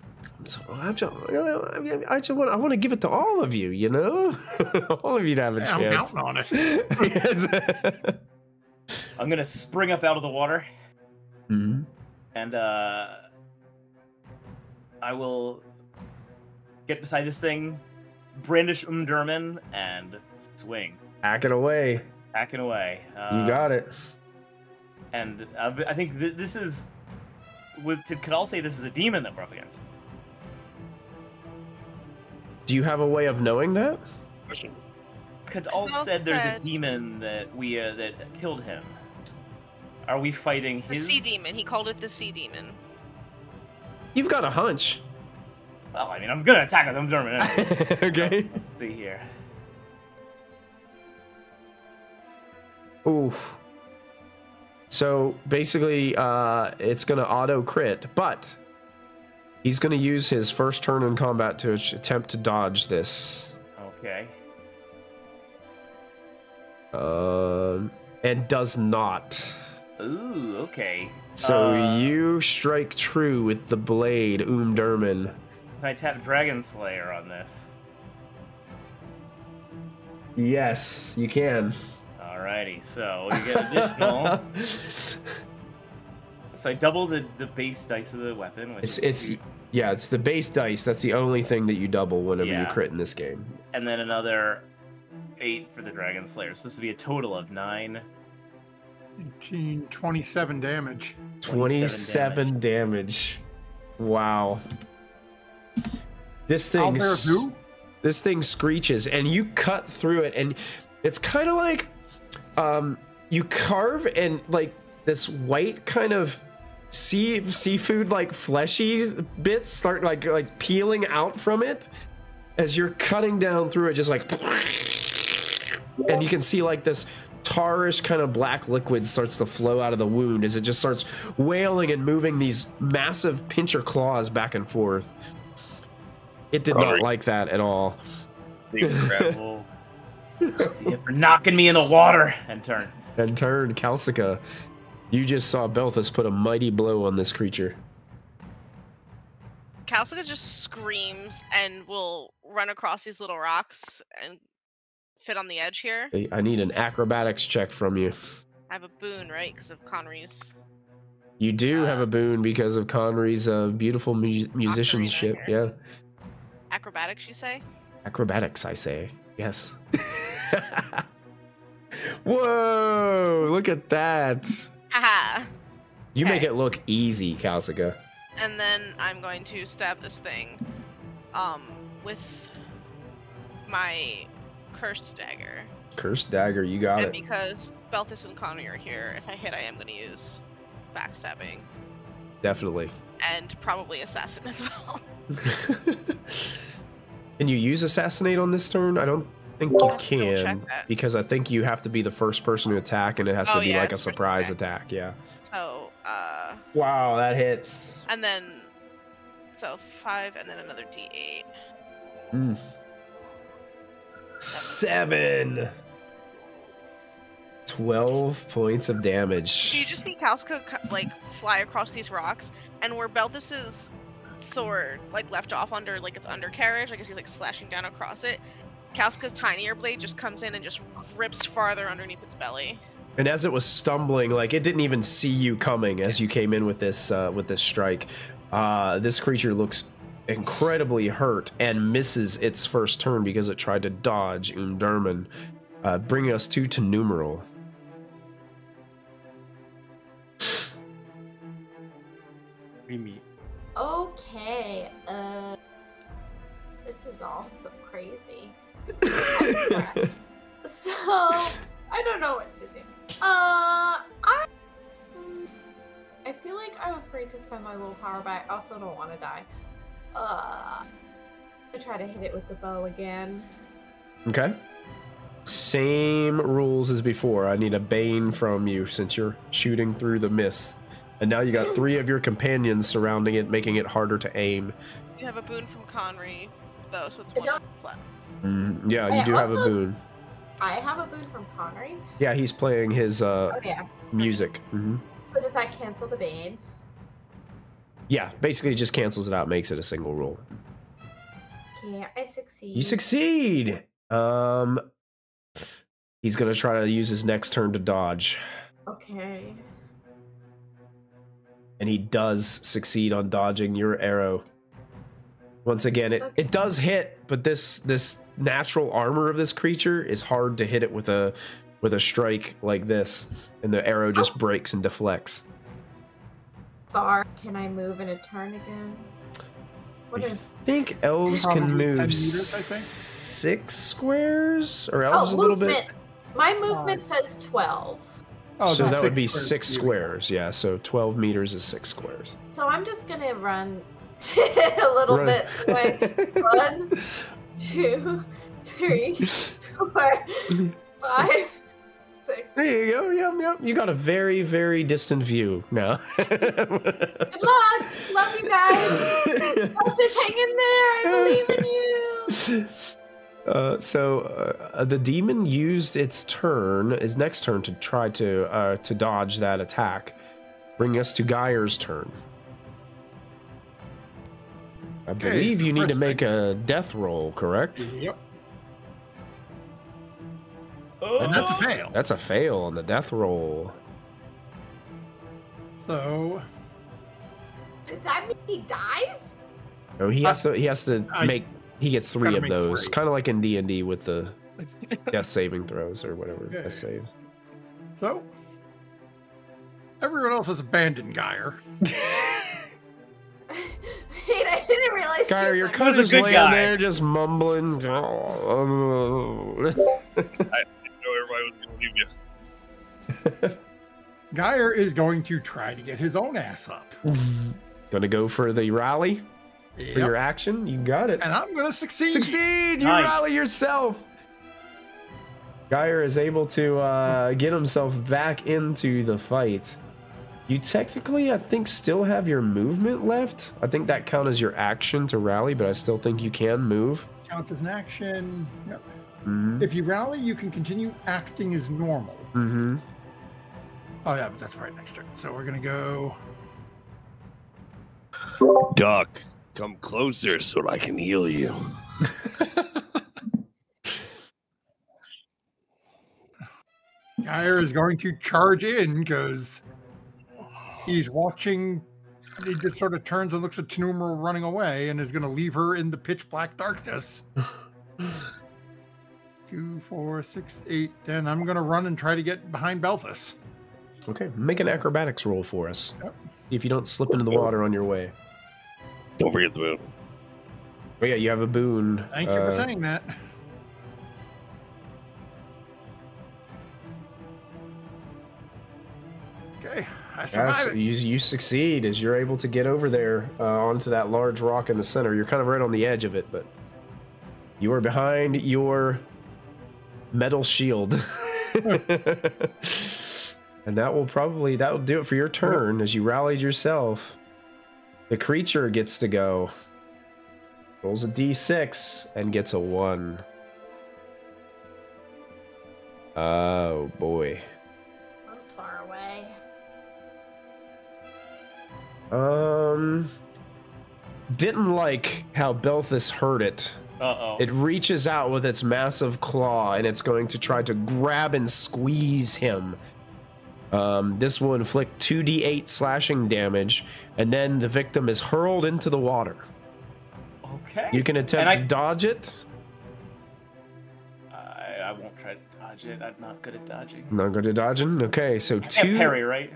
So I want to give it to all of you, you know, all of you to have a I'm chance. counting on it. I'm gonna spring up out of the water, Mhm. and I will get beside this thing, brandish Um-Durman, and swing, Hack it away. hacking away. You got it. And I think this is. Could all say this is a demon that we're up against? Do you have a way of knowing that? Could all Both said there's a said- demon that that killed him. Are we fighting The his sea demon. He called it the sea demon. You've got a hunch. Well, I mean, I'm gonna attack with Um-Durman. Anyway. Okay. Let's see here. Ooh. So basically, it's gonna auto crit, but he's gonna use his first turn in combat to attempt to dodge this. Okay. And does not. Ooh, okay. So you strike true with the blade, Um-Durman. Can I tap Dragon Slayer on this? Yes, you can. Alrighty, so you get additional. So I double the base dice of the weapon. Which It's yeah, it's the base dice. That's the only thing that you double whenever you Yeah. crit in this game. and then another 8 for the Dragon Slayer. So this would be a total of 9. 18, 27 damage. 27 damage. Wow. This thing Owlbear who? this thing screeches and you cut through it, and it's kind of like you carve and like this white kind of seafood like fleshy bits start like peeling out from it as you're cutting down through it, just like, and you can see like this tarish kind of black liquid starts to flow out of the wound as it just starts wailing and moving these massive pincher claws back and forth. It did not like that at all. Incredible. See you for knocking me in the water. And turn. And turn, Kalsika. You just saw Belthus put a mighty blow on this creature. Kalsiga just screams and will run across these little rocks and fit on the edge here. I need an acrobatics check from you. I have a boon, right? Because of Conry's. You do have a boon because of Conry's beautiful musicianship. Yeah. Acrobatics, you say? Acrobatics, I say. Yes. Whoa! Look at that. Haha. You make it look easy, Kalsiga. And then I'm going to stab this thing with my cursed dagger. Cursed dagger, you got and it. Because Belthus and Conry are here, if I hit, I am going to use backstabbing. Definitely. And probably assassin as well. Can you use assassinate on this turn? I don't think you can, because I think you have to be the first person to attack, and it has to be like a surprise attack. Yeah. So, wow, that hits. And then, so 5, and then another D8. 7. 12 points of damage. So you just see Kalsiga like fly across these rocks, and where Belthus's sword like left off under like its undercarriage, I guess he's like slashing down across it. Kalsiga's tinier blade just comes in and just rips farther underneath its belly. And as it was stumbling, like it didn't even see you coming as you came in with this strike. This creature looks incredibly hurt and misses its first turn because it tried to dodge Um-Durman, bringing us to numeral. We meet. Okay. This is all so crazy. So I don't know what to do. I feel like I'm afraid to spend my willpower, but I also don't want to die. I try to hit it with the bow again. Okay. Same rules as before. I need a bane from you since you're shooting through the mist. And now you got 3 of your companions surrounding it, making it harder to aim. You have a boon from Conry, though, so it's 1 flat. Yeah, you do have a boon. I have a boon from Conry? Yeah, he's playing his music. So does that cancel the bane? Yeah, basically it just cancels it out, makes it a single roll. Okay, I succeed. You succeed! He's gonna try to use his next turn to dodge. Okay. And he does succeed on dodging your arrow. Once again, it does hit, but this natural armor of this creature is hard to hit it with a strike like this, and the arrow just breaks and deflects. Far can I move in a turn again? I think elves can move 6 squares, or elves a little bit. My movement says 12. Oh, so that would be 6 squares. Yeah, so 12 meters is 6 squares. So I'm just gonna run a little bit quick. 1, 2, 3, 4, 5, 6. There you go. Yep. You got a very, very distant view now. Good luck. Love you guys. Just hang in there. I believe in you. The demon used its next turn to try to dodge that attack, bringing us to Geyer's turn. I believe you need to make a death roll, correct? Yep. And that's a fail. That's a fail on the death roll. So does that mean he dies? No, he has to make. He gets 3 of those, kind of like in D&D with the death saving throws or whatever. Death saves. So everyone else has abandoned Geyer. Wait, I didn't realize. Geyer, you're kind of laying there just mumbling. I didn't know everybody was going to leave you. Geyer is going to try to get his own ass up. Gonna go for the rally? For your action? You got it. And I'm gonna succeed. Succeed! You rally yourself! Geyer is able to get himself back into the fight. You technically, I think, still have your movement left. I think that counts as your action to rally, but I still think you can move. Counts as an action. Yep. If you rally, you can continue acting as normal. Oh yeah, but that's right next turn. So we're gonna go. Doc, come closer so I can heal you. Geyer is going to charge in because he's watching. He just sort of turns and looks at Tanumra running away and is going to leave her in the pitch black darkness. 2, 4, 6, 8, 10. I'm going to run and try to get behind Belthus. Okay, make an acrobatics roll for us. Yep. If you don't slip into the water on your way. Don't forget the boon. Oh yeah, you have a boon. Thank you for saying that. Okay, I survive it. You succeed as you're able to get over there onto that large rock in the center. You're kind of right on the edge of it, but you are behind your metal shield. And that will do it for your turn as you rallied yourself. The creature gets to go. Rolls a d6 and gets a 1. Oh boy. I'm far away. Didn't like how Belthus heard it. Uh-oh. It reaches out with its massive claw and it's going to try to grab and squeeze him. This will inflict 2d8 slashing damage, and then the victim is hurled into the water. Okay. You can attempt to dodge it. I won't try to dodge it. I'm not good at dodging. Not good at dodging? Okay, so I can't parry, right?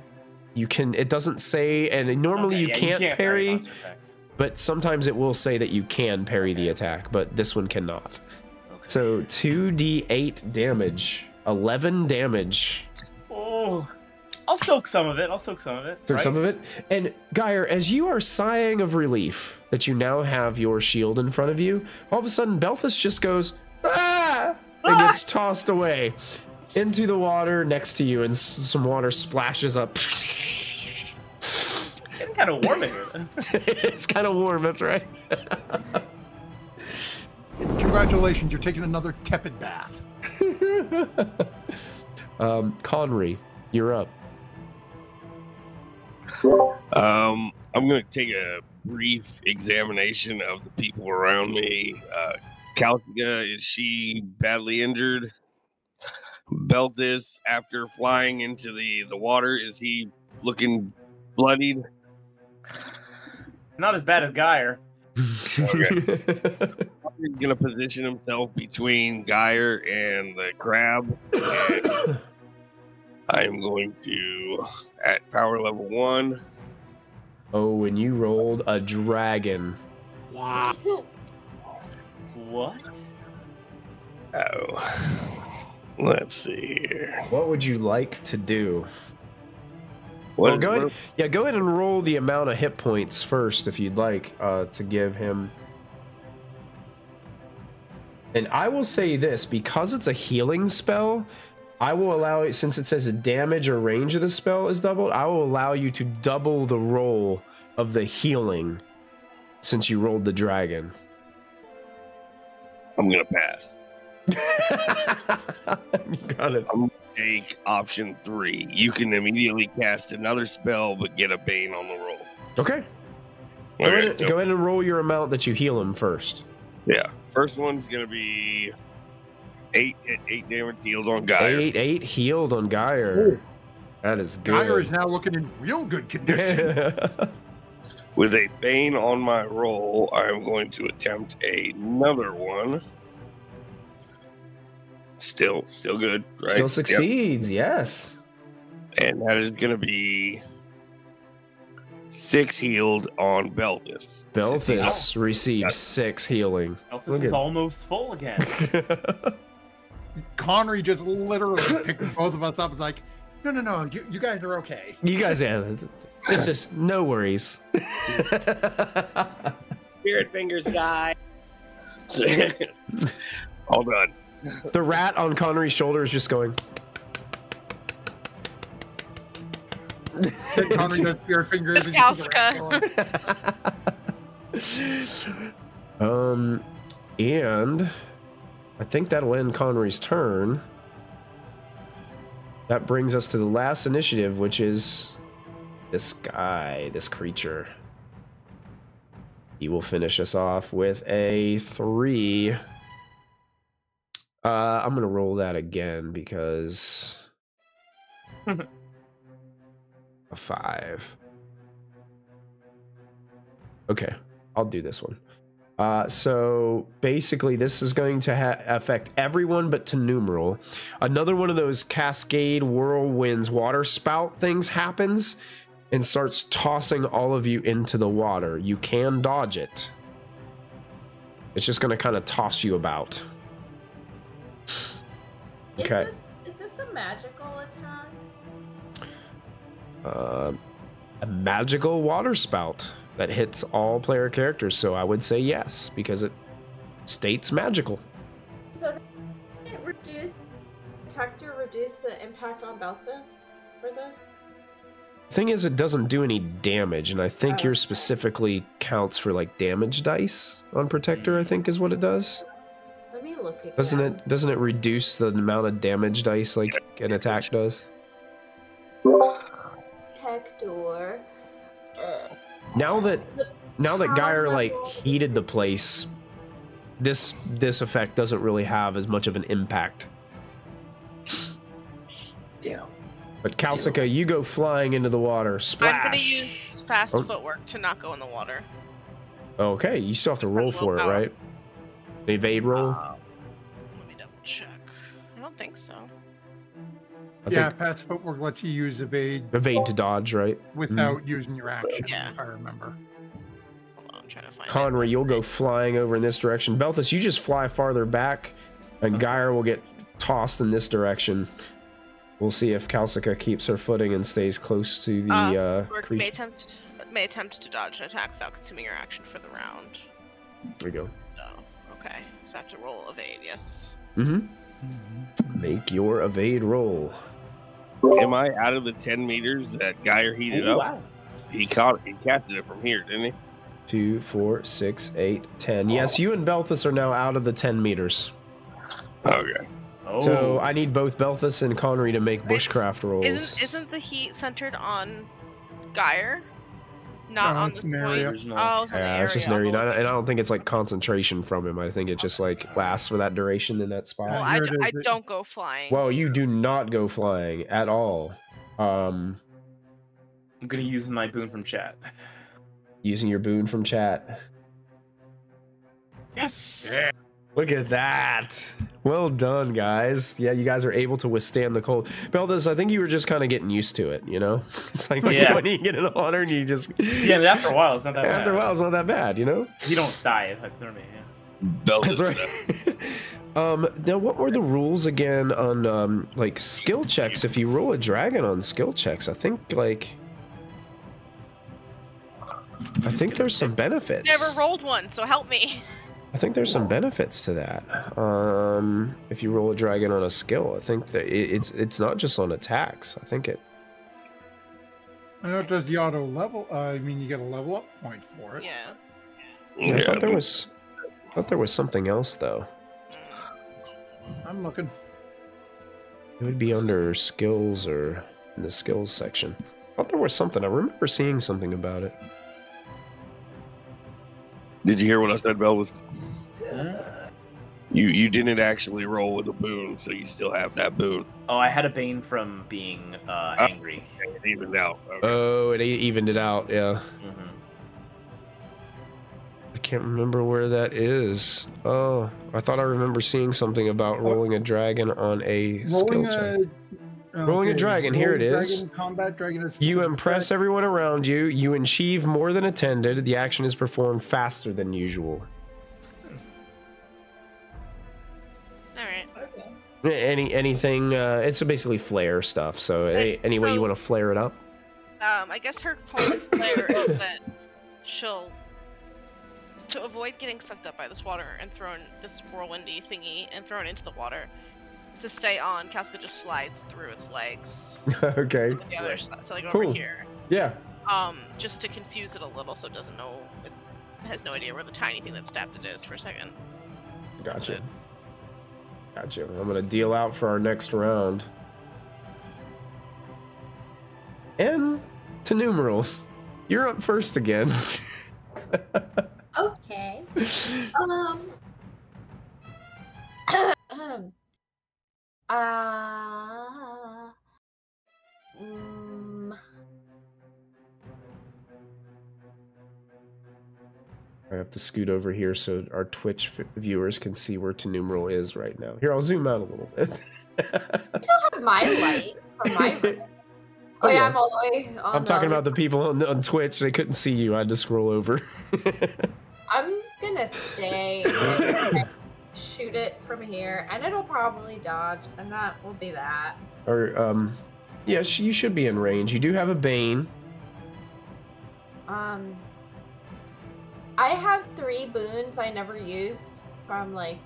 You can, it doesn't say, and normally you can't parry, monster attacks. but sometimes it will say that you can parry the attack, but this one cannot. Okay. So 2d8 damage, 11 damage. Oh, I'll soak some of it. Some of it. And Geyer, as you are sighing of relief that you now have your shield in front of you, all of a sudden Belthus just goes, ah! And gets tossed away into the water next to you, and some water splashes up. Getting kind of warm in here. It's kind of warm, that's right. Congratulations, you're taking another tepid bath. Conry, you're up. I'm going to take a brief examination of the people around me. Calciga, is she badly injured? Belthus, after flying into the water, is he looking bloodied? Not as bad as Geyer. Okay. He's going to position himself between Geyer and the crab. And I'm going to, at power level 1. Oh, and you rolled a dragon. Wow. What? Oh. Let's see here. What would you like to do? Go ahead and roll the amount of hit points first, if you'd like, to give him. And I will say this, because it's a healing spell, I will allow it, since it says the damage or range of the spell is doubled, I will allow you to double the roll of the healing, since you rolled the dragon. I'm going to pass. Got it. I'm going to take option 3. You can immediately cast another spell, but get a Bane on the roll. Okay. Go ahead and roll your amount that you heal him first. Yeah. First one's going to be 8 damage healed on Geyer. 8 healed on Geyer. Ooh. That is good. Geyer is now looking in real good condition. With a Bane on my roll, I'm going to attempt another one. Still good, right? Still succeeds, yep. Yes. And that is going to be 6 healed on Belthus. Belthus receives 6 healing. Belthus is almost full again. Conry just literally picked both of us up. It's like, no, you guys are okay. You guys, it's just no worries. Spirit fingers guy. All done. The rat on Conry's shoulder is just going. Conry does spirit fingers. And and I think that'll end Conry's turn. That brings us to the last initiative, which is this guy, this creature. He will finish us off with a 3. I'm gonna roll that again because a 5. Okay, I'll do this one. So basically, this is going to affect everyone but to numeral. Another one of those cascade whirlwinds water spout things happens and starts tossing all of you into the water. You can dodge it. It's just going to kind of toss you about. Okay. Is this a magical attack? A magical water spout that hits all player characters, so I would say yes, because it states magical. So it reduce the impact on Belfast for this? Thing is, it doesn't do any damage, and I think yours specifically counts for like damage dice on Protector, I think is what it does. Let me look again. Doesn't it reduce the amount of damage dice like an attack does? Protector. Now that Geyer like heated the place, this effect doesn't really have as much of an impact. Yeah. But Kalsika, you go flying into the water. Splash. I'm gonna use fast footwork to not go in the water. Okay, you still have to roll for it, right? Evade roll. Let me double check. I don't think so. Yeah, fast footwork lets you use evade to dodge, right? Without using your action, Yeah. if I remember. Hold on, I'm trying to find Conry, you'll go flying over in this direction. Belthus, you just fly farther back, and Geyer will get tossed in this direction. We'll see if Kalsika keeps her footing and stays close to the creature. May attempt to dodge an attack without consuming your action for the round. There you go. So, okay. So I have to roll evade, yes. Make your evade roll. Am I out of the 10 meters that Geyer heated up? Wow. He casted it from here, didn't he? 2, 4, 6, 8, 10. Yes, you and Belthus are now out of the 10 meters. Okay. Oh. So I need both Belthus and Conry to make bushcraft rolls. Isn't the heat centered on Geyer? Not on it's the an area. point? Oh, it's an area. It's just an area. And I don't think it's like concentration from him. I think it just like lasts for that duration in that spot. Well, Here it I is. don't go flying. Well, you do not go flying at all. I'm gonna use my boon from chat. Using your boon from chat. Yes. Yeah. Look at that. Well done, guys. Yeah, you guys are able to withstand the cold. Belthus, I think you were just kind of getting used to it, you know? It's like when you get in the water and you just... Yeah, but after a while, it's not that bad. After a while, it's not that bad, you know? You don't die of hypothermia, That's right. Now, what were the rules again on, like, skill checks? If you roll a dragon on skill checks, I think, like... I think there's some benefits. Never rolled one, so help me. I think there's some benefits to that. If you roll a dragon on a skill, I think that it's not just on attacks. I think it. I know it does the auto level. I mean, you get a level up point for it. Yeah. I thought there was something else though. I'm looking. It would be under skills or in the skills section. I thought there was something. I remember seeing something about it. Did you hear what I said, Belvis? You didn't actually roll with a boon, so you still have that boon. Oh, I had a bane from being angry. It evened out. Okay. Oh, it evened it out. Yeah. I can't remember where that is. Oh, I thought I remember seeing something about rolling a dragon on a skill check. Rolling a dragon, here it is. Combat dragon is You impress everyone around you. You achieve more than attended. The action is performed faster than usual. Alright. Anything, it's basically flare stuff, so any way you want to flare it up? I guess her point of flare is that she'll, to avoid getting sucked up by this water and thrown, this whirlwindy thingy, and thrown into the water, to stay on, Casca just slides through its legs. Okay. With the other side, so like Cool. over here. Yeah. Just to confuse it a little so it doesn't know, it has no idea where the tiny thing that stabbed it is for a second. Gotcha. I'm gonna deal out for our next round. And to numeral, you're up first again. Okay. I have to scoot over here so our Twitch viewers can see where to numeral is right now. Here, I'll zoom out a little bit. I still have my light from my room. Oh yeah, I'm all the way on. I'm talking about the people on Twitch. They couldn't see you. I had to scroll over. I'm gonna stay and shoot it from here, and it'll probably dodge, and that will be that. Or, yes, you should be in range. You do have a Bane. I have 3 boons I never used from like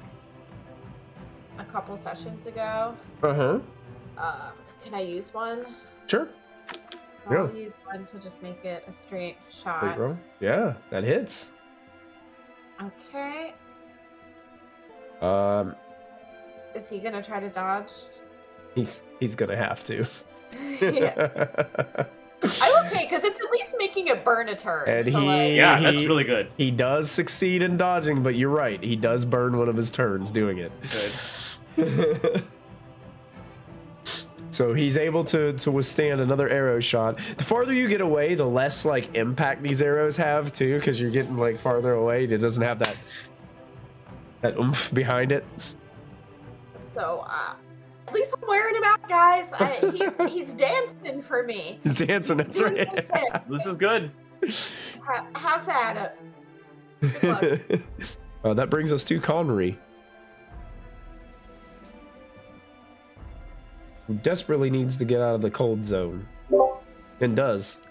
a couple sessions ago. Uh-huh. Can I use one? Sure. So I'll use one to just make it a straight shot. Wait, roll. Yeah, that hits. Okay. Is he gonna try to dodge? He's gonna have to. Yeah. I'm okay, because it's at least making it burn a turn. And so yeah, that's really good. He does succeed in dodging, but you're right. He does burn one of his turns doing it. Good. So he's able to withstand another arrow shot. The farther you get away, the less like impact these arrows have too, because you're getting like farther away. It doesn't have that oomph behind it. So, at least I'm wearing him out, guys. He's dancing for me. He's dancing, that's right. This is good. Have at it. Good luck. That brings us to Connery, who desperately needs to get out of the cold zone. And does.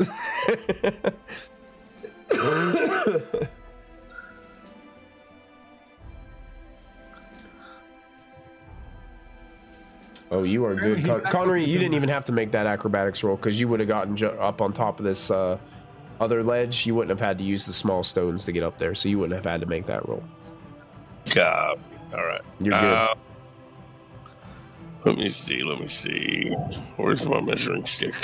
Oh, you are good. Connery, you didn't even have to make that acrobatics roll because you would have gotten up on top of this other ledge. You wouldn't have had to use the small stones to get up there, so you wouldn't have had to make that roll. God. All right. You're good. Let me see. Where's my measuring stick?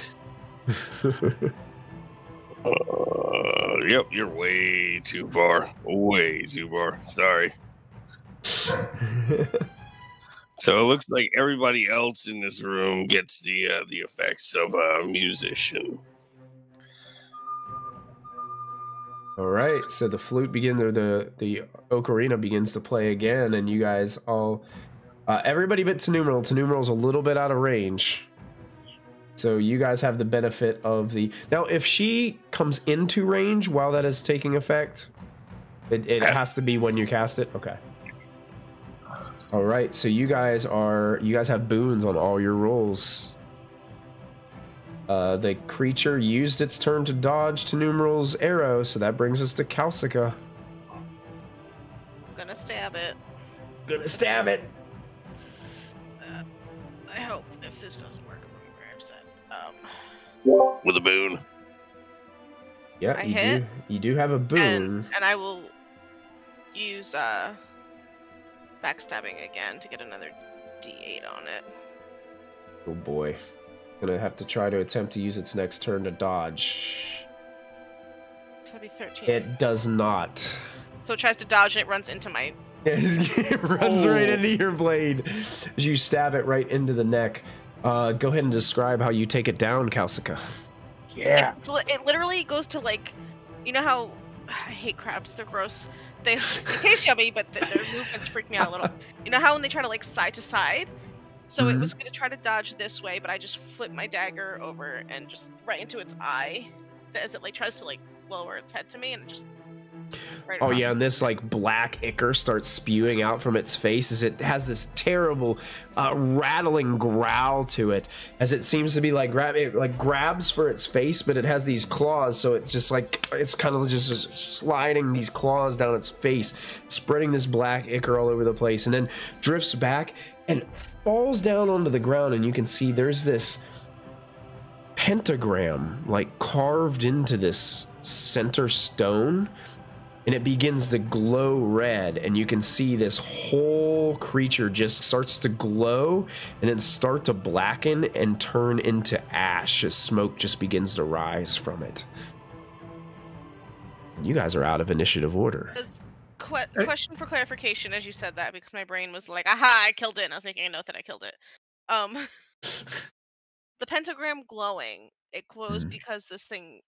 Yep, you're way too far. Way too far. Sorry. So it looks like everybody else in this room gets the effects of a musician. All right, so the flute begins, or the ocarina begins to play again, and you guys all, everybody but Tenumeral. Tenumeral's a little bit out of range, so you guys have the benefit of the. Now, if she comes into range while that is taking effect, it has to be when you cast it. Okay. All right, so you guys have boons on all your rolls. The creature used its turn to dodge Tenumeral's arrow, so that brings us to Kalsika. Gonna stab it. I hope if this doesn't work, I'm gonna be very upset. With a boon. Yeah, I hit. You do have a boon. And I will use backstabbing again to get another D8 on it. Oh boy. Gonna have to try to attempt to use its next turn to dodge. That'll be 13. It does not. So it tries to dodge and it runs into my... It runs right into your blade as you stab it right into the neck. Go ahead and describe how you take it down, Kalsika. Yeah. It literally goes to like... You know how... I hate crabs, they're gross. They taste yummy, but their movements freak me out a little. You know how when they try to like side to side? So it was going to try to dodge this way, but I just flipped my dagger over and just right into its eye as it like tries to like lower its head to me, and it just right Oh yeah, and this like black ichor starts spewing out from its face as it has this terrible rattling growl to it, as it seems to be like grabs for its face, but it has these claws, so it's just like it's kind of just sliding these claws down its face, spreading this black ichor all over the place, and then drifts back and falls down onto the ground, and you can see there's this pentagram like carved into this center stone. and it begins to glow red, and you can see this whole creature just starts to glow and then start to blacken and turn into ash as smoke just begins to rise from it. You guys are out of initiative order. Question for clarification as you said that, because my brain was like, aha, I killed it, and I was making a note that I killed it. The pentagram glowing, it glows because this thing,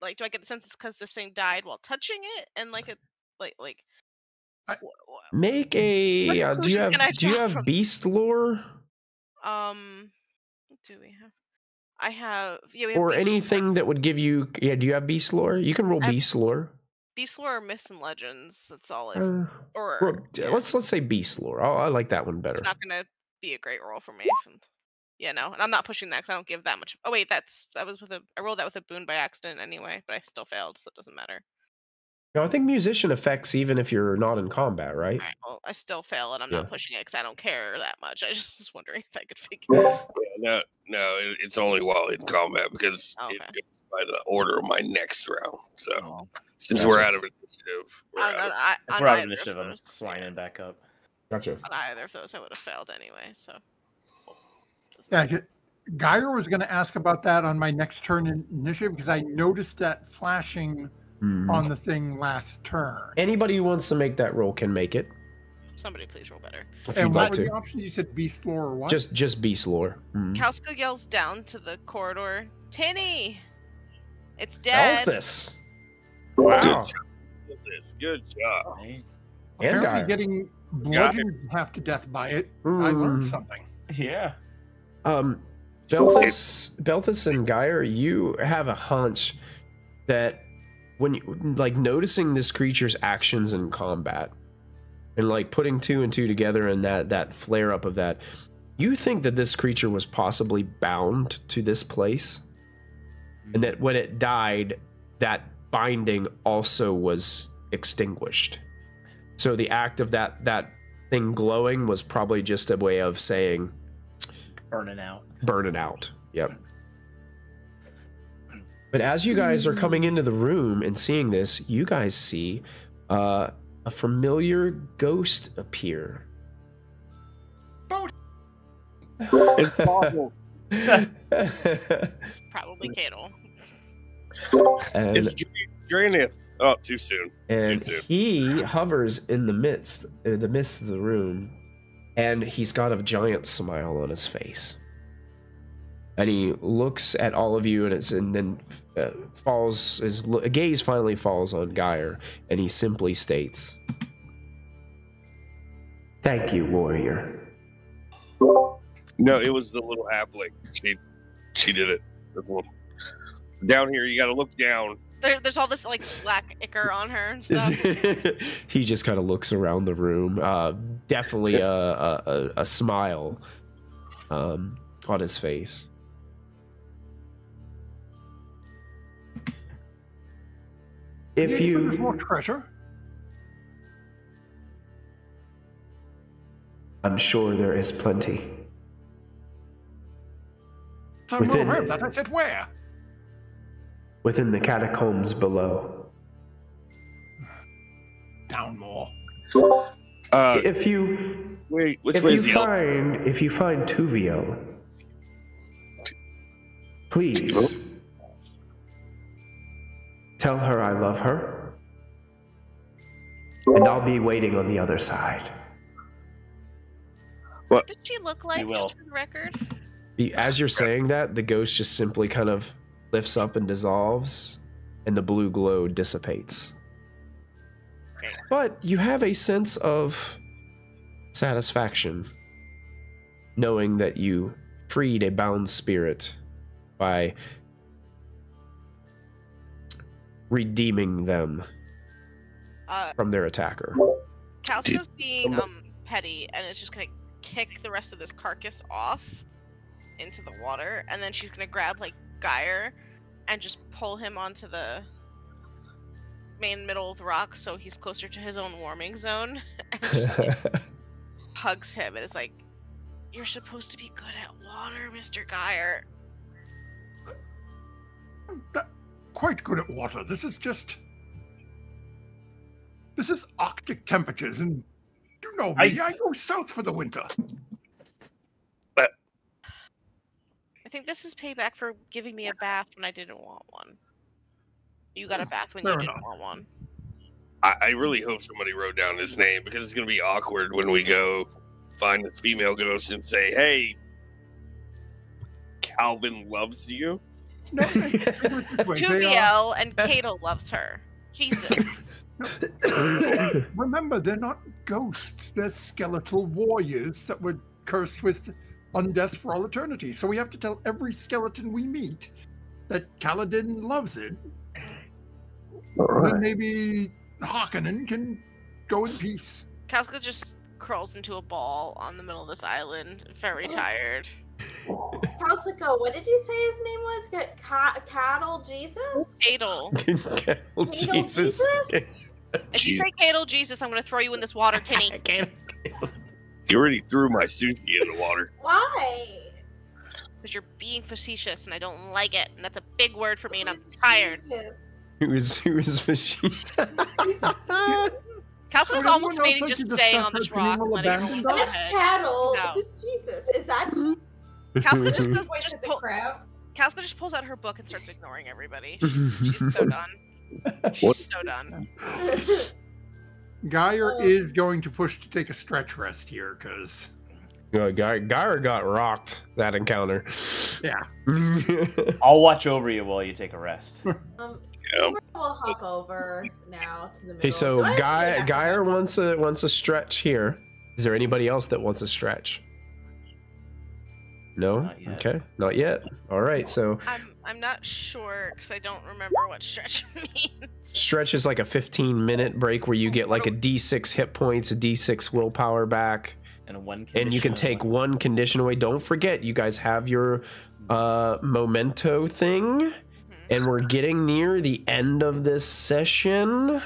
like, do I get the sense it's because this thing died while touching it? And like Make a do you have beast lore? Do we have? I have, we have or beast anything lore. that would give you, do you have beast lore? You can roll beast lore. Beast lore or myths and legends. That's all. Let's say beast lore. I like that one better. It's not gonna be a great roll for me. And I'm not pushing that because I don't give that much. Oh wait, I rolled that with a boon by accident anyway, but I still failed, so it doesn't matter. No, I think musician affects even if you're not in combat, right? Alright, well, I still fail, and I'm not pushing it because I don't care that much. I just was wondering if I could figure. No, it's only while in combat because it goes by the order of my next round. So since we're out of initiative, we're out of initiative. I'm lining back up. Gotcha. On either of those, I would have failed anyway. So Geyer was going to ask about that on my next turn in initiative because I noticed that flashing on the thing last turn. Anybody who wants to make that roll can make it. Somebody please roll better. And what was the option? You said beast lore or what? Just beast lore. Kalska yells down to the corridor, Tinny! It's dead! Elthis! Wow. Good job. Apparently getting bludgeoned half to death by it. I learned something. Yeah. Belthus and Geyer, you have a hunch that when you noticing this creature's actions in combat and putting two and two together and that flare up of that, you think that this creature was possibly bound to this place, and that when it died, that binding also was extinguished. So the act of that thing glowing was probably just a way of saying burning out. Yep. But as you guys are coming into the room and seeing this, you guys see a familiar ghost appear. It's possible. Probably Cato. It's Draenith. Oh, too soon. And he hovers in the midst of the room, and he's got a giant smile on his face. And he looks at all of you, and then his gaze finally falls on Geyer, and he simply states, "Thank you, warrior." No, it was the little halfling. She did it. Down here, you got to look down. There's all this black ichor on her and stuff. He just kind of looks around the room. Definitely a smile on his face. If there's more treasure, I'm sure there is plenty. So that I said where? Within the catacombs below. Down more. If you find Tuvio, please tell her I love her, and I'll be waiting on the other side. What did she look like, just for the record? As you're saying that, the ghost just simply kind of lifts up and dissolves, and the blue glow dissipates. Okay. But you have a sense of satisfaction knowing that you freed a bound spirit by redeeming them from their attacker. Kalska's being petty and is just gonna kick the rest of this carcass off into the water, and then she's gonna grab Geyer and just pull him onto the main middle of the rock so he's closer to his own warming zone, and just hugs him and is like, "You're supposed to be good at water, Mr. Geyer." Quite good at water. This is just This is Arctic temperatures, and you know me, I go south for the winter. But I think this is payback for giving me a bath when I didn't want one. You got a bath when Fair you didn't enough. want one. I really hope somebody wrote down his name because it's going to be awkward when we go find this female ghost and say, "Hey, Calvin loves you." No, Juviel and Cato loves her. Jesus. Remember, they're not ghosts. They're skeletal warriors that were cursed with undeath for all eternity. So we have to tell every skeleton we meet that Kaladin loves it. Then maybe Harkonnen can go in peace. Kalska just crawls into a ball on the middle of this island, very tired. Kalsika, what did you say his name was? Cattle Jesus? Cadle. Oh, Jesus. If you say Cadle Jesus, I'm going to throw you in this water, Tinny. You already threw my sushi in the water. Why? Because you're being facetious and I don't like it. And that's a big word for me and I'm tired. Who is machine? Kalska's almost debating just staying on this rock and letting everyone go That's ahead. cattle. No. Who's Jesus? Is that Kalska just goes, Wait, the crab? Kalska just pulls out her book and starts ignoring everybody. She's so done. She's so done. Geyer is going to push to take a stretch rest here, because... Geyer got rocked that encounter. Yeah. I'll watch over you while you take a rest. We'll hop over now to the middle. Okay, so Do I actually have to Geyer go? wants a stretch here. Is there anybody else that wants a stretch? No? Not yet. Okay, not yet. All right, so I'm not sure because I don't remember what stretch means. stretch is like a 15-minute break where you get like a D6 hit points, a D6 willpower back, and you can take one condition away. Don't forget, you guys have your memento thing, and we're getting near the end of this session.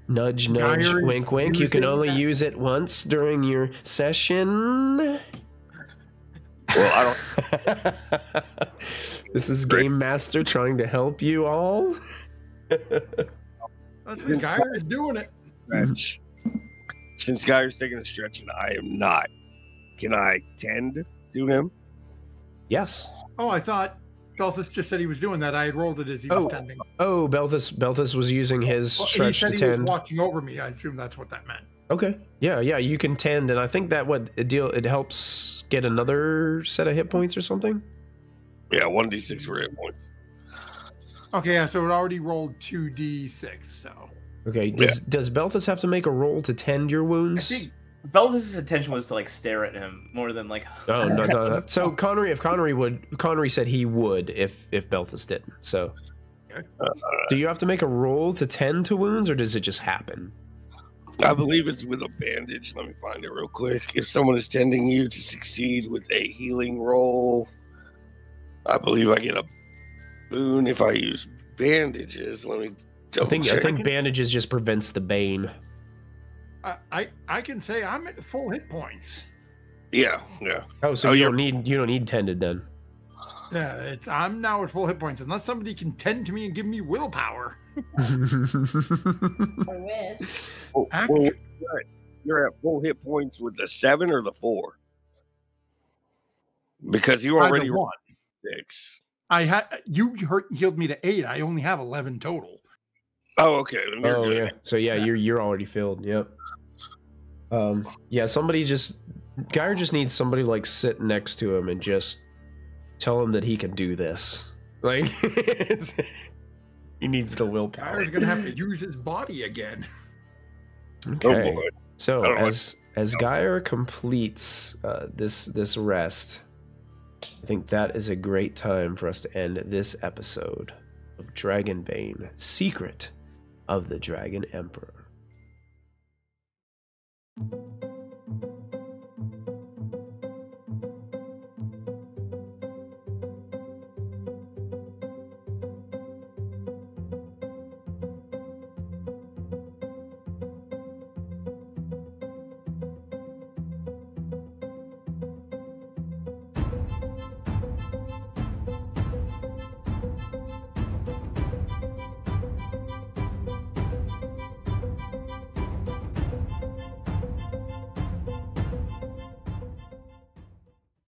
Nudge, nudge, Geyer is wink, wink. You can using only that- use it once during your session. Well, I don't. This is Game Master trying to help you all. Geyer is doing it. Stretch. Since Geyer's taking a stretch and I am not, can I tend to him? Yes. Oh, I thought Belthus just said he was doing that. I had rolled it as he was tending. Oh, Belthus was using his Well, he stretch said to he was tend. watching over me. I assume that's what that meant. Okay. Yeah, you can tend, and I think that it helps get another set of hit points or something. Yeah, 1d6 for hit points. Okay, yeah, so it already rolled 2d6, so... Okay, does Belthus have to make a roll to tend your I wounds? think... Belthus' intention was to like stare at him more than like. Oh no. So Connery said he would if Belthus didn't. So, do you have to make a roll to tend to wounds, or does it just happen? I believe it's with a bandage. Let me find it real quick. If someone is tending you to succeed with a healing roll, I believe I get a boon if I use bandages. Let me double check. I think bandages just prevents the bane. I can say I'm at full hit points. Yeah. Oh, so you don't need tended then. Yeah, I'm now at full hit points unless somebody can tend to me and give me willpower. I wish. Well, Actually- you're at full hit points with the 7 or the 4? Because you already Either one. 6. You healed me to 8. I only have 11 total. Oh, okay. Then you're Oh good. yeah. So yeah, you're already filled. Yep. Yeah. Geyer just needs somebody like sit next to him and just tell him that he can do this. Like he needs the willpower. Geyer's gonna have to use his body again. Okay. Oh, boy. So I don't as Geyer completes this rest, I think that is a great time for us to end this episode of Dragonbane: Secret of the Dragon Emperor.